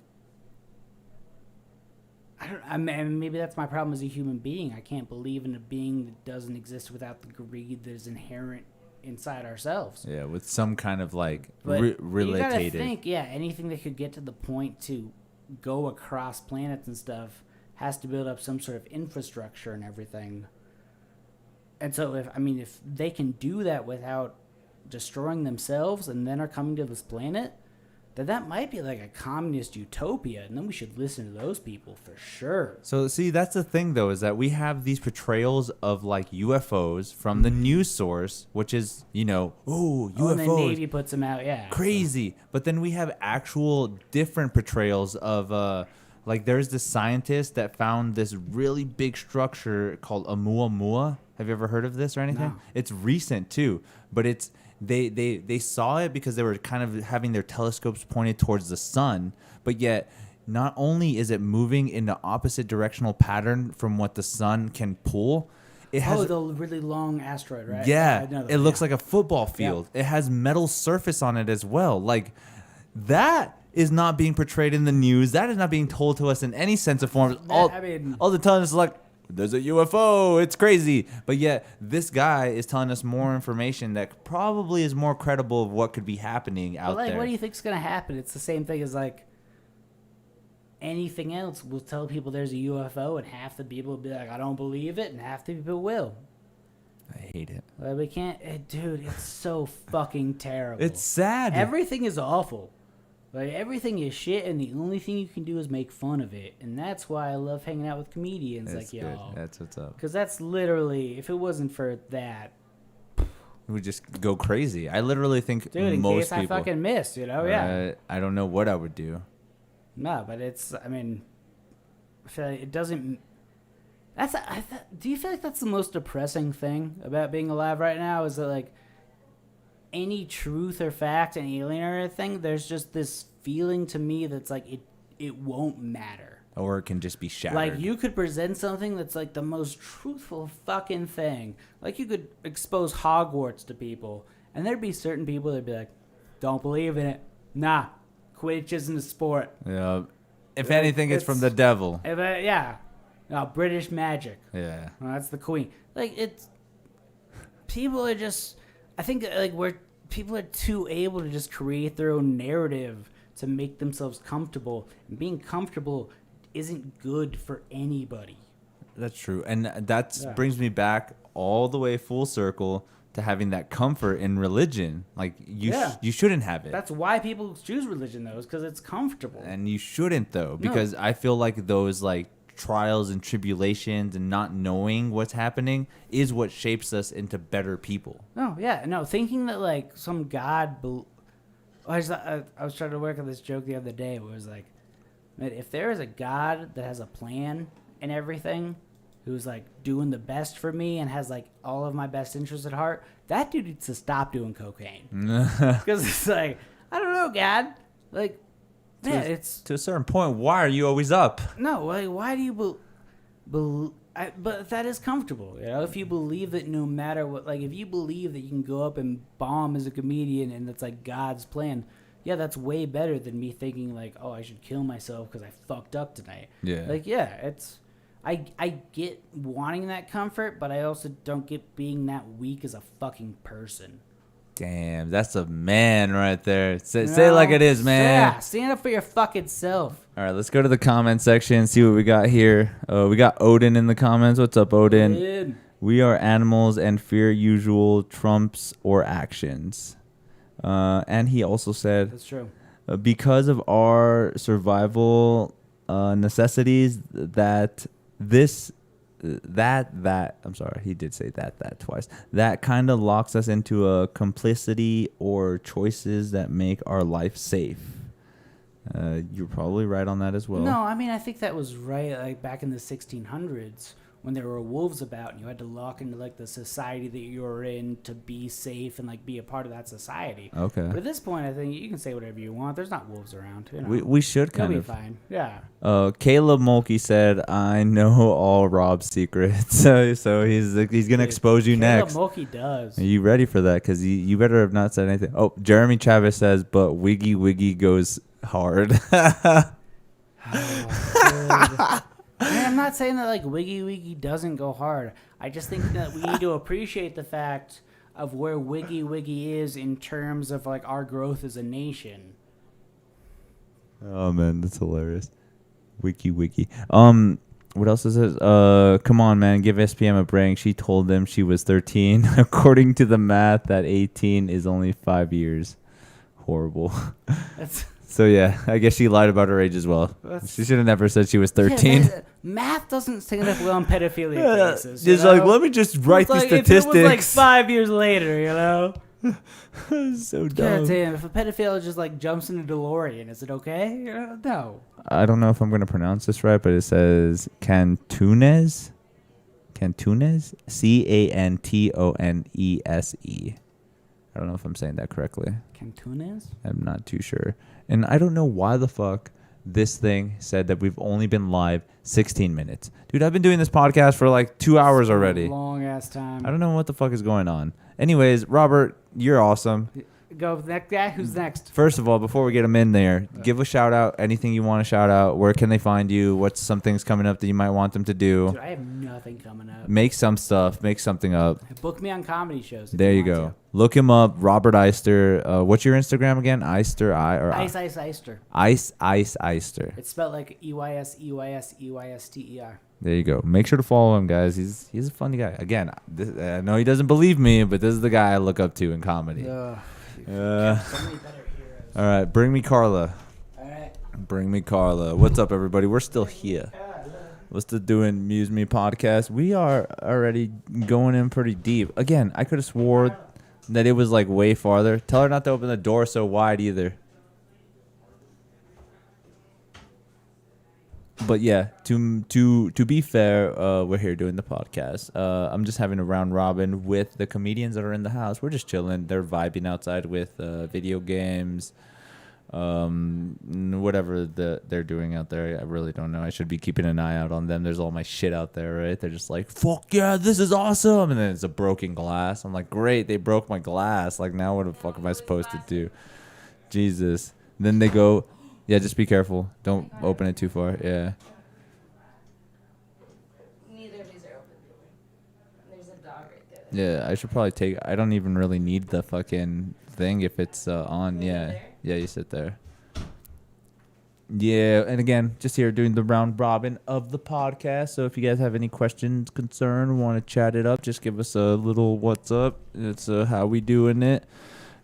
I mean, maybe that's my problem as a human being. I can't believe in a being that doesn't exist without the greed that is inherent inside ourselves. Yeah, with some kind of like But related. you gotta think, anything that could get to the point to go across planets and stuff has to build up some sort of infrastructure and everything. And so if they can do that without destroying themselves and then are coming to this planet, then that might be like a communist utopia, and then we should listen to those people for sure. So see, that's the thing though, is that we have these portrayals of like UFOs from the news source, which is, you know, UFOs. And the Navy puts them out, yeah. Crazy. But then we have actual different portrayals of like there's this scientist that found this really big structure called Oumuamua. Have you ever heard of this or anything? No. It's recent too, but it's they saw it because they were kind of having their telescopes pointed towards the sun, but yet not only is it moving in the opposite directional pattern from what the sun can pull, it has the really long asteroid, right? yeah, I know that, it looks like a football field. It has metal surface on it as well. Like that is not being portrayed in the news. That is not being told to us in any sense of form. All the time is like, there's a UFO. It's crazy. But yet this guy is telling us more information that probably is more credible of what could be happening out there. What do you think's gonna happen? It's the same thing as like anything else. We'll tell people there's a UFO, and half the people will be like, I don't believe it, and half the people will. I hate it. Like, we can't, dude. It's so fucking terrible. It's sad. Everything is awful. Like, everything is shit, and the only thing you can do is make fun of it. And that's why I love hanging out with comedians That's like good. y'all. That's what's up. Because that's literally, if it wasn't for that, We just go crazy. I literally think dude, in most case people. I fucking missed, you know, yeah. I don't know what I would do. No, but it's, I mean, I feel like it doesn't, do you feel like that's the most depressing thing about being alive right now? Is that, like, any truth or fact, any alien or anything, there's just this feeling to me that's like it won't matter. Or it can just be shattered. Like, you could present something that's like the most truthful fucking thing. Like, you could expose Hogwarts to people, and there'd be certain people that'd be like, don't believe in it. Nah, Quidditch isn't a sport. Yeah. If anything, it's from the devil. Yeah. No, British magic. Yeah. Well, that's the queen. Like, it's, people are just, I think, like, people are too able to just create their own narrative to make themselves comfortable. And being comfortable isn't good for anybody. That's true. And that brings me back all the way full circle to having that comfort in religion. Like, you shouldn't have it. That's why people choose religion, though, is because it's comfortable. And you shouldn't, though, because I feel like those, like, trials and tribulations and not knowing what's happening is what shapes us into better people. No, thinking that, like, some God... I was trying to work on this joke the other day where it was like, man, if there is a God that has a plan and everything, who's, like, doing the best for me and has, like, all of my best interests at heart, that dude needs to stop doing cocaine. Because it's like, I don't know, God. Like, man, it's... To a certain point, why are you always up? No, like, why do you but that is comfortable, you know? If you believe that no matter what... Like, if you believe that you can go up and bomb as a comedian and that's, like, God's plan... Yeah, that's way better than me thinking, like, oh, I should kill myself because I fucked up tonight. Yeah. Like, yeah, it's... I get wanting that comfort, but I also don't get being that weak as a fucking person. Damn, that's a man right there. Say it like it is, man. Yeah, stand up for your fucking self. All right, let's go to the comment section and see what we got here. We got Odin in the comments. What's up, Odin? We are animals and fear usual trumps or actions. And he also said, that's true. Because of our survival necessities, I'm sorry, he did say that twice. That kind of locks us into a complicity or choices that make our life safe. You're probably right on that as well. No, I mean, I think that was right, like, back in the 1600s when there were wolves about and you had to lock into, like, the society that you were in to be safe and, like, be a part of that society. Okay. But at this point, I think you can say whatever you want. There's not wolves around. You know? We should kind You'll of. be fine. Yeah. Caleb Mulkey said, I know all Rob's secrets. So he's going to expose you next. Caleb Mulkey does. Are you ready for that? Because you better have not said anything. Oh, Jeremy Chavez says, but Wiggy Wiggy goes hard. I mean, I'm not saying that, like, Wiggy Wiggy doesn't go hard. I just think that we need to appreciate the fact of where Wiggy Wiggy is in terms of, like, our growth as a nation. Oh, man, that's hilarious. Wiki. What else is it? Come on, man. Give SPM a break. She told them she was 13. According to the math, that 18 is only 5 years. Horrible. So, yeah, I guess she lied about her age as well. She should have never said she was 13. Yeah, math doesn't stand up well in pedophilia cases. Just like, let me just write the statistics. If it was like 5 years later, you know? So dumb. God damn, if a pedophile just like jumps in a DeLorean, is it okay? No. I don't know if I'm going to pronounce this right, but it says Cantunes? Cantunes? Cantonese. I don't know if I'm saying that correctly. Cantunes? I'm not too sure. And I don't know why the fuck this thing said that we've only been live 16 minutes. Dude, I've been doing this podcast for like 2 hours already. Long ass time. I don't know what the fuck is going on. Anyways, Robert, you're awesome. Go next guy. Who's next? First of all, before we get them in there, give a shout out. Anything you want to shout out. Where can they find you? What's some things coming up that you might want them to do? Dude, I have nothing coming up. Make some stuff. Make something up. Book me on comedy shows. There you go. To. Look him up, Robert Eister. What's your Instagram again? Eister, Ice Eister. Ice Eister. It's spelled like EYSEYSEYSTER. There you go. Make sure to follow him, guys. He's a funny guy. Again, I know he doesn't believe me, but this is the guy I look up to in comedy. So many better heroes. All right, bring me Carla. All right. Bring me Carla. What's up, everybody? We're still here. We're still doing MuseMe podcast. We are already going in pretty deep. Again, I could have swore that it was like way farther. Tell her not to open the door so wide either. But yeah, to be fair, we're here doing the podcast. I'm just having a round robin with the comedians that are in the house. We're just chilling. They're vibing outside with video games, whatever they're doing out there. I really don't know. I should be keeping an eye out on them. There's all my shit out there, right? They're just like, fuck yeah, this is awesome. And then it's a broken glass. I'm like, great, they broke my glass. Like, now what the fuck am I supposed to do? Jesus. Then they go... Yeah, just be careful. Don't open it too far. Yeah. Neither of these are open. There's a dog right there. Yeah, I should probably take... I don't even really need the fucking thing if it's on. Yeah. Yeah, you sit there. Yeah, and again, just here doing the round robin of the podcast. So if you guys have any questions, concern, want to chat it up, just give us a little what's up. It's how we doing it.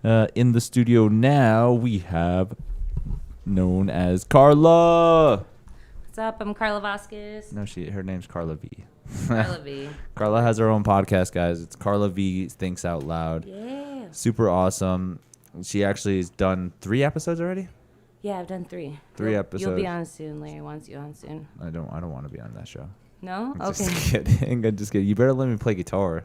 In the studio now, we have... known as Carla. What's up? I'm Carla Vasquez. No, her name's Carla V. Carla V. Carla has her own podcast, guys. It's Carla V Thinks Out Loud. Yeah. Super awesome. She actually has done 3 episodes already. Yeah, I've done 3. 3 episodes. You'll be on soon. Larry wants you on soon. I don't want to be on that show. No? I'm Okay. Just kidding. I'm just kidding. You better let me play guitar.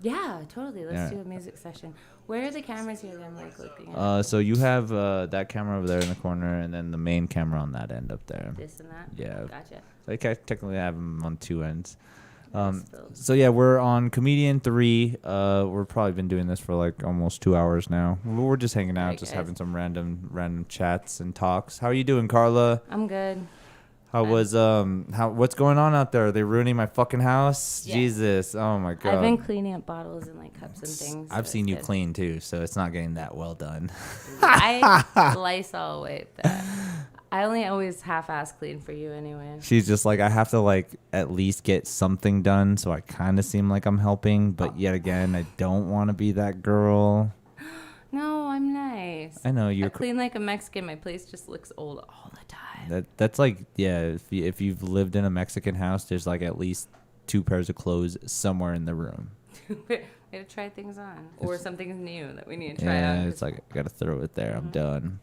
Yeah, totally. Let's do a music session. Where are the cameras here that I'm like looking at? So you have that camera over there in the corner, and then the main camera on that end up there. This and that? Yeah. Gotcha. So I technically have them on 2 ends. So yeah, we're on Comedian 3. We're probably been doing this for like almost 2 hours now. We're just hanging out, just having some random chats and talks. How are you doing, Carla? I'm good. What's going on out there? Are they ruining my fucking house? Yeah. Jesus. Oh my God. I've been cleaning up bottles and like cups and things. I've seen you clean too, so it's not getting that well done. I Lysol wipe that. I only always half-ass clean for you anyway. She's just like, I have to like at least get something done, so I kind of seem like I'm helping, but yet again, I don't want to be that girl. No, I'm nice. I know you're I clean like a Mexican. My place just looks old all the time. That's like, yeah. If you've lived in a Mexican house, there's like at least 2 pairs of clothes somewhere in the room. We gotta try things on, or something's new that we need to try out. Yeah, it's like I gotta throw it there. I'm done.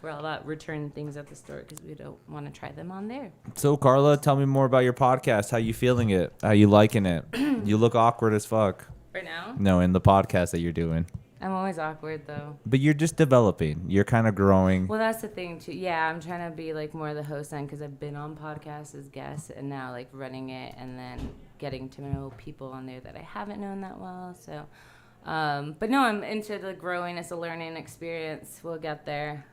We're all about returning things at the store because we don't want to try them on there. So Carla, tell me more about your podcast. How you feeling it? How you liking it? You look awkward as fuck. Right now? No, in the podcast that you're doing. I'm always awkward though. But you're just developing. You're kind of growing. Well, that's the thing too. Yeah, I'm trying to be like more the host end because I've been on podcasts as guests and now like running it and then getting to know people on there that I haven't known that well. So, but no, I'm into the growing. It's a learning experience. We'll get there.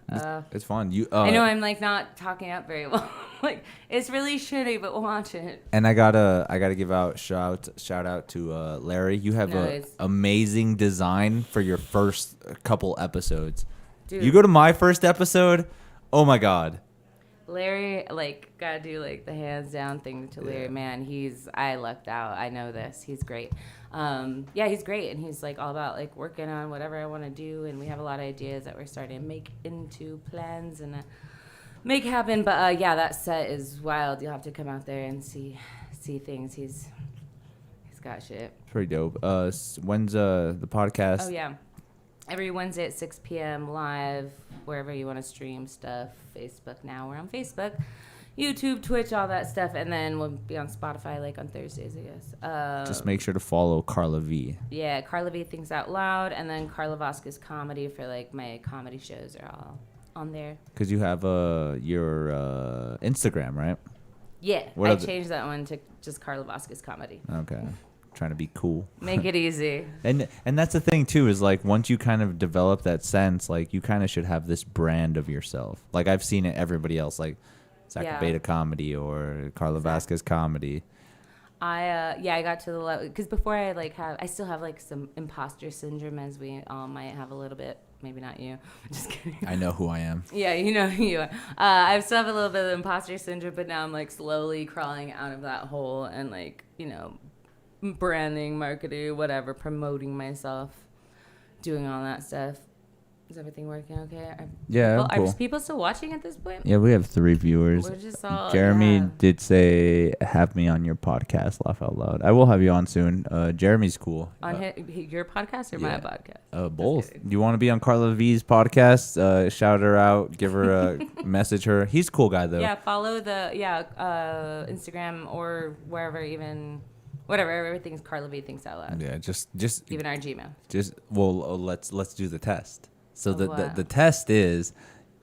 It's fun. I know I'm like not talking up very well. Like it's really shitty, but we'll watch it. And I gotta give out shout out to Larry. You have an amazing design for your first couple episodes. Dude. You go to my first episode. Oh my God. Larry, like, gotta do like the hands down thing to Larry. Yeah. Man, I lucked out. I know this. He's great. Yeah, he's great, and he's like all about like working on whatever I want to do, and we have a lot of ideas that we're starting to make into plans and make happen. But yeah, that set is wild. You'll have to come out there and see things. He's got shit. Pretty dope. When's the podcast? Oh yeah, every Wednesday at 6 p.m. live, wherever you want to stream stuff. Facebook now. We're on Facebook, YouTube, Twitch, all that stuff, and then we'll be on Spotify like on Thursdays, I guess. Just make sure to follow Carla V. Yeah, Carla V Thinks Out Loud, and then Carla Vasquez Comedy for like my comedy shows are all on there. Because you have your Instagram, right? Yeah, What I are the- changed that one to just Carla Vasquez Comedy. Okay. Trying to be cool. Make it easy. And that's the thing too, is like once you kind of develop that sense, like you kind of should have this brand of yourself. Like I've seen it everybody else, like Zach Yeah. Beta Comedy or Carla Vasquez Comedy. I got to the level because before I still have like some imposter syndrome, as we all might have a little bit. Maybe not you. Just kidding. I know who I am. Yeah, you know who you are. I still have a little bit of imposter syndrome, but now I'm like slowly crawling out of that hole and like, you know, branding, marketing, whatever, promoting myself, doing all that stuff. Is everything working okay? Are people still watching at this point? Yeah, we have 3 viewers. We're just all, Jeremy yeah. did say, have me on your podcast, Laugh Out Loud. I will have you on soon. Jeremy's cool. On your podcast or my yeah. podcast? Both. kidding. Do you want to be on Carla V's podcast? Shout her out. Give her a message her. He's a cool guy, though. Yeah, follow the Instagram or wherever, even whatever. Everything's Carla V Thinks Out Loud. Yeah, just Even our Gmail. let's do the test. So What? the test is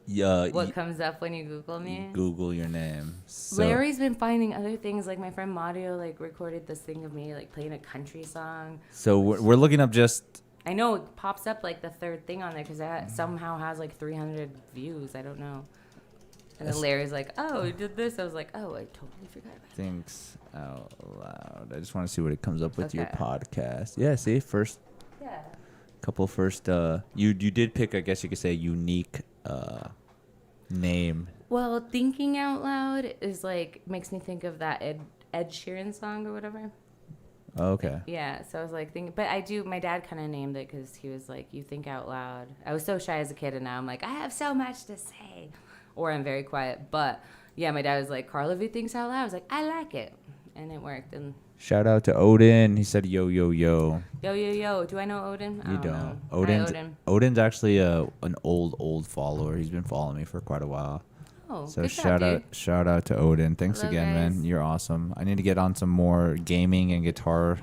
What comes up when you Google me? Google your name. So, Larry's been finding other things. Like my friend Mario like recorded this thing of me like playing a country song. So we're looking up just. I know it pops up like the third thing on there because that somehow has like 300 views. I don't know. And then Larry's like, "Oh, you did this." I was like, "Oh, I totally forgot about it." Thinks Out Loud. I just want to see what it comes up with your Okay. podcast. Yeah, see, first Yeah. couple first. You did pick, I guess you could say, a unique name. Well, thinking out loud is like makes me think of that Ed Sheeran song or whatever. Okay. Yeah, so I was like thinking, but I do. My dad kind of named it because he was like, "You think out loud." I was so shy as a kid, and now I'm like, I have so much to say, or I'm very quiet. But yeah, my dad was like, "Carla V Thinks Out Loud." I was like, I like it, and it worked. And Shout out to Odin. He said, "Yo, yo, yo." yo, yo, yo. Do I know Odin? I You don't. don't. Know. Odin's Hi, Odin. Odin's actually an old follower. He's been following me for quite a while. Oh, So good job, dude. shout out to Odin. Thanks Hello, again, guys. man. You're awesome. I need to get on some more gaming and guitar.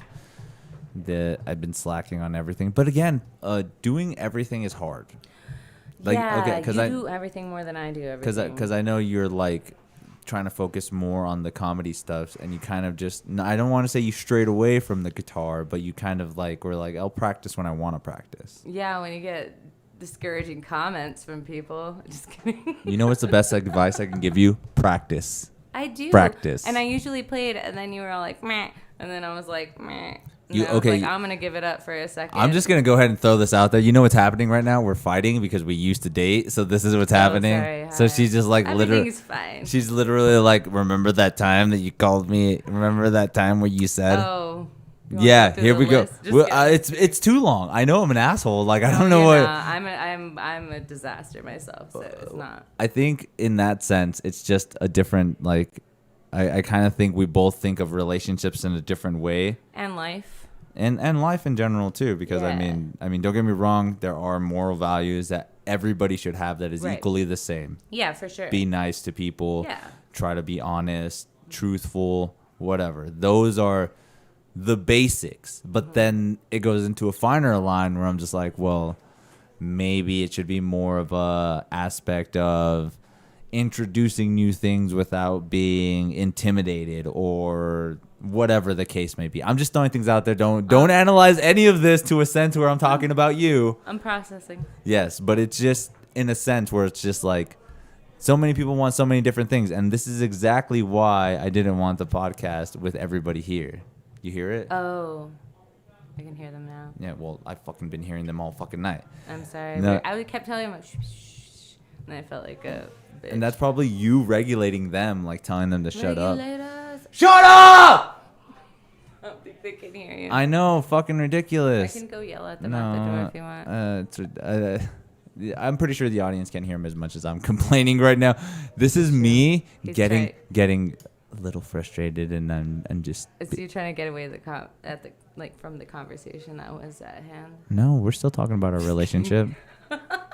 I've been slacking on everything. But again, doing everything is hard. Like, yeah, okay, you do everything more than I do everything. Because I know you're like trying to focus more on the comedy stuff, and you kind of just, I don't want to say you strayed away from the guitar, but you kind of like were like, I'll practice when I want to practice. Yeah, when you get discouraging comments from people. Just kidding. You know what's the best advice I can give you? Practice. I do. Practice. And I usually played, and then you were all like, meh. And then I was like, meh. And You- I was okay. like, I'm going to give it up for a second. I'm just going to go ahead and throw this out there. You know what's happening right now? We're fighting because we used to date. So this is what's happening. sorry, So hi. she's just like literally. Everything's fine. She's literally like, remember that time that you called me? Remember that time where you said. Oh. You wanna Yeah, through here the we go. list? Just Well, kidding. it's too long. I know I'm an asshole. Like I don't know Yeah, what. nah, I'm a disaster myself, so it's not. I think in that sense, it's just a different like. I kind of think we both think of relationships in a different way, And life. and life in general too. Because I Yeah. mean, don't get me wrong. There are moral values that everybody should have that is Right. equally the same. Yeah, for sure. Be nice to people. Yeah. Try to be honest, truthful, whatever. Those are the basics. But then it goes into a finer line where I'm just like, well, maybe it should be more of a aspect of introducing new things without being intimidated or whatever the case may be. I'm just throwing things out there. Don't analyze any of this to a sense where I'm talking about you. I'm processing. Yes, but it's just in a sense where it's just like so many people want so many different things, and this is exactly why I didn't want the podcast with everybody here. You hear it? Oh. I can hear them now. Yeah, well, I've fucking been hearing them all fucking night. I'm sorry. No. I kept telling him, like, shh, shh, shh. And I felt like a bitch. And that's probably you regulating them, like telling them to shut up. Shut up! I don't think they can hear you. I know, fucking ridiculous. I can go yell at them at the door if you want. I'm pretty sure the audience can't hear him as much as I'm complaining right now. This is me getting a little frustrated, and I'm just. It's you trying to get away from the conversation that was at hand. No, we're still talking about our relationship,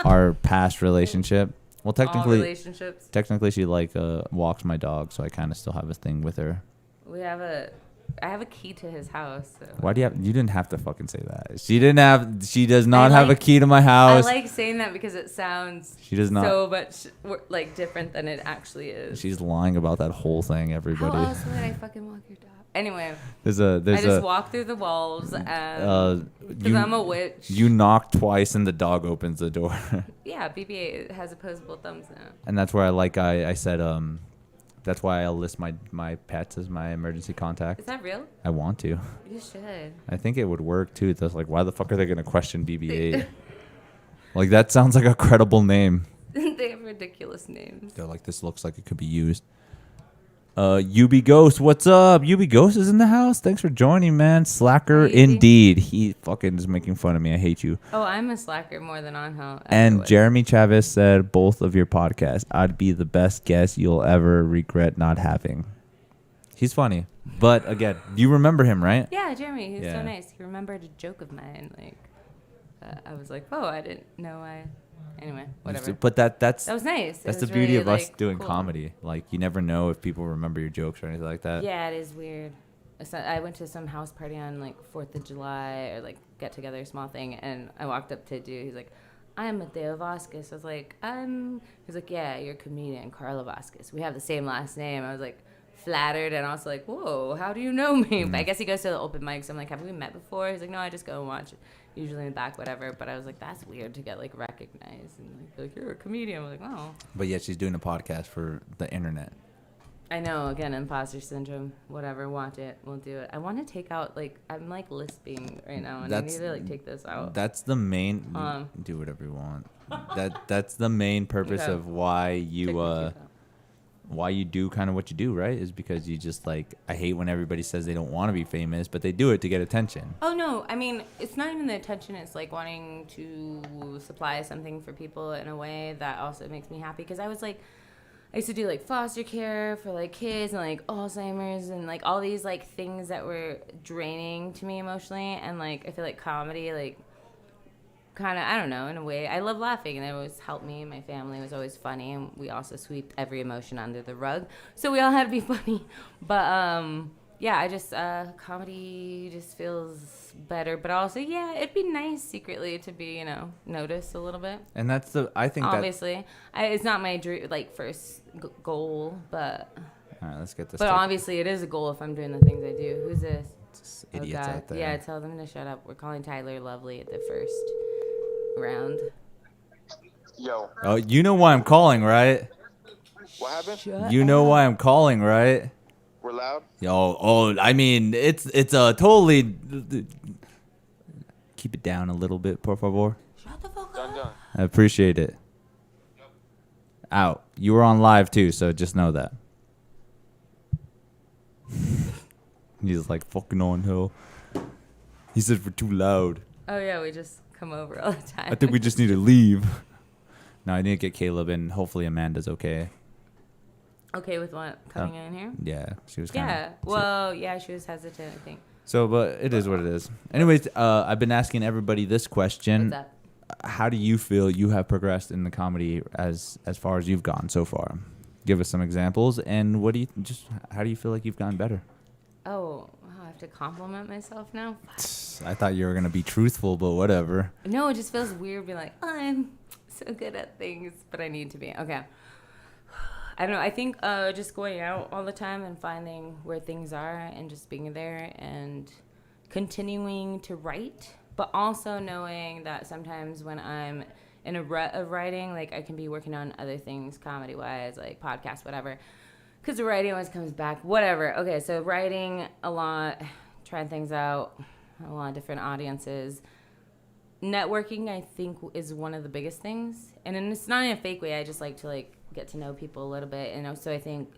our past relationship. Well, technically, all relationships. Technically, she walks my dog, so I kind of still have a thing with her. I have a key to his house. So. Why do you have? You didn't have to fucking say that. She does not have a key to my house. I like saying that because it sounds. She does not. So much like different than it actually is. She's lying about that whole thing, everybody. How else would I fucking walk your dog? Anyway. I just walk through the walls and because I'm a witch. You knock twice and the dog opens the door. Yeah, BB-8 has opposable thumbs now. And that's where I said that's why I'll list my pets as my emergency contact. Is that real? I want to. You should. I think it would work too. That's like, why the fuck are they gonna question BB-8? Like, that sounds like a credible name. They have ridiculous names. They're like, this looks like it could be used. UB Ghost, what's up? UB Ghost is in the house. Thanks for joining, man. Slacker indeed. He fucking is making fun of me. I hate you. Oh, I'm a slacker more than on how. And Jeremy Chavez said both of your podcasts. I'd be the best guest you'll ever regret not having. He's funny, but again, you remember him, right? Yeah, Jeremy. He's so nice. He remembered a joke of mine. Like, I was like, oh, I didn't know I. Anyway, whatever. But that was nice. That's the beauty of us doing comedy. Like, you never know if people remember your jokes or anything like that. Yeah, it is weird. I went to some house party on like 4th of July or like get together, small thing, and I walked up to a dude. He's like, "I'm Mateo Vasquez." I was like, He's like, "Yeah, you're a comedian, Carla Vasquez. We have the same last name." I was like, flattered and also like, "Whoa, how do you know me?" But I guess he goes to the open mics. I'm like, "Have we met before?" He's like, "No, I just go and watch it. Usually in the back, whatever." But I was like, that's weird to get like recognized and like you're a comedian. I was like, oh. But yet she's doing a podcast for the internet. I know, again, imposter syndrome. Whatever, watch it. We'll do it. I want to take out I'm like lisping right now, and I need to like take this out. That's the main. Do whatever you want. That's the main purpose of why you do kind of what you do, right? Is because you just like, I hate when everybody says they don't want to be famous, but they do it to get attention. Oh, no. I mean, it's not even the attention. It's like wanting to supply something for people in a way that also makes me happy. Because I used to do like foster care for like kids and like Alzheimer's and like all these like things that were draining to me emotionally. And like, I feel like comedy, like, kind of, I don't know, in a way. I love laughing, and it always helped me. My family was always funny, and we also swept every emotion under the rug. So we all had to be funny. But, yeah, I just, comedy just feels better. But also, yeah, it'd be nice secretly to be, noticed a little bit. And that's I think obviously. It's not my dream, like, first goal, but. All right, let's get this. But obviously, it is a goal if I'm doing the things I do. Who's this? Just idiots out there. Yeah, tell them to shut up. We're calling Tyler Lovely at the first round. Yo. Oh, you know why I'm calling, right? What happened? You know why I'm calling, right? We're loud? I mean, it's a totally. Keep it down a little bit, por favor. Shut the fuck Done. up. I appreciate it. Out. You were on live too, so just know that. He's like, fucking on hill. He said we're too loud. Oh, yeah, we just come over all the time. I think we just need to leave. No, I need to get Caleb in. Hopefully Amanda's okay. Okay with what? Coming in here? Yeah, she was kind of... Yeah, well, yeah, she was hesitant, I think. So, but it is what it is. Anyways, I've been asking everybody this question. What's up? How do you feel you have progressed in the comedy as far as you've gone so far? Give us some examples, and how do you feel like you've gotten better? Oh, I have to compliment myself now? I thought you were going to be truthful, but whatever. No, it just feels weird being like, oh, I'm so good at things, but I need to be. Okay. I don't know. I think just going out all the time and finding where things are and just being there and continuing to write, but also knowing that sometimes when I'm in a rut of writing, like I can be working on other things comedy-wise, like podcasts, whatever. Because the writing always comes back. Whatever. Okay, so writing a lot, trying things out, a lot of different audiences. networking, I think, is one of the biggest things. And it's not in a fake way. I just like to, like, get to know people a little bit. And so I think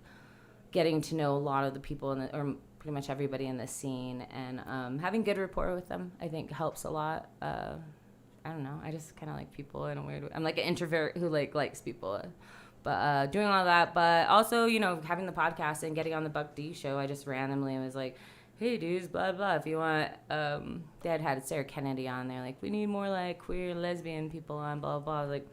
getting to know a lot of the people or pretty much everybody in the scene and having good rapport with them, I think helps a lot. I don't know. I just kind of like people in a weird way. I'm like an introvert who likes people. But doing all that, but also, you know, having the podcast and getting on the Buck D show, I just randomly was like, hey, dudes, blah, blah, if you want. They had Sarah Kennedy on there. Like, we need more, like, queer, lesbian people on, blah, blah. I was like,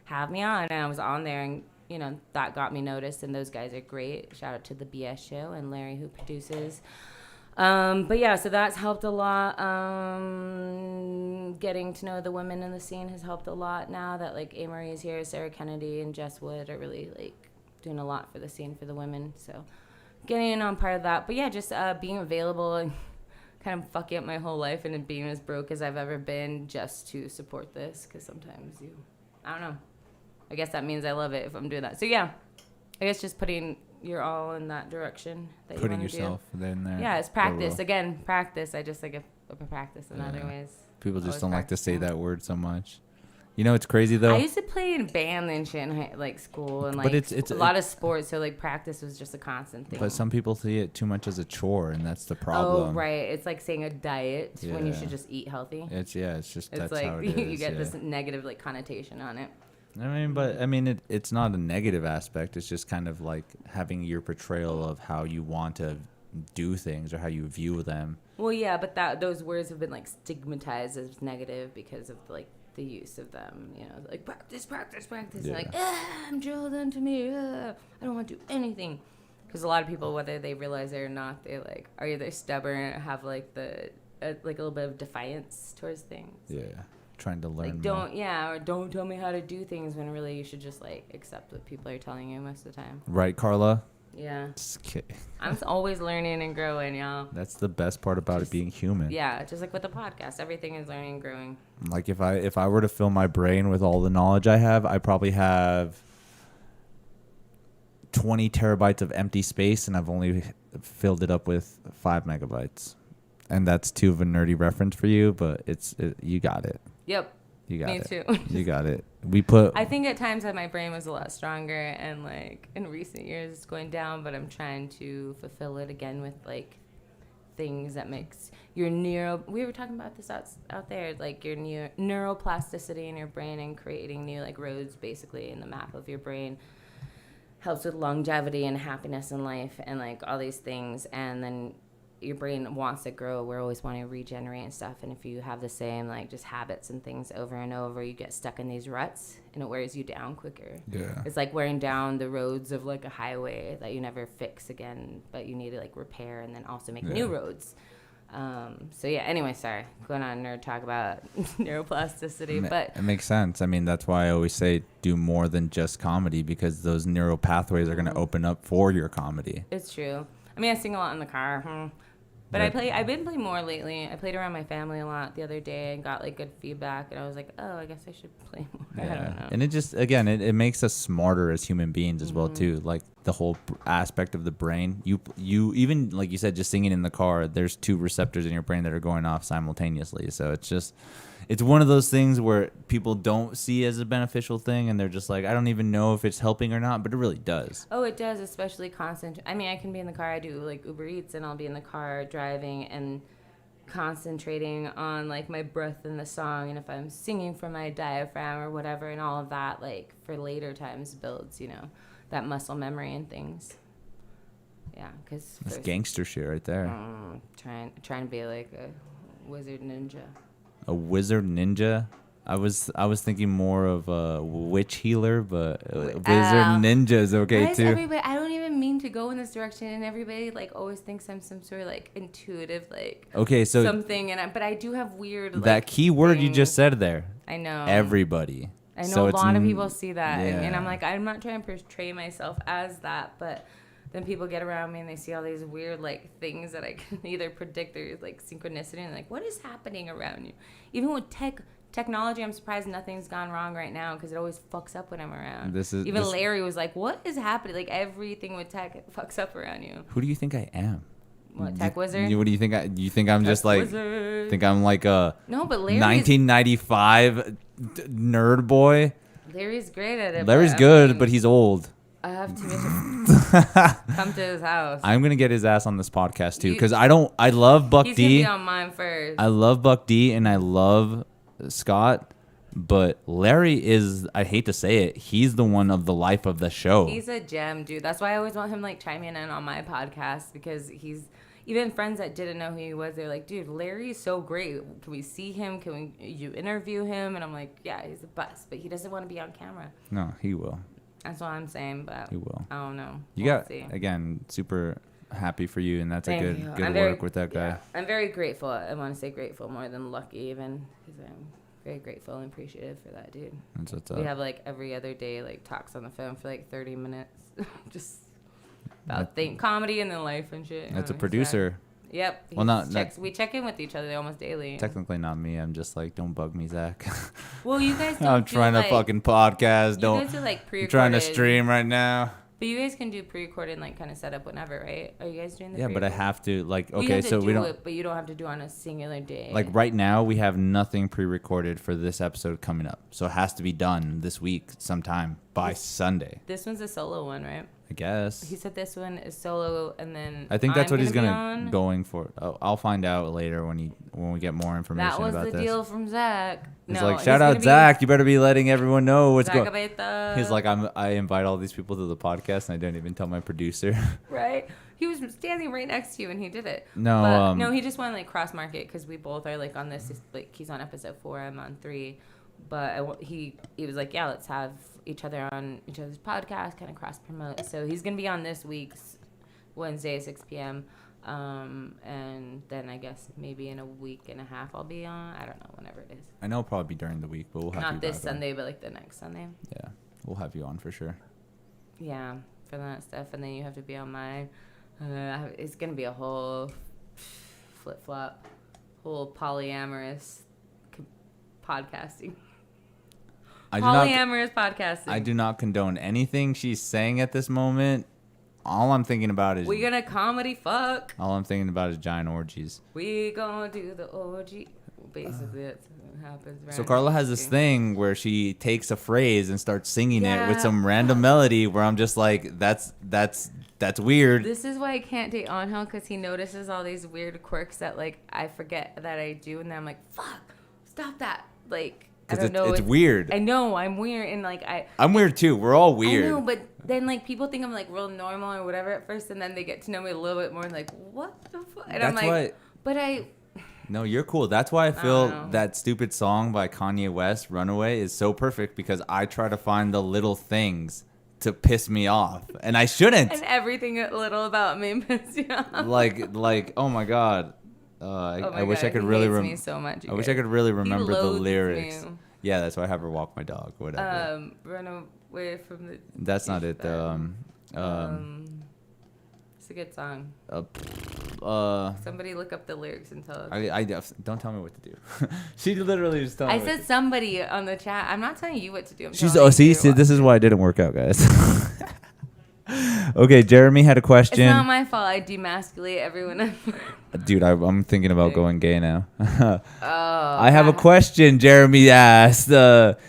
have me on. And I was on there, and, you know, that got me noticed. And those guys are great. Shout out to the BS show and Larry, who produces. But yeah, so that's helped a lot. Getting to know the women in the scene has helped a lot now that, like, A-Marie is here, Sarah Kennedy and Jess Wood are really, like, doing a lot for the scene for the women. So getting in on part of that. But yeah, just being available and kind of fucking up my whole life and being as broke as I've ever been just to support this. Because sometimes I don't know. I guess that means I love it if I'm doing that. So yeah, I guess just putting your all in that direction that you want to do. Putting yourself in there. Yeah, it's practice. Again, practice. I just like a practice in other ways. People just don't like to say that word so much. You know, it's crazy though. I used to play in band and shit in like school and like but it's a lot of sports. So like practice was just a constant thing. But some people see it too much as a chore, and that's the problem. Oh right, it's like saying a diet when you should just eat healthy. It's just it's that's like how it is. You get this negative like connotation on it. I mean, it's not a negative aspect. It's just kind of like having your portrayal of how you want to do things or how you view them. Well, yeah, but those words have been like stigmatized as negative because of like the use of them. You know, like practice, and like I'm drilled into me. I don't want to do anything. Because a lot of people, whether they realize it or not, they like are either stubborn or have like like a little bit of defiance towards things. Yeah. Trying to learn like don't tell me how to do things when really you should just like accept what people are telling you most of the time. Right, Carla? Yeah. Just kidding. I'm always learning and growing, y'all. That's the best part about it being human. Yeah, just like with the podcast, everything is learning and growing. Like if I were to fill my brain with all the knowledge I have, I probably have 20 terabytes of empty space, and I've only filled it up with 5 megabytes. And that's too of a nerdy reference for you, but you got it. Yep. You got it. Me too. You got it. I think at times that my brain was a lot stronger, and like in recent years it's going down, but I'm trying to fulfill it again with like things that makes your we were talking about this out there, like your neuroplasticity in your brain and creating new like roads basically in the map of your brain helps with longevity and happiness in life and like all these things. And then your brain wants to grow. We're always wanting to regenerate and stuff. And if you have the same like just habits and things over and over, you get stuck in these ruts and it wears you down quicker. Yeah. It's like wearing down the roads of like a highway that you never fix again, but you need to like repair and then also make new roads. So yeah, anyway, sorry. Going on nerd talk about neuroplasticity, but it makes sense. I mean, that's why I always say do more than just comedy, because those neural pathways are going to open up for your comedy. It's true. I mean, I sing a lot in the car. But I've been playing more lately. I played around my family a lot the other day and got like good feedback, and I was like, oh, I guess I should play more. Yeah. I don't know. And it just, again, it makes us smarter as human beings as well too. Like the whole aspect of the brain. You even, like you said, just singing in the car, there's 2 receptors in your brain that are going off simultaneously. So it's one of those things where people don't see as a beneficial thing, and they're just like, I don't even know if it's helping or not, but it really does. Oh, it does, especially I mean, I can be in the car. I do like Uber Eats, and I'll be in the car driving and concentrating on like my breath in the song, and if I'm singing from my diaphragm or whatever, and all of that, like for later times builds, you know, that muscle memory and things. Yeah, because that's gangster shit right there. Trying to be like a wizard ninja. A wizard ninja? I was thinking more of a witch healer, but wizard ninja is okay too. Everybody, I don't even mean to go in this direction, and everybody like always thinks I'm some sort of like intuitive like so something, but I do have weird like, that key word things. You just said there. I know everybody. I know a lot of people see that, yeah. and I'm like, I'm not trying to portray myself as that, but then people get around me and they see all these weird like things that I can either predict or like synchronicity, and like, what is happening around you? Even with technology, I'm surprised nothing's gone wrong right now, because it always fucks up when I'm around. Larry was like, what is happening? Like everything with tech fucks up around you. Who do you think I am? What, tech wizard? What do you think? You think I'm just like? Wizard. Think I'm like a No, but Larry's 1995 nerd boy? Larry's great at it. Larry's but, good, but he's old. I have to come to his house. I'm gonna get his ass on this podcast too, because I love Buck He's D. gonna be on mine first. I love Buck D and I love Scott, but Larry is, I hate to say it, he's the one of the life of the show. He's a gem, dude. That's why I always want him like chiming in on my podcast, because he's even friends that didn't know who he was. They're like, dude, Larry's so great. Can we see him? You interview him? And I'm like, yeah, he's the best, but he doesn't want to be on camera. No, he will. That's what I'm saying, but He will. I don't know. We'll see. Again, super happy for you, and that's Thank a you. good I'm work with that guy. Yeah, I'm very grateful. I want to say grateful more than lucky, even, because I'm very grateful and appreciative for that dude. That's what's We up. have like every other day like talks on the phone for like 30 minutes, just about comedy and then life and shit. That's a So, producer. yep. Well, We check in with each other almost daily. Technically not me. I'm just like, don't bug me, Zach. Well, you guys don't. I'm trying to fucking podcast. You Don't. guys are like I'm pre-recorded. trying to stream right now. But you guys can do pre-recorded like kind of setup whenever, right? Are you guys doing the? Yeah, but I pre-recorded? have to like. Well, you Okay, have to so we do don't. it, but you don't have to do it on a singular day. Like right now, we have nothing pre-recorded for this episode coming up, so it has to be done this week sometime by Sunday, This one's a solo one, right? I guess. He said this one is solo, and then I think that's I'm what he's be gonna on. going for. Oh, I'll find out later when we get more information That was about the this. deal from Zach. He's No, like, shout gonna out Zach. You better be letting everyone know what's going. Zacabeta. He's like, I invite all these people to the podcast, and I don't even tell my producer. Right? He was standing right next to you, and he did it. No, But, no, he just wanted like cross market because we both are like on this. Like he's on episode 4, I'm on 3. But he was like, yeah, let's have each other on each other's podcast, kind of cross promote. So he's gonna be on this week's Wednesday at 6 p.m. And then I guess maybe in a week and a half I'll be on. I don't know, whenever it is. I know it'll probably be during the week, but we'll have you Not this back on. Sunday, but like the next Sunday. Yeah, we'll have you on for sure. Yeah, for that stuff, and then you have to be on mine. It's gonna be a whole flip flop, whole polyamorous podcasting. Polyamorous podcasting. I do not condone anything she's saying at this moment. All I'm thinking about is We gonna comedy fuck. all I'm thinking about is giant orgies. We gonna do the orgy. Basically, that's what happens. So right Carla now. has this thing where she takes a phrase and starts singing it with Yeah. some random melody where I'm just like, that's weird. This is why I can't date Angel, because he notices all these weird quirks that like I forget that I do, and then I'm like, fuck, stop that. Like I don't know. It's weird. I know I'm weird, and like I'm weird too. We're all weird. I know, but then like people think I'm like real normal or whatever at first, and then they get to know me a little bit more, and like, what the fuck? And I'm That's like, why. but I. No, you're cool. That's why I don't feel know. that stupid song by Kanye West, Runaway, is so perfect because I try to find the little things to piss me off. And I shouldn't. And everything little about me pisses you off. Like, oh my God. I wish I could really me so much. I wish I could really remember the loathes lyrics. me. Yeah, that's why I have her walk my dog, whatever. Run away from the. That's not it though. It's a good song. Somebody look up the lyrics and tell us. I don't tell me what to do. She literally just told me. I said somebody on the chat. I'm not telling you what to do. I'm She's telling you see what this to is do. why it didn't work out, guys. Okay, Jeremy had a It's question. not my fault. I demasculate everyone. Dude, I'm thinking about going gay now. Oh. I have a question, Jeremy asked.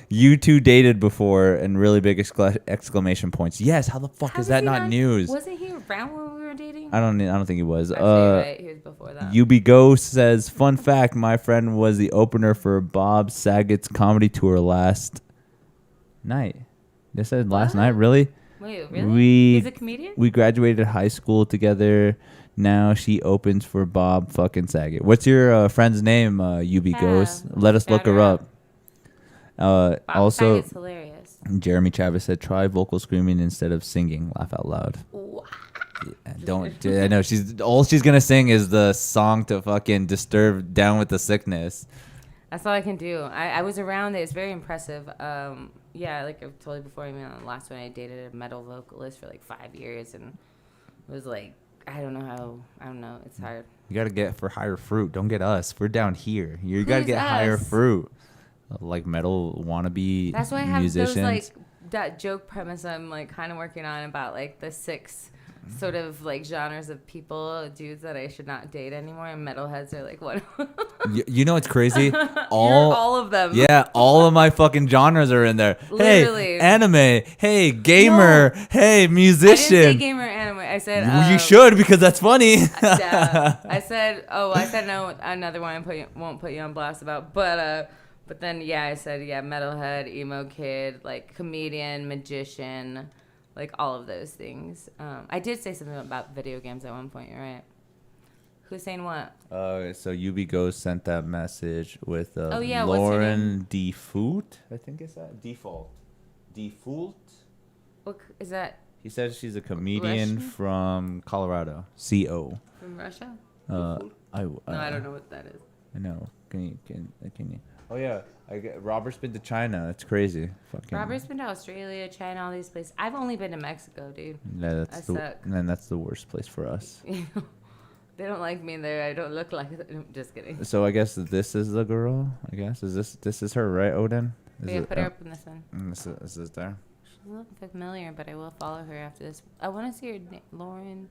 You two dated before and really big exclamation points. Yes, how the fuck is that not news? Wasn't he around when we were dating? I don't think he was. Actually, right. He was before that. UB Ghost says, fun fact, my friend was the opener for Bob Saget's comedy tour last night. They said last night, really? Wait, really? He's a comedian? We graduated high school together. Now she opens for Bob fucking Saget. What's your friend's name, UB Ghost? Let us look her up. Bob Also, Saget's hilarious. Jeremy Chavez said, try vocal screaming instead of singing. Laugh out loud. Wow. Yeah, don't. I know all she's gonna sing is the song to fucking disturb Down with the Sickness. That's all I can do. I was around it. It's very impressive. Yeah, like I've told you before, I mean, the last one I dated a metal vocalist for like 5 years, and it was like, I don't know. It's hard. You gotta get for higher fruit. Don't get us. We're down here. You gotta Who's get higher us? fruit. Like metal wannabe That's why I have musicians. those like that joke premise I'm like kind of working on about like the 6 sort of like genres of people, dudes that I should not date anymore, and metalheads are like one. You know what's crazy? All of them. Yeah, all of my fucking genres are in there. Literally. Hey, anime. Hey, gamer. No. Hey, I didn't musician. say gamer anime. I said You should, because that's funny. I said no. Another one I won't put you on blast about, but then I said metalhead, emo kid, like comedian, magician, like all of those things. I did say something about video games at one point. You're right. Who's saying what? So UB Ghost sent that message with what's her name? Lauren Default. I think it's that Default. What is that? He says she's a comedian Russian? from Colorado. CO. From Russia? No, I don't know what that is. I know. Can you? Oh yeah, Robert's been to China. That's crazy. Fucking. Robert's been to Australia, China, all these places. I've only been to Mexico, dude. Yeah, suck. that's the worst place for us. They don't like me there. I don't look like it. I'm just kidding. So I guess this is the girl. I guess this is her, right, Odin? Put her up in this one. This is there. She doesn't look familiar, but I will follow her after this. I want to see her name, Lauren.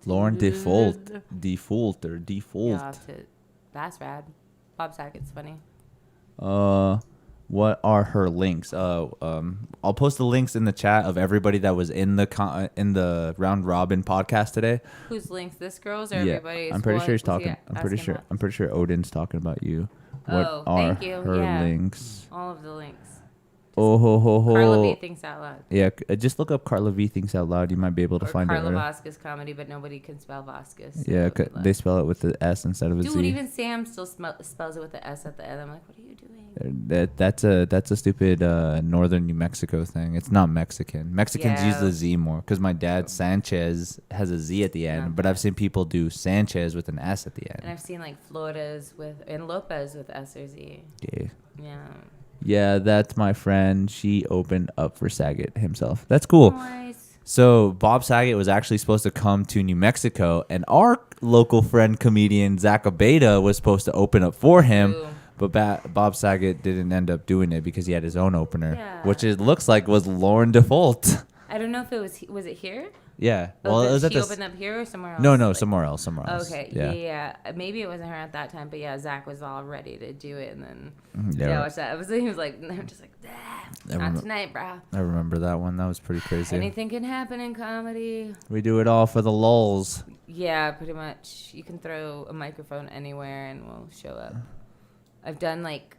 Lauren Default. Default. Yeah, that's rad. Bob Saget's funny. What are her links? I'll post the links in the chat of everybody that was in the Round Robin podcast today. Whose links? This girl's or everybody's? I'm pretty sure he's talking. I'm pretty sure Odin's talking about you. What are thank you. her links? All of the links. Oh ho ho ho! Carla V Thinks Out Loud. Yeah, just look up Carla V Thinks Out Loud. You might be able to find Carla it. Vasquez comedy, but nobody can spell Vasquez. So Yeah, they spell it with the S instead of a Z. Dude, even Sam still spells it with the S at the end. I'm like, what are you doing? That's a stupid northern New Mexico thing. It's not Mexican. Mexicans use the Z more because my dad Sanchez has a Z at the end, but I've seen people do Sanchez with an S at the end. And I've seen like Florida's and Lopez with S or Z. Yeah. Yeah. Yeah, that's my friend. She opened up for Saget himself. That's cool. Nice. So Bob Saget was actually supposed to come to New Mexico, and our local friend comedian Zach Abeda was supposed to open up for him. Ooh. But Bob Saget didn't end up doing it because he had his own opener, Yeah. which it looks like was Lauren Default. I don't know if it was it here? Yeah. Well, it was did at she the open up here or somewhere else? No, Like- somewhere else. Okay, yeah. Maybe it wasn't her at that time, but yeah, Zach was all ready to do it, and then I watched that. He was like, I'm just like, not tonight, bro. I remember that one. That was pretty crazy. Anything can happen in comedy. We do it all for the lulz. Yeah, pretty much. You can throw a microphone anywhere, and we'll show up. I've done like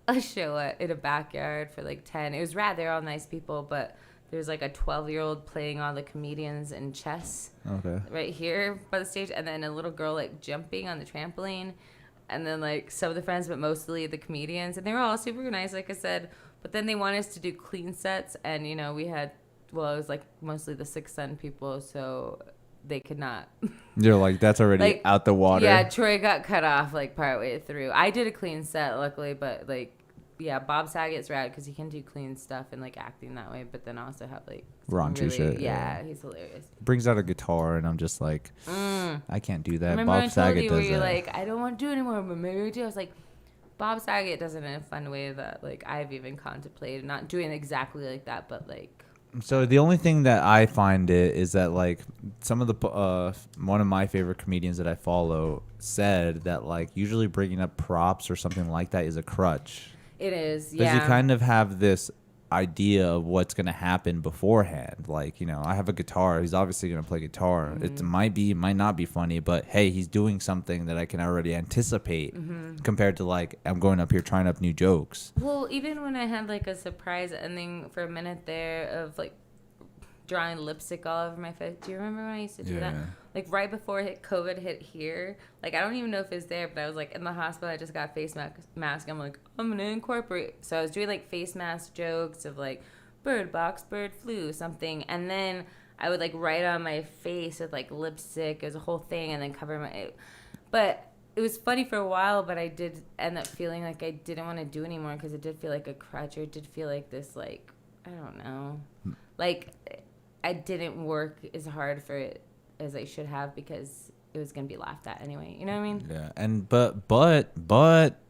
a show in a backyard for like 10. It was rad. They're all nice people, but there's like a 12-year-old playing all the comedians in chess right here by the stage, and then a little girl like jumping on the trampoline, and then like some of the friends, but mostly the comedians, and they were all super nice, like I said. But then they wanted us to do clean sets, and we had, it was like mostly the Sixth Sun people, so they could not. You're like, that's already like, out the water. Yeah, Troy got cut off like partway through. I did a clean set, luckily, but like. Yeah, Bob Saget's rad because he can do clean stuff and like acting that way, but then also have like raunchy really, shit. Yeah, he's hilarious. Brings out a guitar and I'm just like, I can't do that. Remember Bob Saget does where you're that. like, I don't want to do it anymore, but maybe we do. I was like, Bob Saget does it in a fun way that like I've even contemplated not doing exactly like that, but like. So the only thing that I find is that like some of the one of my favorite comedians that I follow said that like usually bringing up props or something like that is a crutch. It is, Because you kind of have this idea of what's going to happen beforehand. Like, I have a guitar. He's obviously going to play guitar. Mm-hmm. It might not be funny, but hey, he's doing something that I can already anticipate compared to like, I'm going up here trying up new jokes. Well, even when I had like a surprise ending for a minute there of like drawing lipstick all over my face. Do you remember when I used to do that? Like right before COVID hit here. Like I don't even know if it's there, but I was like in the hospital. I just got a face mask. I'm like, I'm gonna incorporate. So I was doing like face mask jokes of like bird box, bird flu, something, and then I would like write on my face with like lipstick. It was a whole thing, and then cover my. But it was funny for a while, but I did end up feeling like I didn't want to do anymore because it did feel like a crutch, or it did feel like this like I don't know, like I didn't work as hard for it as I should have because it was gonna be laughed at anyway. You know what I mean? Yeah, and but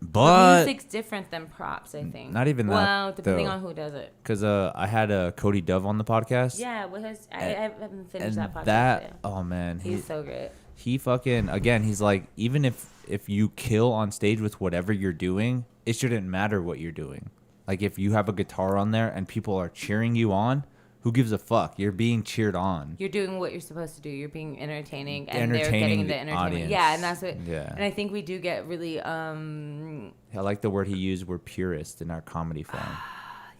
music's different than props, I think. Not even that. Well, depending though. on who does it. Because I had Cody Dove on the podcast. Yeah, I haven't finished that podcast. That oh man, he's so great. He fucking again. He's like, even if you kill on stage with whatever you're doing, it shouldn't matter what you're doing. Like if you have a guitar on there and people are cheering you on, who gives a fuck? You're being cheered on. You're doing what you're supposed to do. You're being entertaining, and they're getting the entertainment. Audience. Yeah, and that's what. Yeah. And I think we do get really. I like the word he used. We're purists in our comedy form.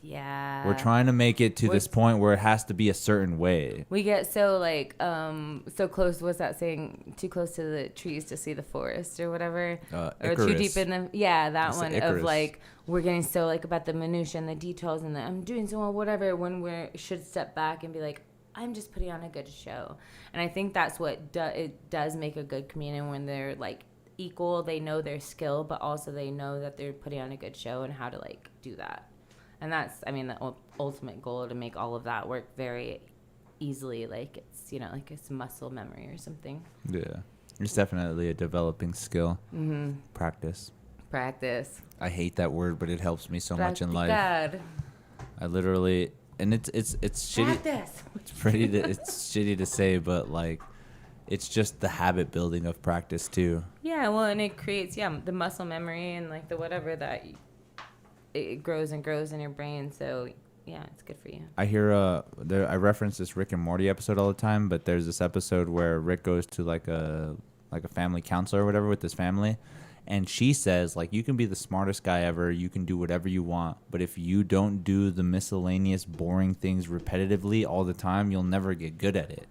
Yeah. We're trying to make it to this point where it has to be a certain way. We get so like so close. What's that saying? Too close to the trees to see the forest, or whatever. Or Icarus. too deep in the that That's one Icarus. of like we're getting so like about the minutia and the details and I'm doing so well, whatever. When we should step back and be like, I'm just putting on a good show. And I think that's what it does make a good comedian when they're like equal. They know their skill, but also they know that they're putting on a good show and how to like do that. And that's, I mean, the ultimate goal, to make all of that work very easily. Like it's, like it's muscle memory or something. Yeah. It's definitely a developing skill. Mm-hmm. Practice. Practice. I hate that word, but it helps me so much in life. God. I literally, and it's shitty. Practice. It's shitty to say, but like, it's just the habit building of practice too. Yeah, well, and it creates the muscle memory and like the whatever that it grows and grows in your brain. So yeah, it's good for you. I hear I reference this Rick and Morty episode all the time, but there's this episode where Rick goes to like a family counselor or whatever with his family, and she says like, you can be the smartest guy ever, you can do whatever you want, but if you don't do the miscellaneous boring things repetitively all the time, you'll never get good at it.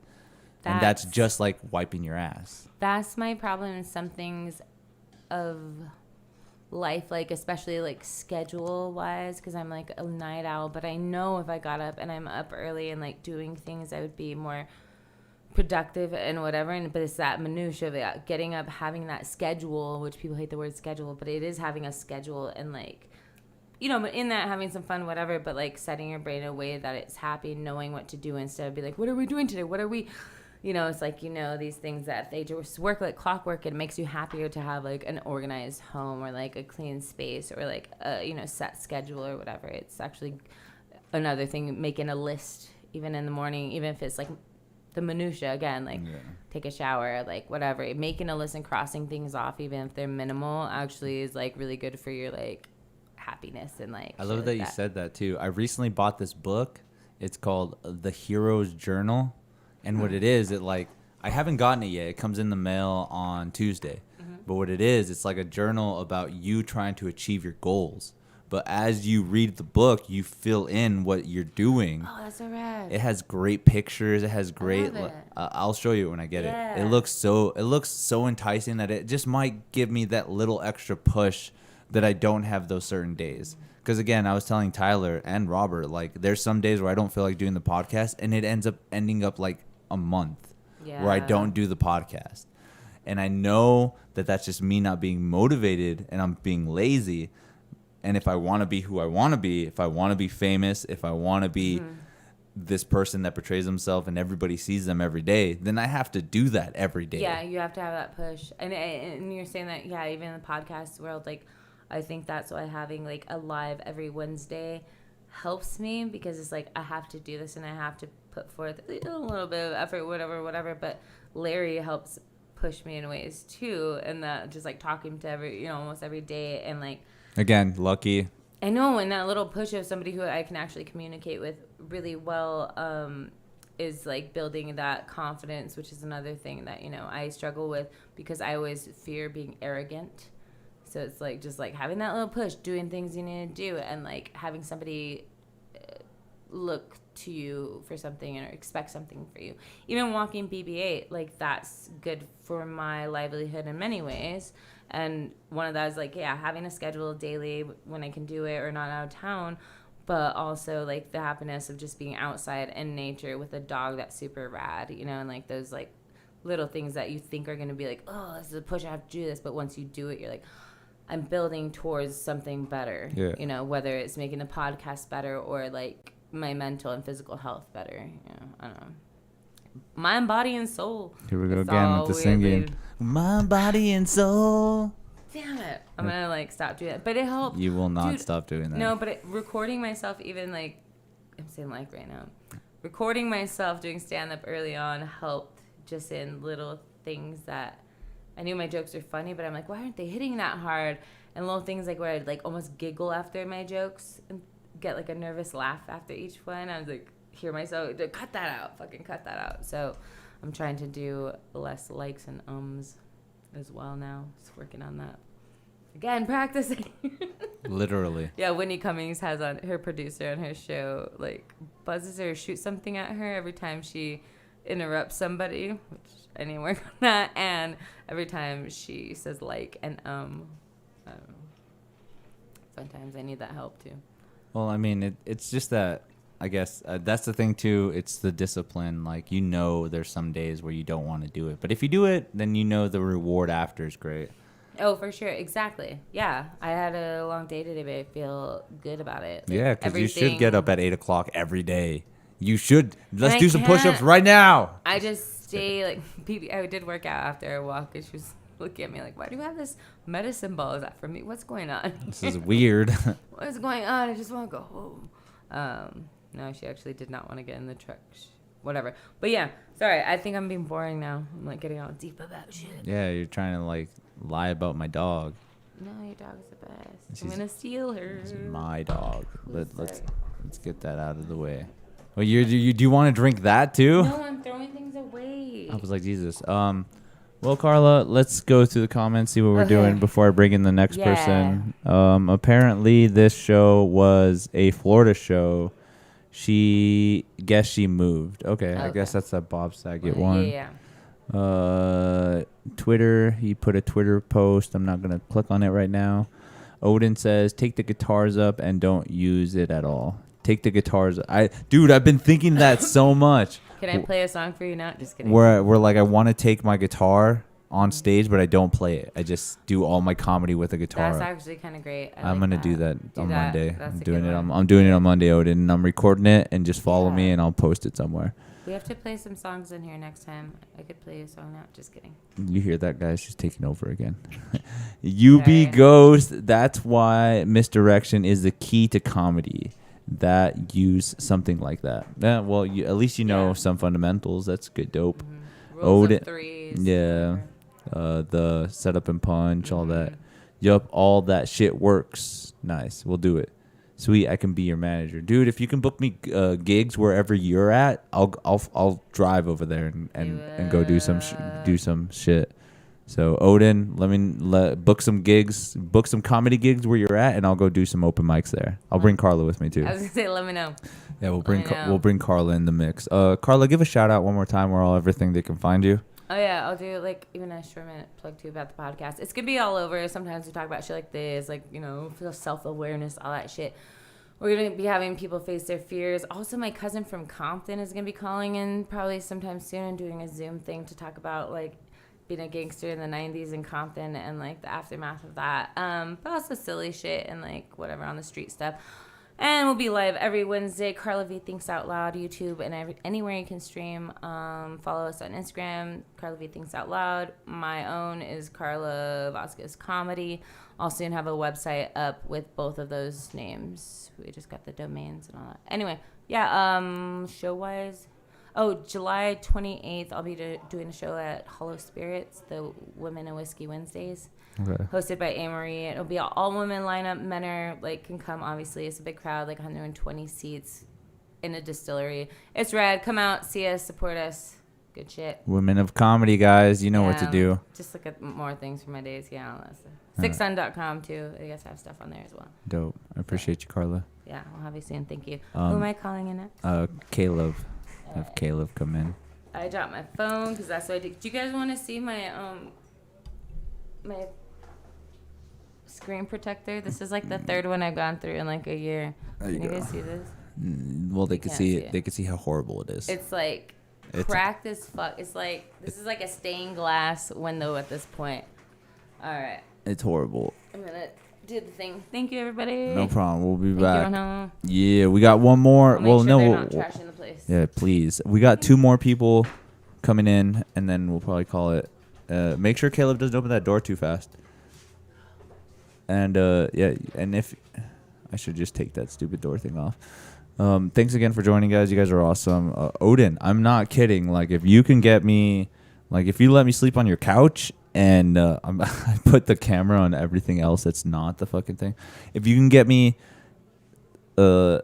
And that's just like wiping your ass. That's my problem in some things of life, like especially like schedule wise, because I'm like a night owl, but I know if I got up and I'm up early and like doing things, I would be more productive and whatever. But it's that minutia of it, getting up, having that schedule, which people hate the word schedule, but it is having a schedule and like, but in that having some fun, whatever, but like setting your brain in a way that it's happy, knowing what to do instead of be like, what are we doing today? What are we it's like, these things that they just work like clockwork. It makes you happier to have like an organized home or like a clean space or like a, set schedule or whatever. It's actually another thing, making a list even in the morning, even if it's like the minutia again, like take a shower, like whatever. Making a list and crossing things off, even if they're minimal, actually is like really good for your like happiness and like. I love that you said that too. I recently bought this book. It's called The Hero's Journal. And what it is, I haven't gotten it yet. It comes in the mail on Tuesday. Mm-hmm. But what it is, it's like a journal about you trying to achieve your goals. But as you read the book, you fill in what you're doing. Oh, that's so rad. It has great pictures. It has great. I love it. I'll show you when I get Yeah. it. It looks so enticing that it just might give me that little extra push that I don't have those certain days. Because again, I was telling Tyler and Robert, like there's some days where I don't feel like doing the podcast, and it ending up like a month where I don't do the podcast. And I know that that's just me not being motivated and I'm being lazy. And if I want to be who I want to be, if I want to be famous, if I want to be this person that portrays himself and everybody sees them every day, then I have to do that every day. Yeah, you have to have that push. And you're saying that, even in the podcast world, like I think that's why having like a live every Wednesday helps me, because it's like I have to do this and I have to put forth a little bit of effort, whatever. But Larry helps push me in ways too, and that just like talking to almost every day, and like again, lucky. I know, and that little push of somebody who I can actually communicate with really well is like building that confidence, which is another thing that I struggle with, because I always fear being arrogant. So it's like just like having that little push, doing things you need to do, and like having somebody look to you for something or expect something for you. Even walking BB-8, like that's good for my livelihood in many ways. And one of that is like, having a schedule daily when I can do it or not out of town, but also like the happiness of just being outside in nature with a dog that's super rad, and like those like little things that you think are going to be like, oh, this is a push, I have to do this. But once you do it, you're like, I'm building towards something better, whether it's making the podcast better or like my mental and physical health better. I don't know. Mind, body, and soul. Here we go again with the singing. My body and soul. Damn it. I'm going to like stop doing that. But it helped. You will not Dude, stop doing that. No, but recording myself even like, I'm saying like right now. Recording myself doing stand-up early on helped just in little things that I knew my jokes are funny, but I'm like, why aren't they hitting that hard? And little things like where I'd like almost giggle after my jokes and get like a nervous laugh after each one. I was like, hear myself, cut that out, fucking cut that out. So I'm trying to do less likes and ums as well now. Just working on that. Again, practicing. Literally. Yeah, Whitney Cummings has on her producer on her show, like, buzzes her or shoots something at her every time she interrupts somebody, which I need to work on that, and every time she says like and I don't know. Sometimes I need that help too. Well, I mean, it's just that, I guess, that's the thing too. It's the discipline. Like, you know, there's some days where you don't want to do it. But if you do it, then you know the reward after is great. Oh, for sure. Exactly. Yeah. I had a long day today, but I feel good about it. Like, yeah, because you should get up at 8 o'clock every day. You should. Let's do some push-ups can't. right now. I just stay, like, I did work out after a walk, and she was looking at me like, why do you have this medicine ball? Is that for me? What's going on? This is weird. What's going on? I just want to go home. No, she actually did not want to get in the truck. Whatever. But yeah, sorry. I think I'm being boring now. I'm like getting all deep about shit. Yeah, you're trying to like lie about my dog. No, your dog's the best. I'm gonna steal her. It's my dog. Let's get that out of the way. Well, do you want to drink that too? No, I'm throwing things away. I was like, Jesus. Well, Carla, let's go through the comments, see what we're doing before I bring in the next person. Apparently, this show was a Florida show. She moved. Okay, I guess that's that Bob Saget one. Yeah. Twitter, he put a Twitter post. I'm not gonna click on it right now. Odin says, "Take the guitars up and don't use it at all." Take the guitars. I've been thinking that so much. Can I play a song for you now? Just kidding. Where like I want to take my guitar on stage, but I don't play it. I just do all my comedy with a guitar. That's actually kind of great. I'm gonna do that on Monday. That's I'm a doing good it. one. I'm doing it on Monday, Odin, and I'm recording it. And just follow me, and I'll post it somewhere. We have to play some songs in here next time. I could play a song now. Just kidding. You hear that, guys? She's taking over again. UB Ghost. That's why misdirection is the key to comedy. That use something like that. Yeah. Well, at least you know some fundamentals. That's good. Dope. Mm-hmm. Rules of threes. Yeah. The setup and punch, all that. Yup, all that shit works. Nice. We'll do it. Sweet, I can be your manager, dude. If you can book me gigs wherever you're at, I'll drive over there and go do some shit. So Odin, let me book some gigs, book some comedy gigs where you're at, and I'll go do some open mics there. I'll bring Carla with me too. I was gonna say, let me know. Yeah, we'll bring Carla in the mix. Carla, give a shout out one more time where everything they can find you. Oh yeah, I'll do like even a short minute plug too about the podcast. It's gonna be all over. Sometimes we talk about shit like this, like, you know, self-awareness, all that shit. We're gonna be having people face their fears. Also, my cousin from Compton is gonna be calling in probably sometime soon and doing a Zoom thing to talk about like being a gangster in the 90s in Compton and like the aftermath of that. But also silly shit and like whatever on the street stuff. And we'll be live every Wednesday. Carla V Thinks Out Loud, YouTube, and anywhere you can stream. Follow us on Instagram, Carla V Thinks Out Loud. My own is Carla Vasquez Comedy. I'll soon have a website up with both of those names. We just got the domains and all that. Anyway, yeah, show-wise. Oh, July 28th, I'll be doing a show at Hollow Spirits, the Women in Whiskey Wednesdays. Okay. Hosted by A-Marie. It'll be an all-women lineup. Men are, like, can come, obviously. It's a big crowd, like 120 seats in a distillery. It's rad. Come out, see us, support us. Good shit. Women of comedy, guys. You know what to do. Just look at more things for my days. Yeah, all that stuff. SixSun.com, too. I guess I have stuff on there as well. Dope. I appreciate you, Carla. Yeah, I'll have you soon. Thank you. Who am I calling in next? Caleb. Have Caleb come in. I dropped my phone because that's what I did. Do you guys want to see my my screen protector? This is like the third one I've gone through in like a year. Can you guys see this? Well, they can see it. They can see how horrible it is. It's like cracked as fuck. It's like this is like a stained glass window at this point. All right. It's horrible. I'm gonna do the thing. Thank you, everybody. No problem. We'll be back. You, yeah, we got one more. Well, no, they're not trashing the place. Yeah, please. We got two more people coming in, and then we'll probably call it Make sure Caleb doesn't open that door too fast. And yeah, and if I should just take that stupid door thing off. Thanks again for joining, guys. You guys are awesome. Odin, I'm not kidding. Like, if you can get me, like, if you let me sleep on your couch and I put the camera on everything else that's not the fucking thing. If you can get me, well,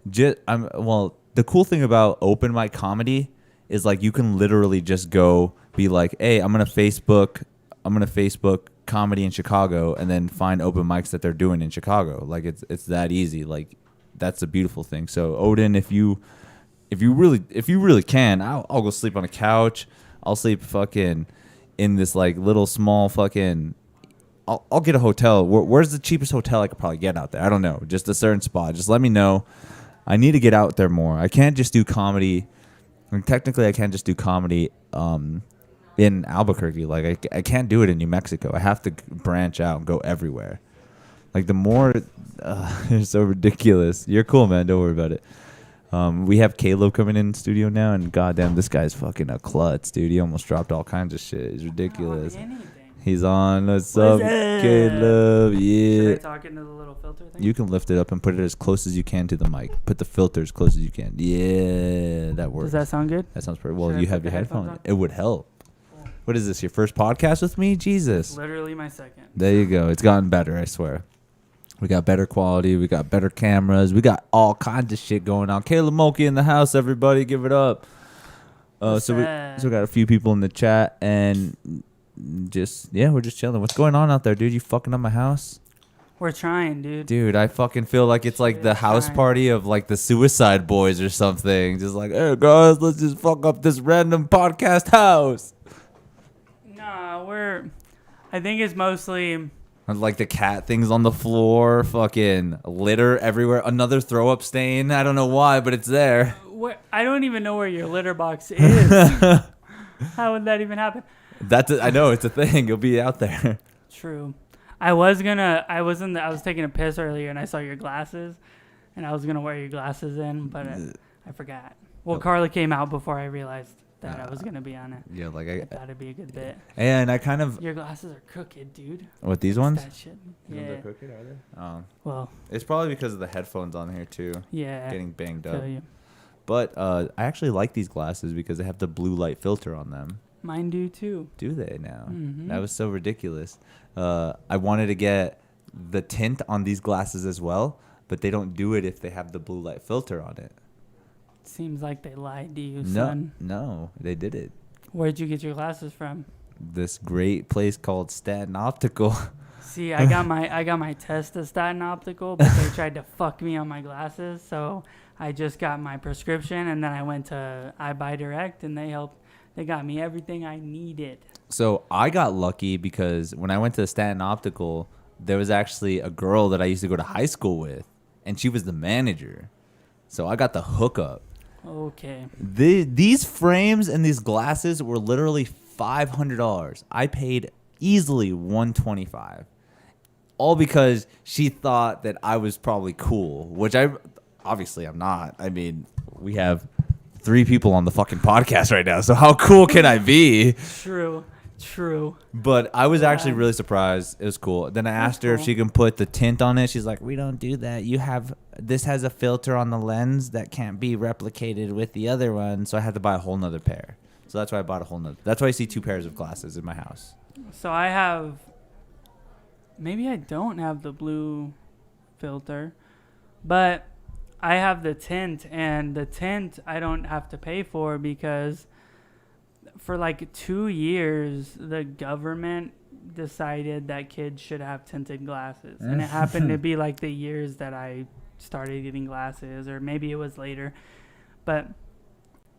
the cool thing about open mic comedy is like you can literally just go be like, hey, I'm gonna Facebook comedy in Chicago and then find open mics that they're doing in Chicago. Like it's that easy. Like that's a beautiful thing. So Odin, if you really can, I'll go sleep on a couch. I'll sleep fucking in this like little small fucking. I'll get a hotel. Where's the cheapest hotel I could probably get out there? I don't know. Just a certain spot. Just let me know. I need to get out there more. I can't just do comedy. I mean, technically, I can't just do comedy in Albuquerque. Like I can't do it in New Mexico. I have to branch out and go everywhere. Like the more, it's so ridiculous. You're cool, man. Don't worry about it. We have Caleb coming in studio now, and goddamn, this guy's fucking a klutz, dude. He almost dropped all kinds of shit. It's ridiculous. He's on. What's up, Caleb? Yeah. Should I talk into the little filter thing? You can lift it up and put it as close as you can to the mic. Put the filter as close as you can. Yeah, that works. Does that sound good? That sounds pretty well. Should I You put have the your headphones headphones. on? It would help. Cool. What is this? Your first podcast with me? Jesus. Literally my second. There you go. It's gotten better, I swear. We got better quality. We got better cameras. We got all kinds of shit going on. Caleb Mulkey in the house, everybody. Give it up. So we got a few people in the chat, and we're just chilling. What's going on out there, dude? You fucking up my house? We're trying, dude. Dude, I fucking feel like it's like the house party of like the Suicide Boys or something. Just like, hey guys, let's just fuck up this random podcast house. Nah, I think it's mostly... Like the cat things on the floor, fucking litter everywhere. Another throw up stain. I don't know why, but it's there. I don't even know where your litter box is. How would that even happen? I know it's a thing. It'll be out there. True. I was taking a piss earlier and I saw your glasses, and I was gonna wear your glasses in, but I forgot. Well, Carla came out before I realized that I was gonna be on it. Yeah, like I thought it'd be a good bit. And I kind of. Your glasses are crooked, dude. What, these ones? That shit. Yeah. They're crooked, are they? Oh. Well. It's probably because of the headphones on here too. Yeah. Getting banged up. You. But I actually like these glasses because they have the blue light filter on them. Mine do too. Do they now? Mm-hmm. That was so ridiculous. I wanted to get the tint on these glasses as well, but they don't do it if they have the blue light filter on it. Seems like they lied to you, son. No, they did it. Where'd you get your glasses from? This great place called Staten Optical. See, I got my test at Staten Optical, but they tried to fuck me on my glasses, so I just got my prescription, and then I went to iBuyDirect, and they got me everything I needed. So I got lucky because when I went to Staten Optical, there was actually a girl that I used to go to high school with, and she was the manager. So I got the hookup. Okay. These frames and these glasses were literally $500. I paid easily $125, all because she thought that I was probably cool, which obviously I'm not. I mean, we have 3 people on the fucking podcast right now, so how cool can I be? True. But I was actually really surprised. It was cool. Then I asked her if she can put the tint on it. She's like, we don't do that. This has a filter on the lens that can't be replicated with the other one. So I had to buy a whole nother pair. So that's why I bought a whole nother. That's why I see 2 pairs of glasses in my house. So maybe I don't have the blue filter, but I have the tint, and the tint I don't have to pay for because for like 2 years, the government decided that kids should have tinted glasses. And it happened to be like the years that I started getting glasses, or maybe it was later. But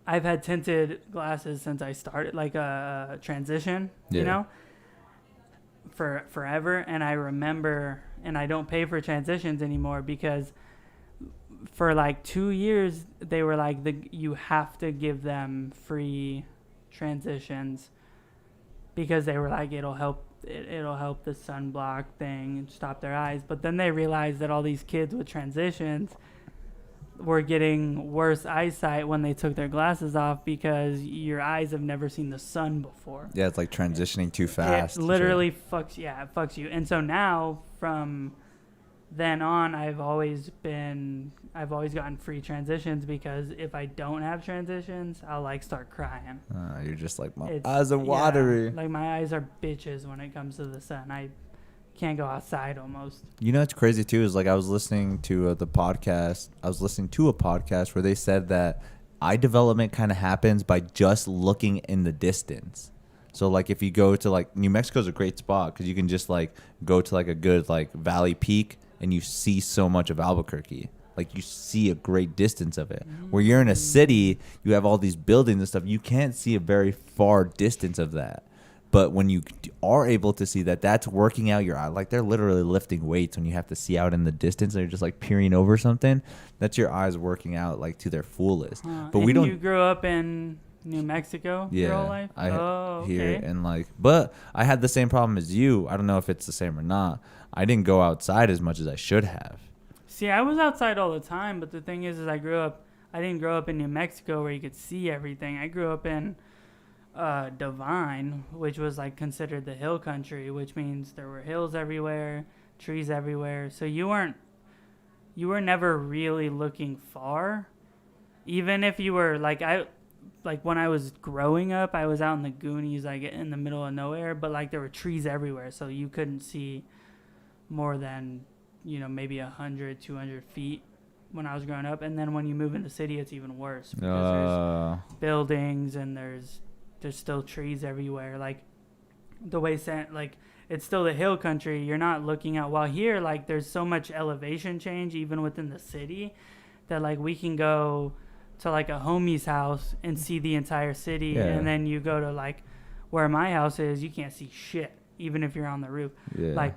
I've had tinted glasses since I started, like a transition, you know, for forever. And I remember, and I don't pay for transitions anymore because for like 2 years, they were like, you have to give them free transitions because they were like, it'll help the sunblock thing and stop their eyes. But then they realized that all these kids with transitions were getting worse eyesight when they took their glasses off because your eyes have never seen the sun before. Yeah, it's like transitioning too fast. It literally fucks you. And so now from then on, I've always gotten free transitions because if I don't have transitions, I'll like start crying. You're just like, my eyes are watery. Yeah, like my eyes are bitches when it comes to the sun. I can't go outside almost. You know what's crazy too is like I was listening to a podcast where they said that eye development kind of happens by just looking in the distance. So like if you go to like New Mexico's a great spot because you can just like go to like a good like valley peak and you see so much of Albuquerque. Like you see a great distance of it. Where you're in a city, you have all these buildings and stuff. You can't see a very far distance of that. But when you are able to see that, that's working out your eye. Like they're literally lifting weights when you have to see out in the distance and you're just like peering over something. That's your eyes working out like to their fullest. But we don't. You grew up in New Mexico your whole life? Here and like, but I had the same problem as you. I don't know if it's the same or not. I didn't go outside as much as I should have. See, I was outside all the time, but the thing is I didn't grow up in New Mexico where you could see everything. I grew up in Divine, which was like considered the hill country, which means there were hills everywhere, trees everywhere. So you were never really looking far. Even if you were like when I was growing up, I was out in the Goonies, like in the middle of nowhere, but like there were trees everywhere, so you couldn't see more than, maybe 100, 200 feet when I was growing up. And then when you move in the city, it's even worse because there's buildings and there's still trees everywhere. Like the way it's still the hill country. You're not looking out. While here, like there's so much elevation change even within the city that like we can go to like a homie's house and see the entire city. Yeah. And then you go to like where my house is, you can't see shit even if you're on the roof. Yeah. Like,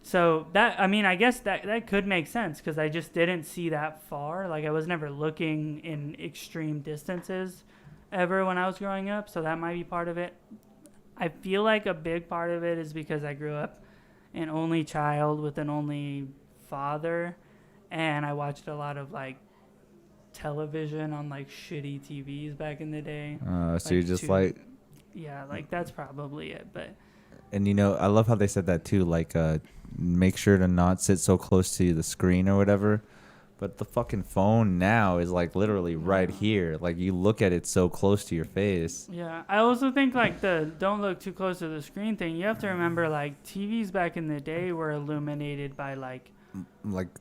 so that, I guess that could make sense because I just didn't see that far. Like I was never looking in extreme distances ever when I was growing up. So that might be part of it. I feel like a big part of it is because I grew up an only child with an only father. And I watched a lot of like television on like shitty TVs back in the day. So you're just like... Yeah, like that's probably it. But... And I love how they said that too, like make sure to not sit so close to the screen or whatever. But the fucking phone now is like literally right here. Like you look at it so close to your face. Yeah, I also think like the don't look too close to the screen thing. You have to remember like TVs back in the day were illuminated by like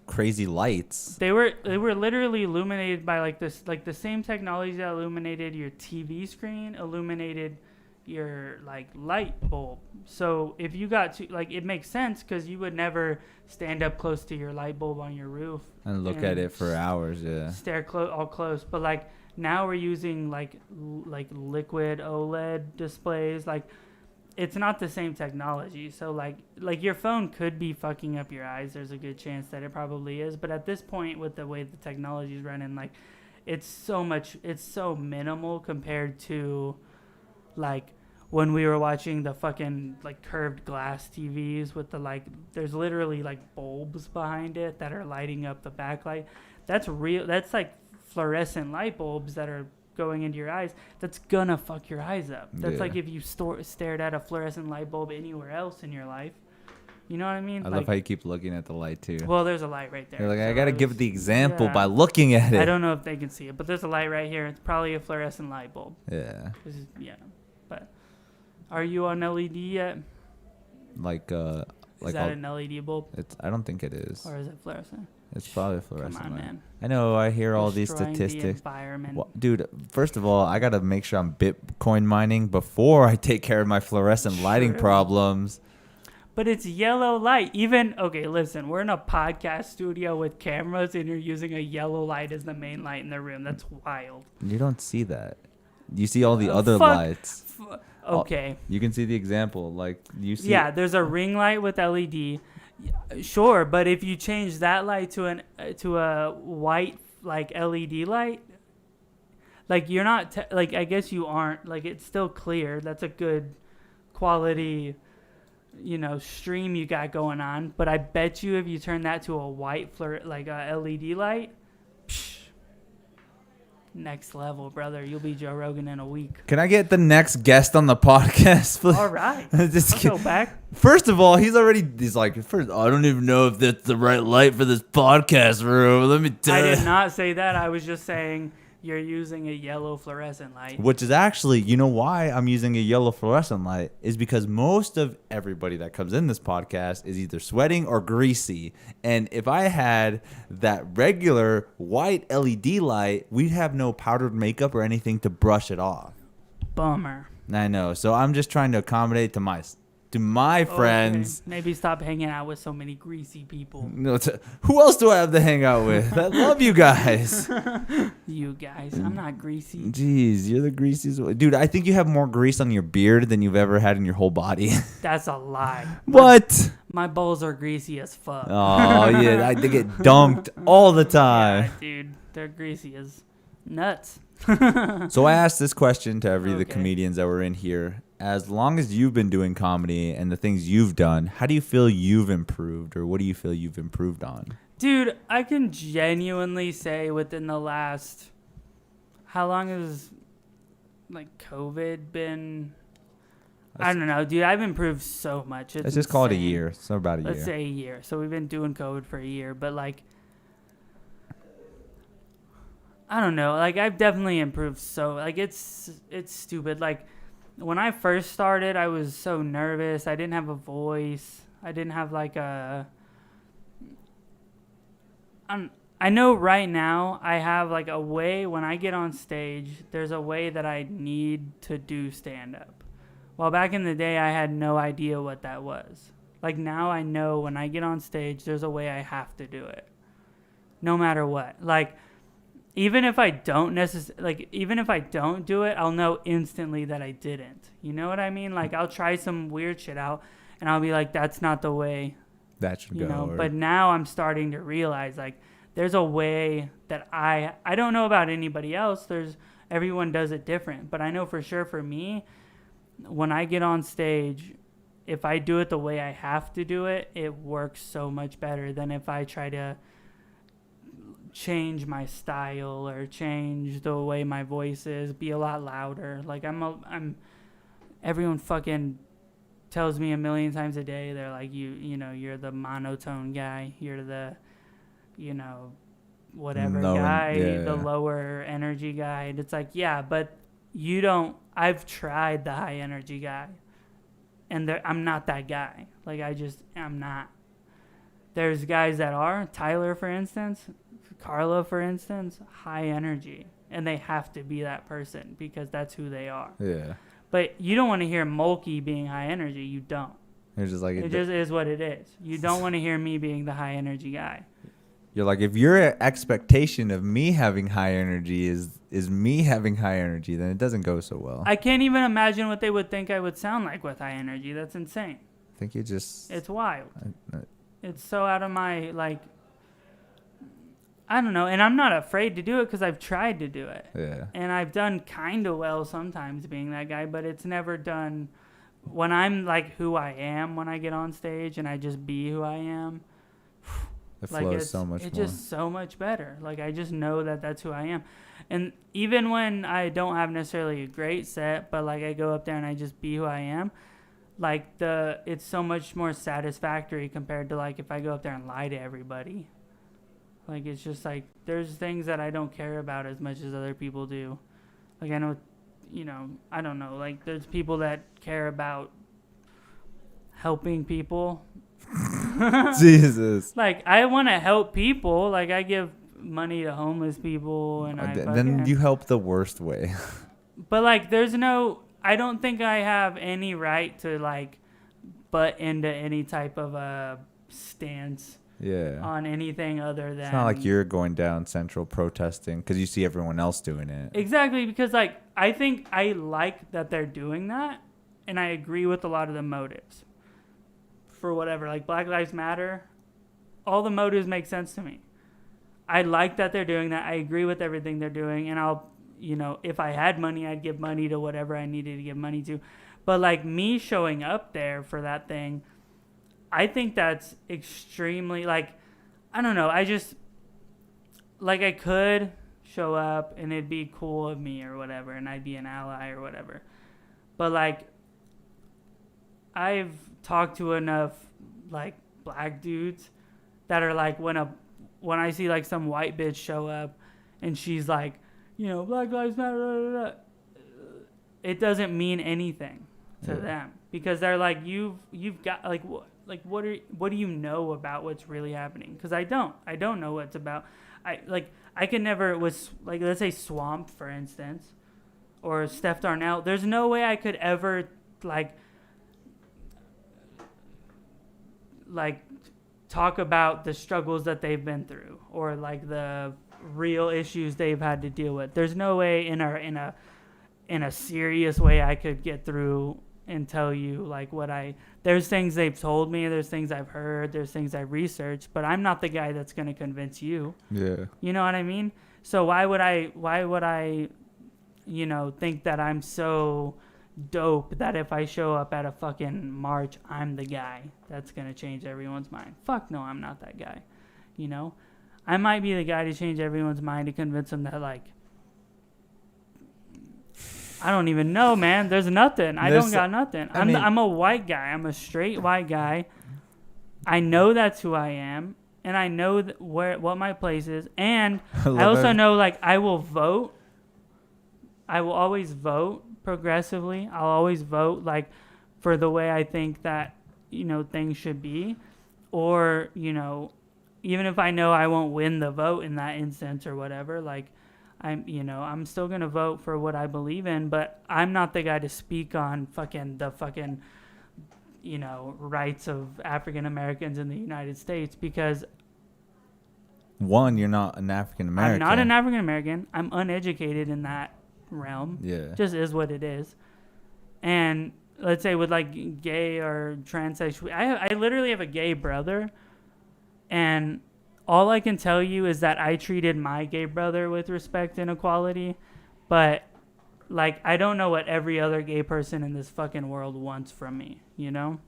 crazy lights. They were literally illuminated by like this, like the same technology that illuminated your TV screen illuminated your like light bulb. So if you got to like, it makes sense because you would never stand up close to your light bulb on your roof and look at it for hours. Yeah, stare all close. But like now we're using like liquid OLED displays. Like it's not the same technology. So like your phone could be fucking up your eyes. There's a good chance that it probably is. But at this point, with the way the technology is running, like it's so minimal compared to like when we were watching the fucking like curved glass TVs with the like, there's literally like bulbs behind it that are lighting up the backlight. That's real. That's like fluorescent light bulbs that are going into your eyes. That's gonna fuck your eyes up. That's like if you stared at a fluorescent light bulb anywhere else in your life. You know what I mean? I love how you keep looking at the light too. Well, there's a light right there. You're like, so I gotta give the example by looking at it. I don't know if they can see it, but there's a light right here. It's probably a fluorescent light bulb. Yeah. Yeah. But are you on LED yet? Is that an LED bulb? I don't think it is. Or is it fluorescent? It's probably a fluorescent light. Man. I know. I hear all these statistics. Well, dude, first of all, I gotta make sure I'm Bitcoin mining before I take care of my fluorescent lighting problems. But it's yellow light. Okay, listen, we're in a podcast studio with cameras and you're using a yellow light as the main light in the room. That's wild. You don't see that. You see all the other lights. Okay. You can see the example. Like you see. Yeah, there's a ring light with LED. Sure, but if you change that light to a white like LED light, like you're not like I guess you aren't like it's still clear. That's a good quality, stream you got going on. But I bet you if you turn that to a white like a LED light, next level, brother. You'll be Joe Rogan in a week. Can I get the next guest on the podcast, please? All right. Just I'll go back. First of all, he's like, first, I don't even know if that's the right light for this podcast room. Let me tell you. I did not say that. I was just saying you're using a yellow fluorescent light. Which is actually, you know why I'm using a yellow fluorescent light is because most of everybody that comes in this podcast is either sweating or greasy. And if I had that regular white LED light, we'd have no powdered makeup or anything to brush it off. Bummer. I know. So I'm just trying to accommodate to my friends. Okay. Maybe stop hanging out with so many greasy people. No, who else do I have to hang out with? I love you guys. You guys. I'm not greasy. Jeez, you're the greasiest one. Dude, I think you have more grease on your beard than you've ever had in your whole body. That's a lie. What? My balls are greasy as fuck. Oh, yeah. They get dunked all the time. Yeah, dude. They're greasy as nuts. So I asked this question to every of the Okay. comedians that were in here. As long as you've been doing comedy and the things you've done, how do you feel you've improved, or what do you feel you've improved on? Dude, I can genuinely say within the last, how long has like COVID been? I don't know, dude. I've improved so much. Let's just call it a insane. year. So about a year. Let's say a year. So we've been doing COVID for a year, but like, I don't know. Like I've definitely improved. So like it's stupid. Like when I first started, I was so nervous. I didn't have a voice. I didn't have like a. I know right now I have like a way when I get on stage. There's a way that I need to do stand up. While back in the day, I had no idea what that was. Like now I know when I get on stage, there's a way I have to do it. No matter what. Like even if I don't even if I don't do it, I'll know instantly that I didn't. You know what I mean? Like I'll try some weird shit out and I'll be like, that's not the way That should you go. know. But now I'm starting to realize like there's a way that I don't know about anybody else. Everyone does it different, but I know for sure for me, when I get on stage, if I do it the way I have to do it, it works so much better than if I try to change my style or change the way my voice is, be a lot louder. Like everyone fucking tells me a million times a day, they're like, you know, you're the monotone guy, you're the, you know, whatever guy, the lower energy guy. And it's like, yeah, but I've tried the high energy guy and I'm not that guy. Like I'm not. There's guys that are, Tyler for instance, Carla for instance, high energy, and they have to be that person because that's who they are. Yeah. But you don't want to hear Mulkey being high energy. You don't. It's just like it just is what it is. You don't want to hear me being the high energy guy. You're like, if your expectation of me having high energy is me having high energy, then it doesn't go so well. I can't even imagine what they would think I would sound like with high energy. That's insane. I think you just... It's wild. It's so out of my, like... I don't know. And I'm not afraid to do it because I've tried to do it. Yeah. And I've done kind of well sometimes being that guy, but it's never done... When I'm, like, who I am when I get on stage and I just be who I am... It flows so much more. It's just so much better. Like, I just know that that's who I am. And even when I don't have necessarily a great set, but, like, I go up there and I just be who I am, like, it's so much more satisfactory compared to, like, if I go up there and lie to everybody. Like, it's just, like, there's things that I don't care about as much as other people do. Like, I know, you know, I don't know. Like, there's people that care about helping people. Jesus. Like, I want to help people. Like, I give money to homeless people, and then you help the worst way. But like, I don't think I have any right to like butt into any type of a stance. Yeah. On anything other than. It's not like you're going down Central protesting because you see everyone else doing it. Exactly, because like I think I like that they're doing that, and I agree with a lot of the motives. For whatever, like Black Lives Matter, all the motives make sense to me. I like that they're doing that. I agree with everything they're doing, and I'll, you know, if I had money, I'd give money to whatever I needed to give money to. But like me showing up there for that thing, I think that's extremely, like, I don't know. I just, like, I could show up and it'd be cool of me or whatever, and I'd be an ally or whatever. But like, I've talked to enough like black dudes that are like, when I see like some white bitch show up and she's like, you know, Black Lives Matter, it doesn't mean anything to them, because they're like, you've got like what do you know about what's really happening? Because I don't know what's about. I can never, was like, let's say Swamp, for instance, or Steph Darnell. There's no way I could ever like talk about the struggles that they've been through, or like the real issues they've had to deal with. There's no way in a serious way I could get through and tell you like there's things they've told me, there's things I've heard, there's things I've researched, but I'm not the guy that's going to convince you. Yeah. You know what I mean? So why would I, you know, think that I'm so dope that if I show up at a fucking march, I'm the guy that's going to change everyone's mind? Fuck no, I'm not that guy. You know? I might be the guy to change everyone's mind, to convince them that, like, I don't even know, man. There's nothing. I don't got nothing. I'm a white guy. I'm a straight white guy. I know that's who I am, and I know what my place is. And I also know, like, I will vote. I will always vote progressively. I'll always vote, like, for the way I think that, you know, things should be. Or, you know, even if I know I won't win the vote in that instance or whatever, like, I'm still going to vote for what I believe in, but I'm not the guy to speak on the you know, rights of African Americans in the United States, because one, you're not an African American. I'm not an African American. I'm uneducated in that realm. Yeah. Just is what it is. And let's say with like gay or transsexual, I literally have a gay brother, and all I can tell you is that I treated my gay brother with respect and equality, but like, I don't know what every other gay person in this fucking world wants from me, you know?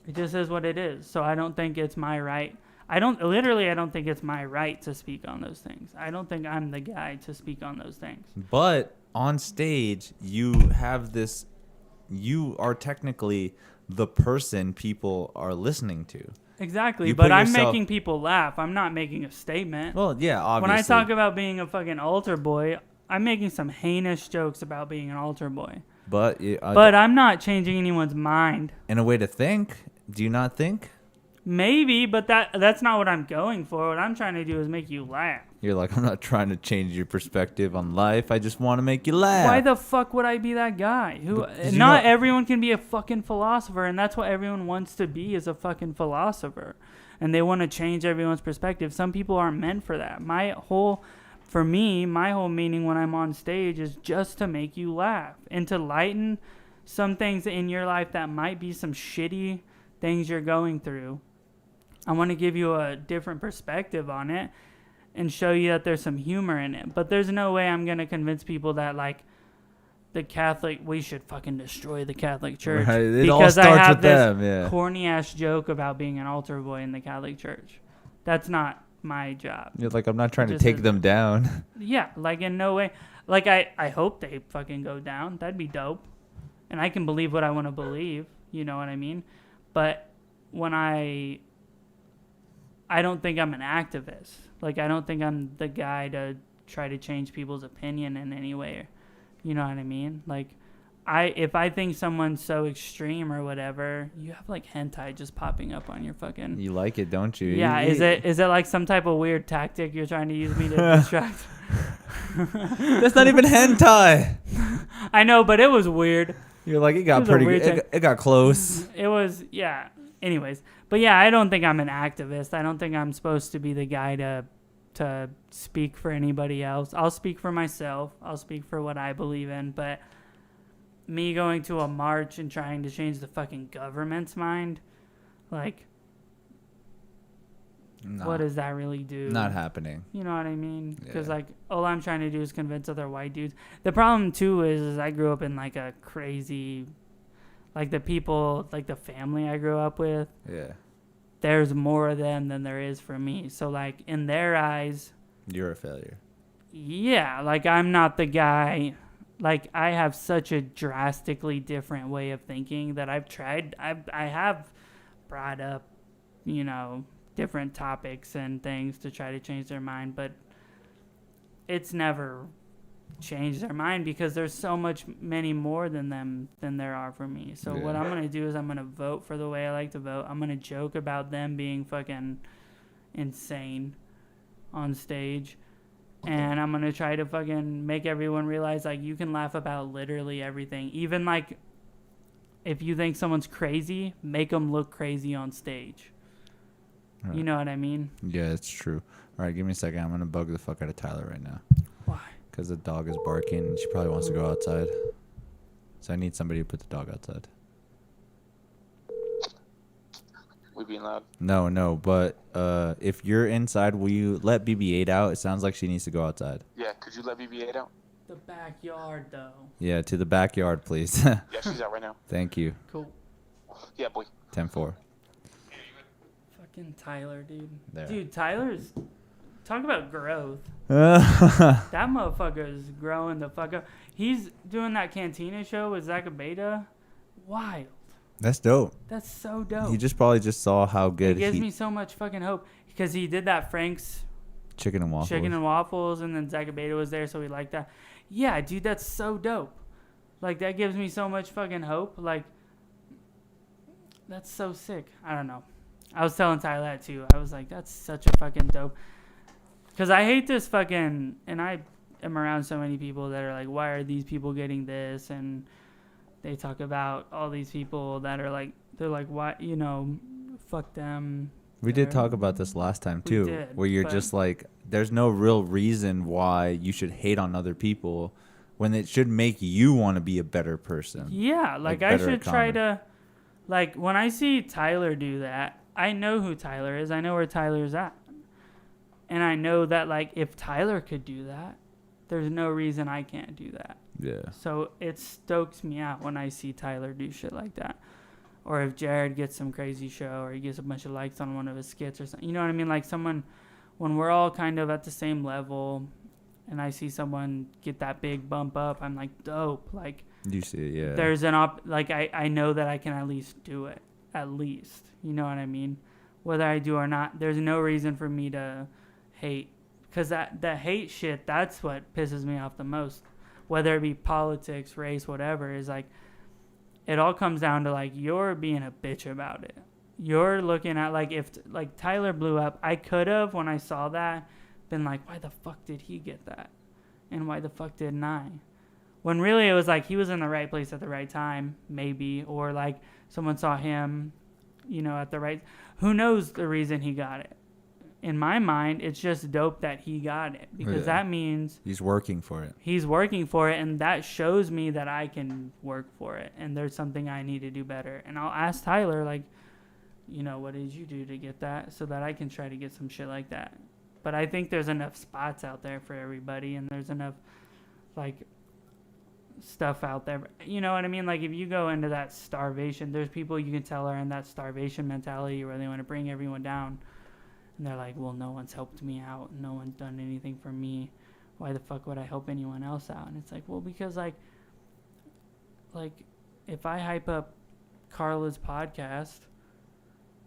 It just is what it is. So I don't think it's my right. I don't think it's my right to speak on those things. I don't think I'm the guy to speak on those things. But on stage, you are technically the person people are listening to. Exactly, but I'm making people laugh. I'm not making a statement. Well, yeah, obviously. When I talk about being a fucking altar boy, I'm making some heinous jokes about being an altar boy. But I'm not changing anyone's mind. In a way to think, do you not think? Maybe, but that's not what I'm going for. What I'm trying to do is make you laugh. You're like, I'm not trying to change your perspective on life. I just want to make you laugh. Why the fuck would I be that guy? Not everyone can be a fucking philosopher, and that's what everyone wants to be, is a fucking philosopher. And they want to change everyone's perspective. Some people aren't meant for that. My whole meaning when I'm on stage is just to make you laugh and to lighten some things in your life that might be some shitty things you're going through. I want to give you a different perspective on it and show you that there's some humor in it. But there's no way I'm going to convince people that, like, we should fucking destroy the Catholic Church. Right. It all starts with them, yeah. Corny-ass joke about being an altar boy in the Catholic Church. That's not my job. You're like, I'm not trying to take them down. Yeah, like, in no way. Like, I hope they fucking go down. That'd be dope. And I can believe what I want to believe. You know what I mean? But when I don't think I'm an activist. Like, I don't think I'm the guy to try to change people's opinion in any way. You know what I mean? Like, if I think someone's so extreme or whatever, you have like hentai just popping up on your fucking. You like it, don't you? Yeah. Is it like some type of weird tactic you're trying to use me to distract? That's not even hentai. I know, but it was weird. You're like, it got pretty good. It got close. It was, yeah. Anyways, but yeah, I don't think I'm an activist. I don't think I'm supposed to be the guy to speak for anybody else. I'll speak for myself. I'll speak for what I believe in. But me going to a march and trying to change the fucking government's mind, like, what does that really do? Not happening. You know what I mean? Because like, all I'm trying to do is convince other white dudes. The problem too is I grew up in like a crazy, like the people, like the family I grew up with. Yeah. There's more of them than there is for me. So like, in their eyes, you're a failure. Yeah, like I'm not the guy. Like I have such a drastically different way of thinking that I have brought up, you know, different topics and things to try to change their mind, but it's never changed their mind because there's so many more than them than there are for me. So what I'm going to do is I'm going to vote for the way I like to vote. I'm going to joke about them being fucking insane on stage. And I'm going to try to fucking make everyone realize, like, you can laugh about literally everything. Even, like, if you think someone's crazy, make them look crazy on stage. Right. You know what I mean? Yeah, it's true. All right, give me a second. I'm going to bug the fuck out of Tyler right now. Why? Because the dog is barking and she probably wants to go outside. So I need somebody to put the dog outside. We being loud? No, but if you're inside, will you let BB-8 out? It sounds like she needs to go outside. Yeah, could you let BB-8 out? The backyard, though. Yeah, to the backyard, please. Yeah, she's out right now. Thank you. Cool. Yeah, boy. 10-4. Fucking Tyler, dude. There. Dude, Tyler's... Talk about growth. That motherfucker is growing the fuck up. He's doing that Cantina show with Zach Abeda. Wild. That's dope. That's so dope. He probably just saw how good it gives me so much fucking hope because he did that Frank's chicken and waffles, and then Zach Abeda was there, so we liked that. Yeah, dude, that's so dope. Like, that gives me so much fucking hope. Like, that's so sick. I don't know. I was telling Tyler that too. I was like, that's such a fucking dope. Because I hate this fucking, and I am around so many people that are like, why are these people getting this? And they talk about all these people that are like, they're like, why, you know, fuck them. We did talk about this last time too, where you're just like, there's no real reason why you should hate on other people when it should make you want to be a better person. Yeah, like I should try to, like when I see Tyler do that, I know who Tyler is. I know where Tyler's at. And I know that, like, if Tyler could do that, there's no reason I can't do that. Yeah. So it stokes me out when I see Tyler do shit like that. Or if Jared gets some crazy show or he gets a bunch of likes on one of his skits or something. You know what I mean? Like someone, when we're all kind of at the same level and I see someone get that big bump up, I'm like, dope. Like, you see it, yeah. There's I know that I can at least do it. At least. You know what I mean? Whether I do or not, there's no reason for me to hate, because that hate shit, that's what pisses me off the most, whether it be politics, race, whatever, is like it all comes down to like you're being a bitch about it. You're looking at like if like Tyler blew up, I could have when I saw that been like, why the fuck did he get that and why the fuck didn't I, when really it was like he was in the right place at the right time, maybe, or like someone saw him, you know, at the right, who knows the reason he got it. In my mind, it's just dope that he got it because that means he's working for it. He's working for it, and that shows me that I can work for it, and there's something I need to do better. And I'll ask Tyler, like, you know, what did you do to get that, so that I can try to get some shit like that. But I think there's enough spots out there for everybody, and there's enough, like, stuff out there. You know what I mean? Like, if you go into that starvation, there's people you can tell are in that starvation mentality where they want to bring everyone down. And they're like, well, no one's helped me out. No one's done anything for me. Why the fuck would I help anyone else out? And it's like, well, because like if I hype up Carla's podcast,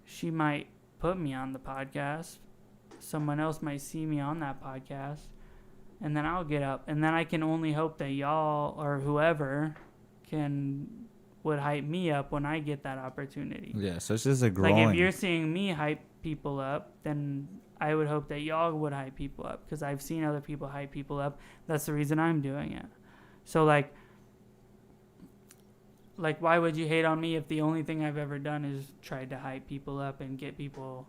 she might put me on the podcast. Someone else might see me on that podcast. And then I'll get up. And then I can only hope that y'all or whoever would hype me up when I get that opportunity. Yeah, so it's just a growing. Like if you're seeing me hype people up, then I would hope that y'all would hype people up because I've seen other people hype people up. That's the reason I'm doing it. So like why would you hate on me if the only thing I've ever done is tried to hype people up and get people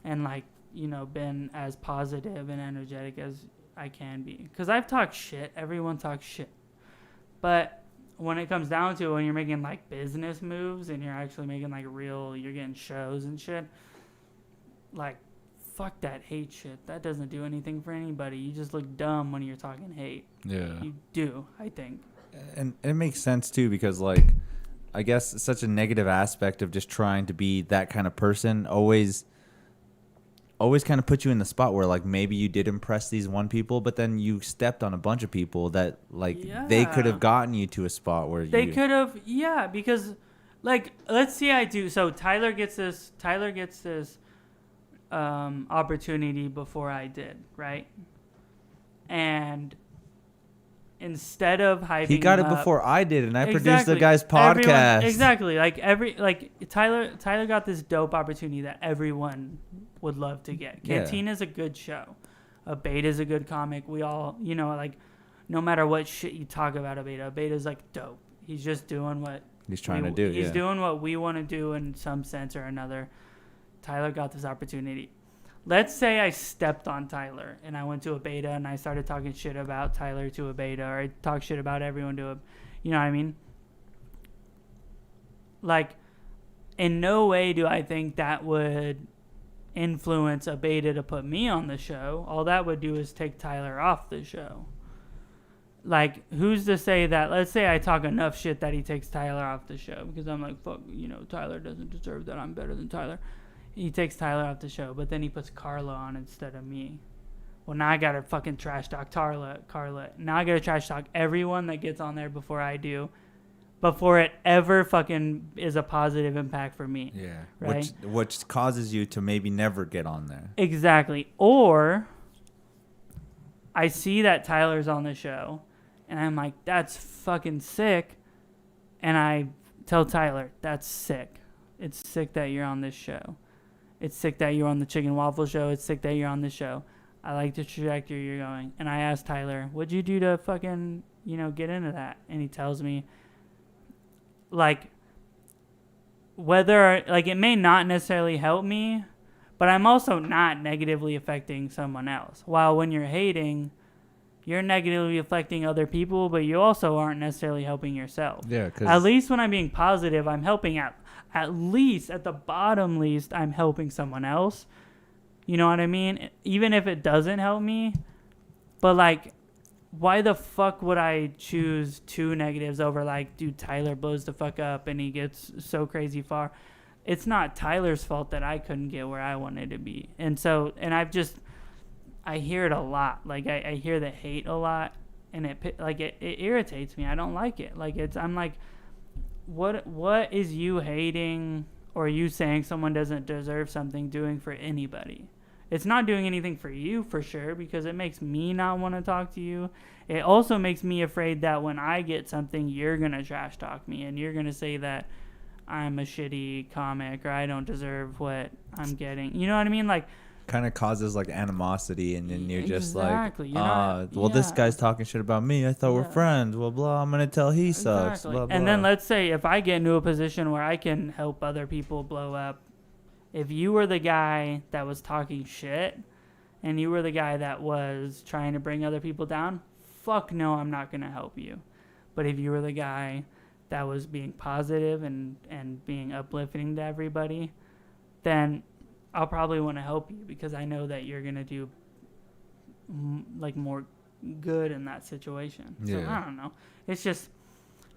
and like, you know, been as positive and energetic as I can be? Because I've talked shit. Everyone talks shit. But when it comes down to it, when you're making like business moves and you're actually making like you're getting shows and shit, like fuck that hate shit. That doesn't do anything for anybody. You just look dumb when you're talking hate. Yeah. You do, I think. And it makes sense too because like I guess such a negative aspect of just trying to be that kind of person always always kind of put you in the spot where like maybe you did impress these one people, but then you stepped on a bunch of people that like they could have gotten you to a spot where they could have, because like let's see, I do. So Tyler gets this opportunity before I did, right? And instead of hyping, he got it before I did, and I produced the guy's podcast. Tyler got this dope opportunity that everyone would love to get. Cantina's a good show. Beta's a good comic. We all, like, no matter what shit you talk about Beta's like dope. He's just doing what he's trying to do. He's doing what we want to do in some sense or another. Tyler got this opportunity. Let's say I stepped on Tyler and I went to a beta and I started talking shit about Tyler to a beta, or I talk shit about everyone to a, you know what I mean? Like, in no way do I think that would influence a beta to put me on the show. All that would do is take Tyler off the show. Like, who's to say that, let's say I talk enough shit that he takes Tyler off the show because I'm like, fuck, Tyler doesn't deserve that. I'm better than Tyler. He takes Tyler off the show, but then he puts Carla on instead of me. Well, now I got to fucking trash talk Carla. Now I got to trash talk everyone that gets on there before I do, before it ever fucking is a positive impact for me. Yeah. Right? Which causes you to maybe never get on there. Exactly. Or I see that Tyler's on the show, and I'm like, that's fucking sick. And I tell Tyler, that's sick. It's sick that you're on this show. It's sick that you're on the Chicken Waffle Show. It's sick that you're on this show. I like the trajectory you're going. And I asked Tyler, what'd you do to fucking, get into that? And he tells me, like, whether, like, it may not necessarily help me, but I'm also not negatively affecting someone else. While when you're hating, you're negatively affecting other people, but you also aren't necessarily helping yourself. Yeah, 'cause at least when I'm being positive, I'm helping out. At least, at the bottom least, I'm helping someone else. You know what I mean? Even if it doesn't help me. But, like, why the fuck would I choose two negatives over, like, dude, Tyler blows the fuck up and he gets so crazy far? It's not Tyler's fault that I couldn't get where I wanted to be. And so, and I hear it a lot. Like, I hear the hate a lot. And it irritates me. I don't like it. Like, I'm like, what is you hating or you saying someone doesn't deserve something doing for anybody? It's not doing anything for you, for sure, because it makes me not want to talk to you. It also makes me afraid that when I get something, you're going to trash talk me and you're going to say that I'm a shitty comic or I don't deserve what I'm getting. You know what I mean? Like, kind of causes like animosity, and then you're just exactly. like, this guy's talking shit about me. I thought we're friends. Well, blah, I'm going to tell he sucks. Blah, blah. And then let's say if I get into a position where I can help other people blow up, if you were the guy that was talking shit and you were the guy that was trying to bring other people down, fuck no, I'm not going to help you. But if you were the guy that was being positive and being uplifting to everybody, then I'll probably want to help you because I know that you're going to do like more good in that situation. So I don't know. It's just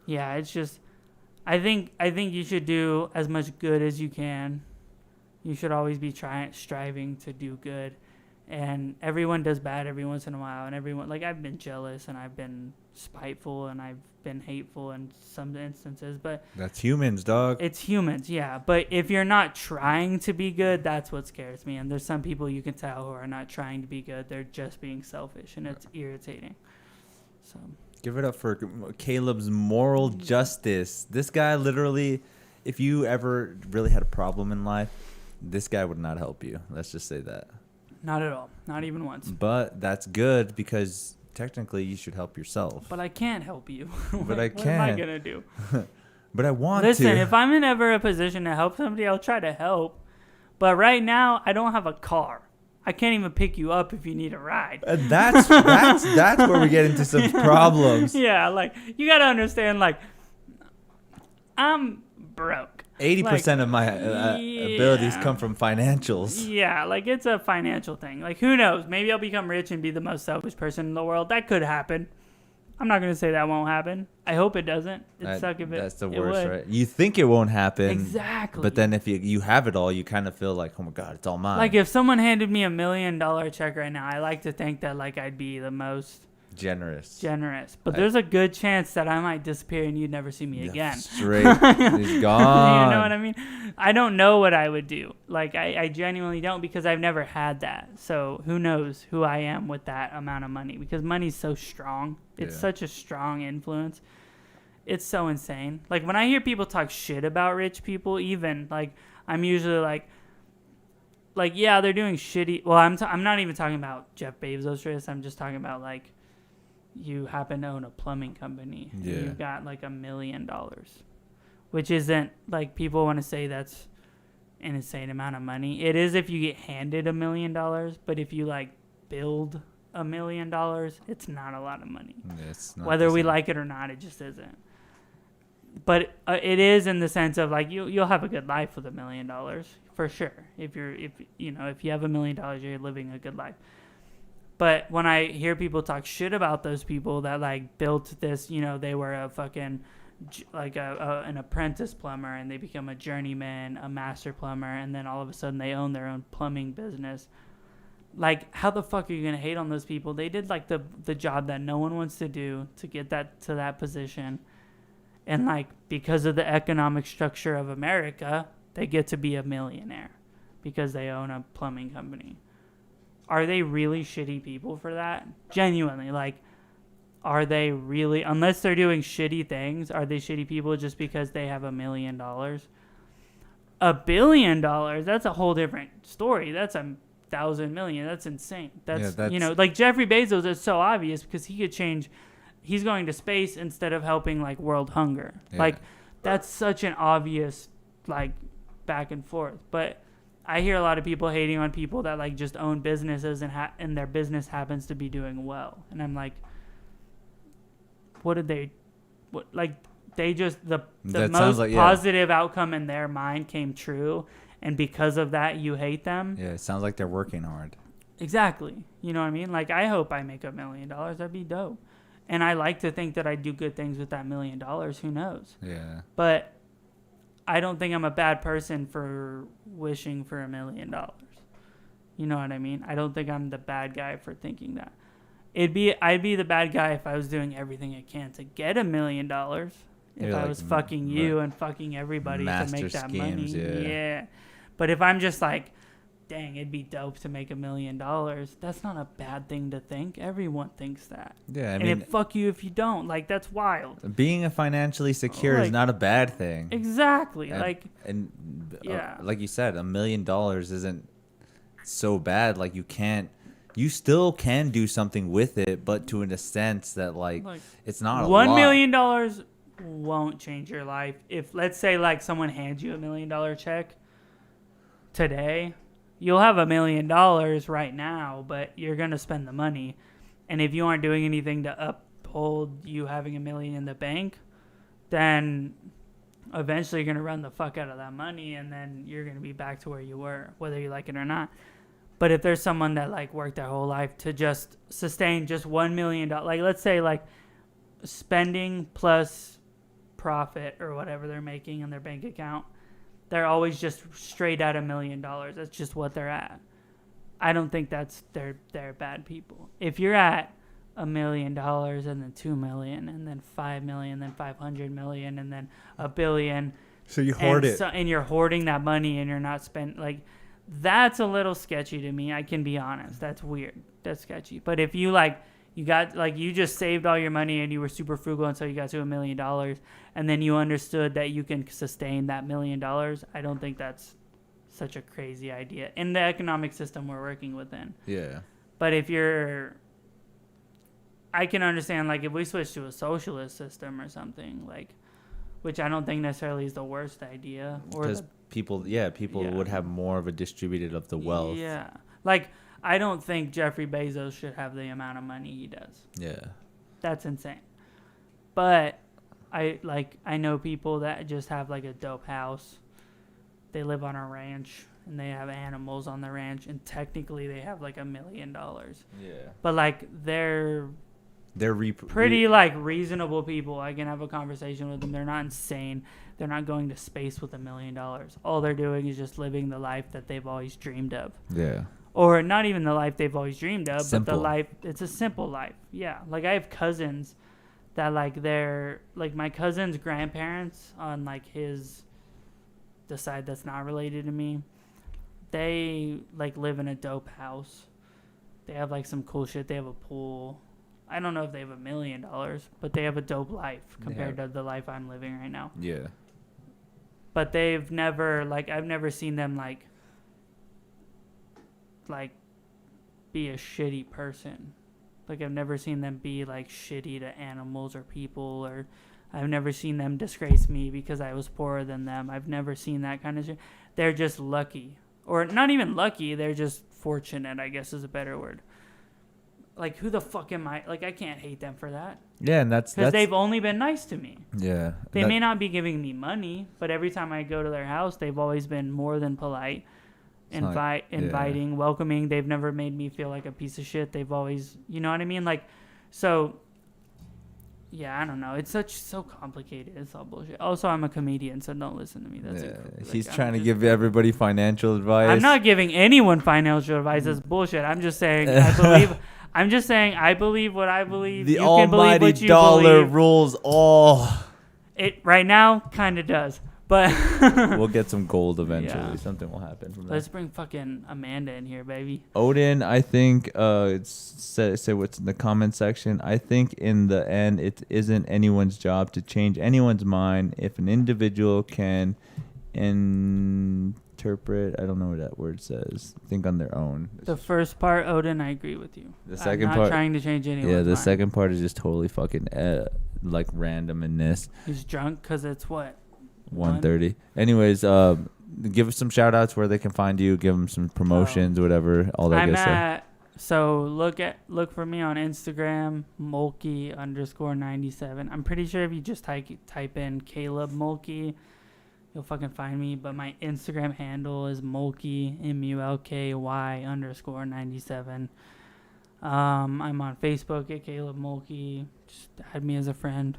I think you should do as much good as you can. You should always be striving to do good. And everyone does bad every once in a while. And everyone, like, I've been jealous and I've been spiteful and I've been hateful in some instances. But that's humans, dog. It's humans, yeah. But if you're not trying to be good, that's what scares me. And there's some people you can tell who are not trying to be good. They're just being selfish, and it's irritating. So give it up for Caleb's moral justice. This guy literally, if you ever really had a problem in life, this guy would not help you. Let's just say that. Not at all. Not even once. But that's good because technically you should help yourself. But I can't help you. But I can. What am I going to do? But I want to. Listen, if I'm in ever a position to help somebody, I'll try to help. But right now, I don't have a car. I can't even pick you up if you need a ride. That's where we get into some problems. Yeah, like, you got to understand, like, I'm broke. 80% of my abilities come from financials. Yeah, like, it's a financial thing. Like, who knows? Maybe I'll become rich and be the most selfish person in the world. That could happen. I'm not going to say that won't happen. I hope it doesn't. It'd suck if that's the it worst, would. right? You think it won't happen. Exactly. But then if you have it all, you kind of feel like, oh my God, it's all mine. Like if someone handed me $1 million check right now, I like to think that like I'd be the most generous. But there's a good chance that I might disappear and you'd never see me again. Straight. He's gone. You know what I mean? I don't know what I would do. Like I genuinely don't, because I've never had that. So who knows who I am with that amount of money, because money's so strong. It's such a strong influence. It's so insane. Like when I hear people talk shit about rich people, even like I'm usually like yeah, they're doing shitty. Well, I'm not even talking about Jeff Bezos rich. I'm just talking about like you happen to own a plumbing company and you've got like $1 million, which isn't like people want to say that's an insane amount of money. It is if you get handed $1 million, but if you like build $1 million, it's not a lot of money. Whether we like it or not, it just isn't. But it is in the sense of like you'll have a good life with $1 million for sure. If you have $1 million, you're living a good life. But when I hear people talk shit about those people that like built this, they were a fucking like an apprentice plumber and they become a journeyman, a master plumber, and then all of a sudden they own their own plumbing business. Like, how the fuck are you gonna hate on those people? They did like the job that no one wants to do to get that to that position, and like because of the economic structure of America, they get to be a millionaire because they own a plumbing company. Are they really shitty people for that? Genuinely, like, are they really, unless they're doing shitty things, are they shitty people just because they have $1 million? $1 billion, that's a whole different story. That's 1,000 million. That's insane. That's like Jeffrey Bezos is so obvious because he could change. He's going to space instead of helping like world hunger. Yeah. Like that's such an obvious like back and forth. But I hear a lot of people hating on people that like just own businesses and their business happens to be doing well. And I'm like, they just the most positive outcome in their mind came true, and because of that you hate them. Yeah, it sounds like they're working hard. Exactly. You know what I mean? Like I hope I make $1 million. That'd be dope. And I like to think that I do good things with that $1 million. Who knows? Yeah. But I don't think I'm a bad person for wishing for $1 million. You know what I mean? I don't think I'm the bad guy for thinking that. I'd be the bad guy if I was doing everything I can to get $1 million. If I was fucking you and fucking everybody to make that money. Yeah. But if I'm just like, dang, it'd be dope to make $1 million. That's not a bad thing to think. Everyone thinks that. Yeah, I mean, fuck you if you don't. Like, that's wild. Being financially secure is not a bad thing. Exactly. Like you said, $1 million isn't so bad. Like you still can do something with it, but to in a sense that like it's not a lot. $1 million won't change your life. If let's say like someone hands you $1 million check today, you'll have $1 million right now, but you're gonna spend the money. And if you aren't doing anything to uphold you having $1 million in the bank, then eventually you're gonna run the fuck out of that money, and then you're gonna be back to where you were, whether you like it or not. But if there's someone that like worked their whole life to just sustain just $1 million, like let's say like spending plus profit or whatever they're making in their bank account, they're always just straight at $1 million. That's just what they're at. I don't think they're bad people. If you're at $1 million and then 2 million and then 5 million, then 500 million and then $1 billion, so you hoard it, and you're hoarding that money and you're not spending, like that's a little sketchy to me. I can be honest. That's weird. That's sketchy. But if you like, you got like you just saved all your money and you were super frugal until you got to $1 million, and then you understood that you can sustain that $1 million, I don't think that's such a crazy idea in the economic system we're working within. Yeah. But if I can understand like if we switch to a socialist system or something like, which I don't think necessarily is the worst idea. Because people would have more of a distributed of the wealth. Yeah. Like, I don't think Jeffrey Bezos should have the amount of money he does. Yeah. That's insane. But I know people that just have like a dope house. They live on a ranch and they have animals on the ranch, and technically they have like $1 million. Yeah. But like they're they're pretty like reasonable people. I can have a conversation with them. They're not insane. They're not going to space with $1 million. All they're doing is just living the life that they've always dreamed of. Yeah. Or not even the life they've always dreamed of, Simple. but the life. It's a simple life. Yeah. Like I have cousins that like they're like my cousin's grandparents on like the side that's not related to me. They like live in a dope house. They have like some cool shit. They have a pool. I don't know if they have $1 million, but they have a dope life compared to the life I'm living right now. Yeah. But they've never like I've never seen them like be a shitty person. Like I've never seen them be like shitty to animals or people, or I've never seen them disgrace me because I was poorer than them. I've never seen that kind of shit. They're just lucky. Or not even lucky, they're just fortunate, I guess is a better word. Like, who the fuck am I? Like, I can't hate them for that. Yeah, and that's... Because they've only been nice to me. Yeah. They may not be giving me money, but every time I go to their house, they've always been more than polite. Inviting, welcoming. They've never made me feel like a piece of shit. They've always... You know what I mean? Like, so... Yeah, I don't know. It's so complicated. It's all bullshit. Also, I'm a comedian, so don't listen to me. That's He's trying to give everybody financial advice. I'm not giving anyone financial advice. That's bullshit. I'm just saying I believe... I'm just saying I believe what I believe. The you almighty can believe what you dollar believe. rules all. It right now kind of does, but we'll get some gold eventually. Yeah. Something will happen from that. Let's bring fucking Amanda in here, baby. Odin, I think say what's in the comment section. I think in the end it isn't anyone's job to change anyone's mind. If an individual can interpret, I don't know what that word says, think on their own. The first part, Odin, I agree with you. The second I'm not part, trying to change anyone's yeah, the mind. second part is just totally fucking like randomness. He's drunk because it's what 1:30. Anyways, give us some shout outs where they can find you, give them some promotions, whatever, all that good stuff. So look for me on Instagram, Mulkey_97. I'm pretty sure if you just type in Caleb Mulkey, you'll fucking find me. But my Instagram handle is Mulkey MULKY_97. I'm on Facebook at Caleb Mulkey. Just add me as a friend.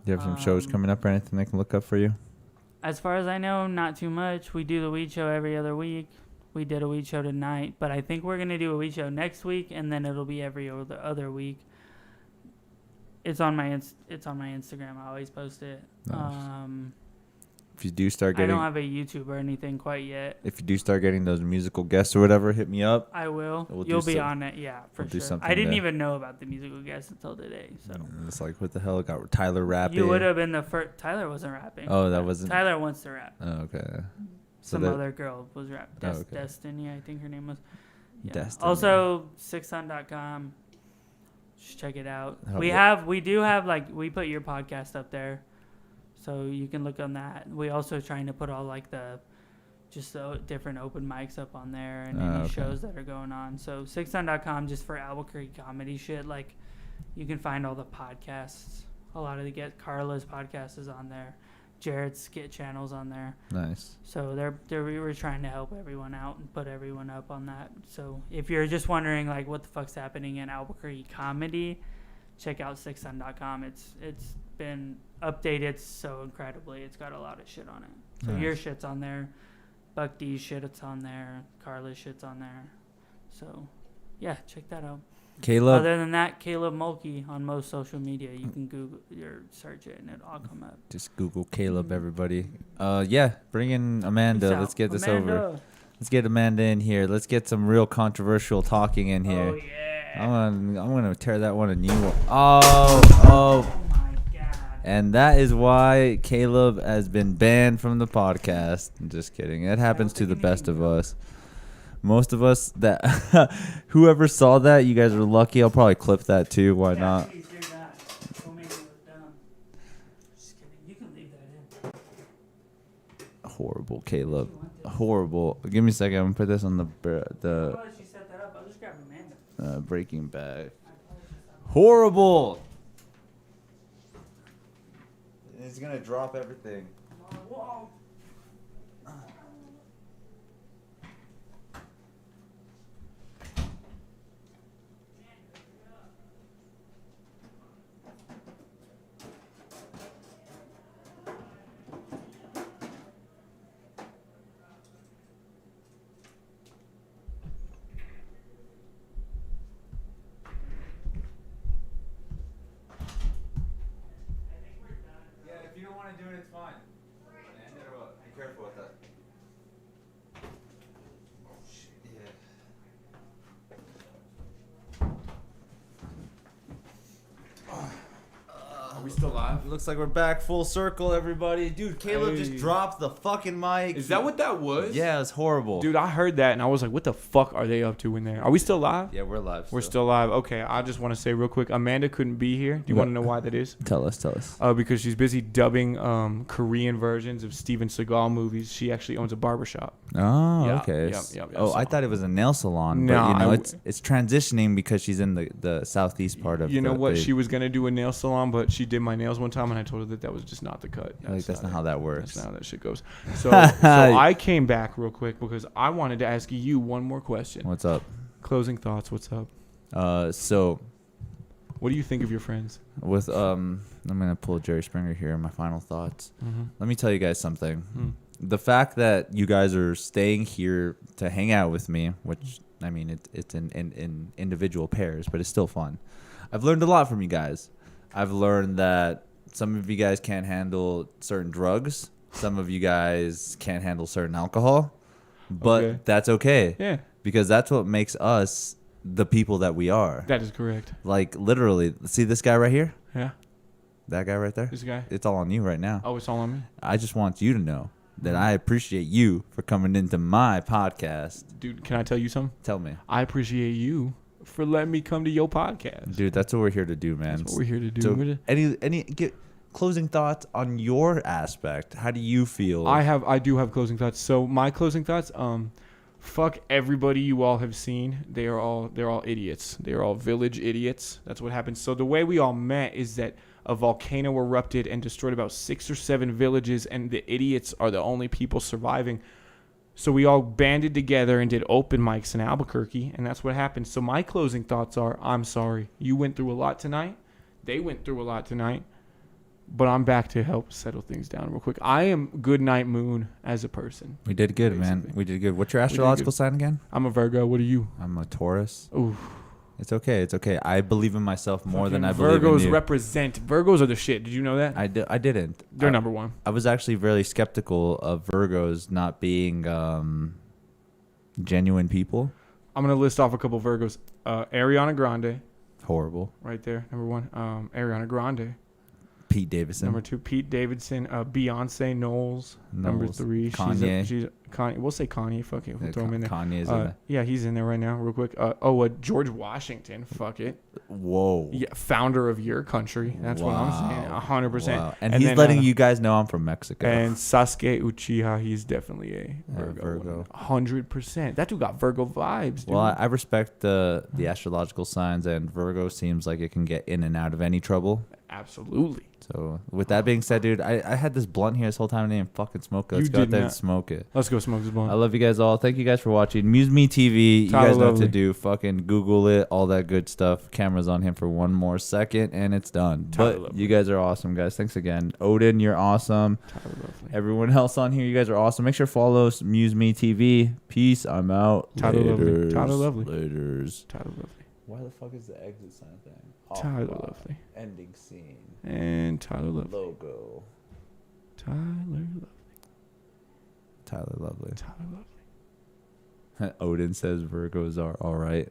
Do you have some shows coming up or anything I can look up for you? As far as I know, not too much. We do the weed show every other week. We did a weed show tonight, but I think we're gonna do a weed show next week, and then it'll be every other week. It's on my Instagram. I always post it. Nice. If you do start getting, I don't have a YouTube or anything quite yet. If you do start getting those musical guests or whatever, hit me up. I will. We'll You'll be on it, yeah, for sure. I didn't even know about the musical guests until today. So it's like, what the hell? Got Tyler rapping. You would have been the first. Tyler wasn't rapping. Oh, that wasn't. Tyler wants to rap. Oh, okay. Some other girl was rapping. Okay. Destiny, I think her name was. Yeah. Destiny. Also, sixsun.com. Just check it out. We do have we put your podcast up there, so you can look on that. We also trying to put all like the different open mics up on there and any shows that are going on. So sixsun.com just for Albuquerque comedy shit. Like you can find all the podcasts. A lot of Carla's podcast is on there. Jared's skit channel's on there. Nice. So we were trying to help everyone out and put everyone up on that. So if you're just wondering like what the fuck's happening in Albuquerque comedy, check out sixsun.com. It's been updated so incredibly. It's got a lot of shit on it. So nice. Your shit's on there. Buck D's shit's on there. Carla's shit's on there. So yeah, check that out. Caleb. Other than that, Caleb Mulkey on most social media. You can Google or search it and it'll all come up. Just Google Caleb, everybody. Yeah, bring in Amanda. Let's get this over. Let's get Amanda in here. Let's get some real controversial talking in here. Oh yeah. I'm gonna tear that one a new one. Oh my God. And that is why Caleb has been banned from the podcast. I'm just kidding. It happens to the best of us. Most of us that whoever saw that, you guys are lucky. I'll probably clip that too. Why not? Please do that. Don't make me look dumb. Just kidding. You can leave that in. Horrible, Caleb. Horrible. Give me a second. I'm gonna put this on the I'll let you set that up. I'll just grab Amanda. Breaking Bad. Horrible. It's gonna drop everything. Whoa. it's fine. Be careful with that. Oh shit. Yeah. Are we still live? Looks like we're back full circle, everybody. Dude, Caleb just Hey. dropped the fucking mic. Is that what that was? Yeah, it's horrible. Dude, I heard that and I was like, what the fuck are they up to in there? Are we still live? Yeah, we're live. We're still live. Okay, I just want to say real quick, Amanda couldn't be here. Do you want to know why that is? Tell us. Because she's busy dubbing Korean versions of Steven Seagal movies. She actually owns a barbershop. Oh, Yeah, okay. yep, Oh, so- I thought it was a nail salon, No, but you know, I it's transitioning because she's in the southeast part of. You know what? the- She was gonna do a nail salon, but she did my nails one time, and I told her that was just not the cut. That's not how that works. That's not how that shit goes. So I came back real quick because I wanted to ask you one more question. What's up? Closing thoughts. What's up? So What do you think of your friends? with I'm gonna pull Jerry Springer here. My final thoughts. Mm-hmm. Let me tell you guys something. The fact that you guys are staying here to hang out with me, which I mean, it's in individual pairs, but it's still fun. I've learned a lot from you guys. I've learned that some of you guys can't handle certain drugs. Some of you guys can't handle certain alcohol, but Okay. that's okay. Yeah, Because that's what makes us the people that we are. that is correct. Like literally, see this guy right here? Yeah, That guy right there? this guy. It's all on you right now. Oh, it's all on me, I just want you to know that I appreciate you for coming into my podcast. dude. Can I tell you something? Tell me. I appreciate you for letting me come to your podcast. Dude, that's what we're here to do, man. That's what we're here to do. So any get closing thoughts on your aspect? How do you feel? I do have closing thoughts. So my closing thoughts, fuck everybody you all have seen. They're all idiots. They're all village idiots. That's what happened. So the way we all met is that a volcano erupted and destroyed about 6 or 7 villages, and the idiots are the only people surviving. So we all banded together and did open mics in Albuquerque, and that's what happened. So my closing thoughts are, I'm sorry. You went through a lot tonight. They went through a lot tonight. But I'm back to help settle things down real quick. I am good night moon as a person. we did good, man. Basically. We did good. What's your astrological good. sign again? I'm a Virgo. What are you? I'm a Taurus. Ooh. It's okay. I believe in myself more than I believe in Virgos you. represent. Virgos are the shit. Did you know that? I didn't. They're number one. I was actually really skeptical of Virgos not being genuine people. I'm going to list off a couple Virgos. Ariana Grande, Horrible. right there. Number one. Ariana Grande. Pete Davidson. Number 2, Pete Davidson. Beyonce Knowles. Number Knowles. 3, Kanye. She's Kanye. We'll say Kanye. Fuck it. We'll throw him in there. Kanye's in there. Yeah, he's in there right now, real quick. George Washington. Fuck it. Whoa. Yeah, founder of your country. That's what I'm saying. 100%. Wow. And he's letting you guys know I'm from Mexico. And Sasuke Uchiha, he's definitely a Virgo. Virgo. 100%. That dude got Virgo vibes, dude. Well, I respect the astrological signs, and Virgo seems like it can get in and out of any trouble. Absolutely. So, with that being said, dude, I had this blunt here this whole time and I didn't fucking smoke it. Let's You go out did there and not. smoke it. Let's go smoke this blunt. I love you guys all. Thank you guys for watching. MuseMe TV. You Tyler guys know what Lovely. to do. Fucking Google it. All that good stuff. Camera's on him for one more second, and it's done. Tyler But Lovely. you guys are awesome, guys. Thanks again. Odin, you're awesome. Tyler Lovely. Everyone else on here, you guys are awesome. Make sure to follow MuseMe TV. Peace. I'm out. Tyler Lovely. Laters. Tyler Lovely. Laters. Lovely. Why the fuck is the exit sign thing? Tyler Lovely. Ending scene. And Tyler Lovely. Logo. Tyler Lovely. Tyler Lovely. Tyler Lovely. Odin says Virgos are all right.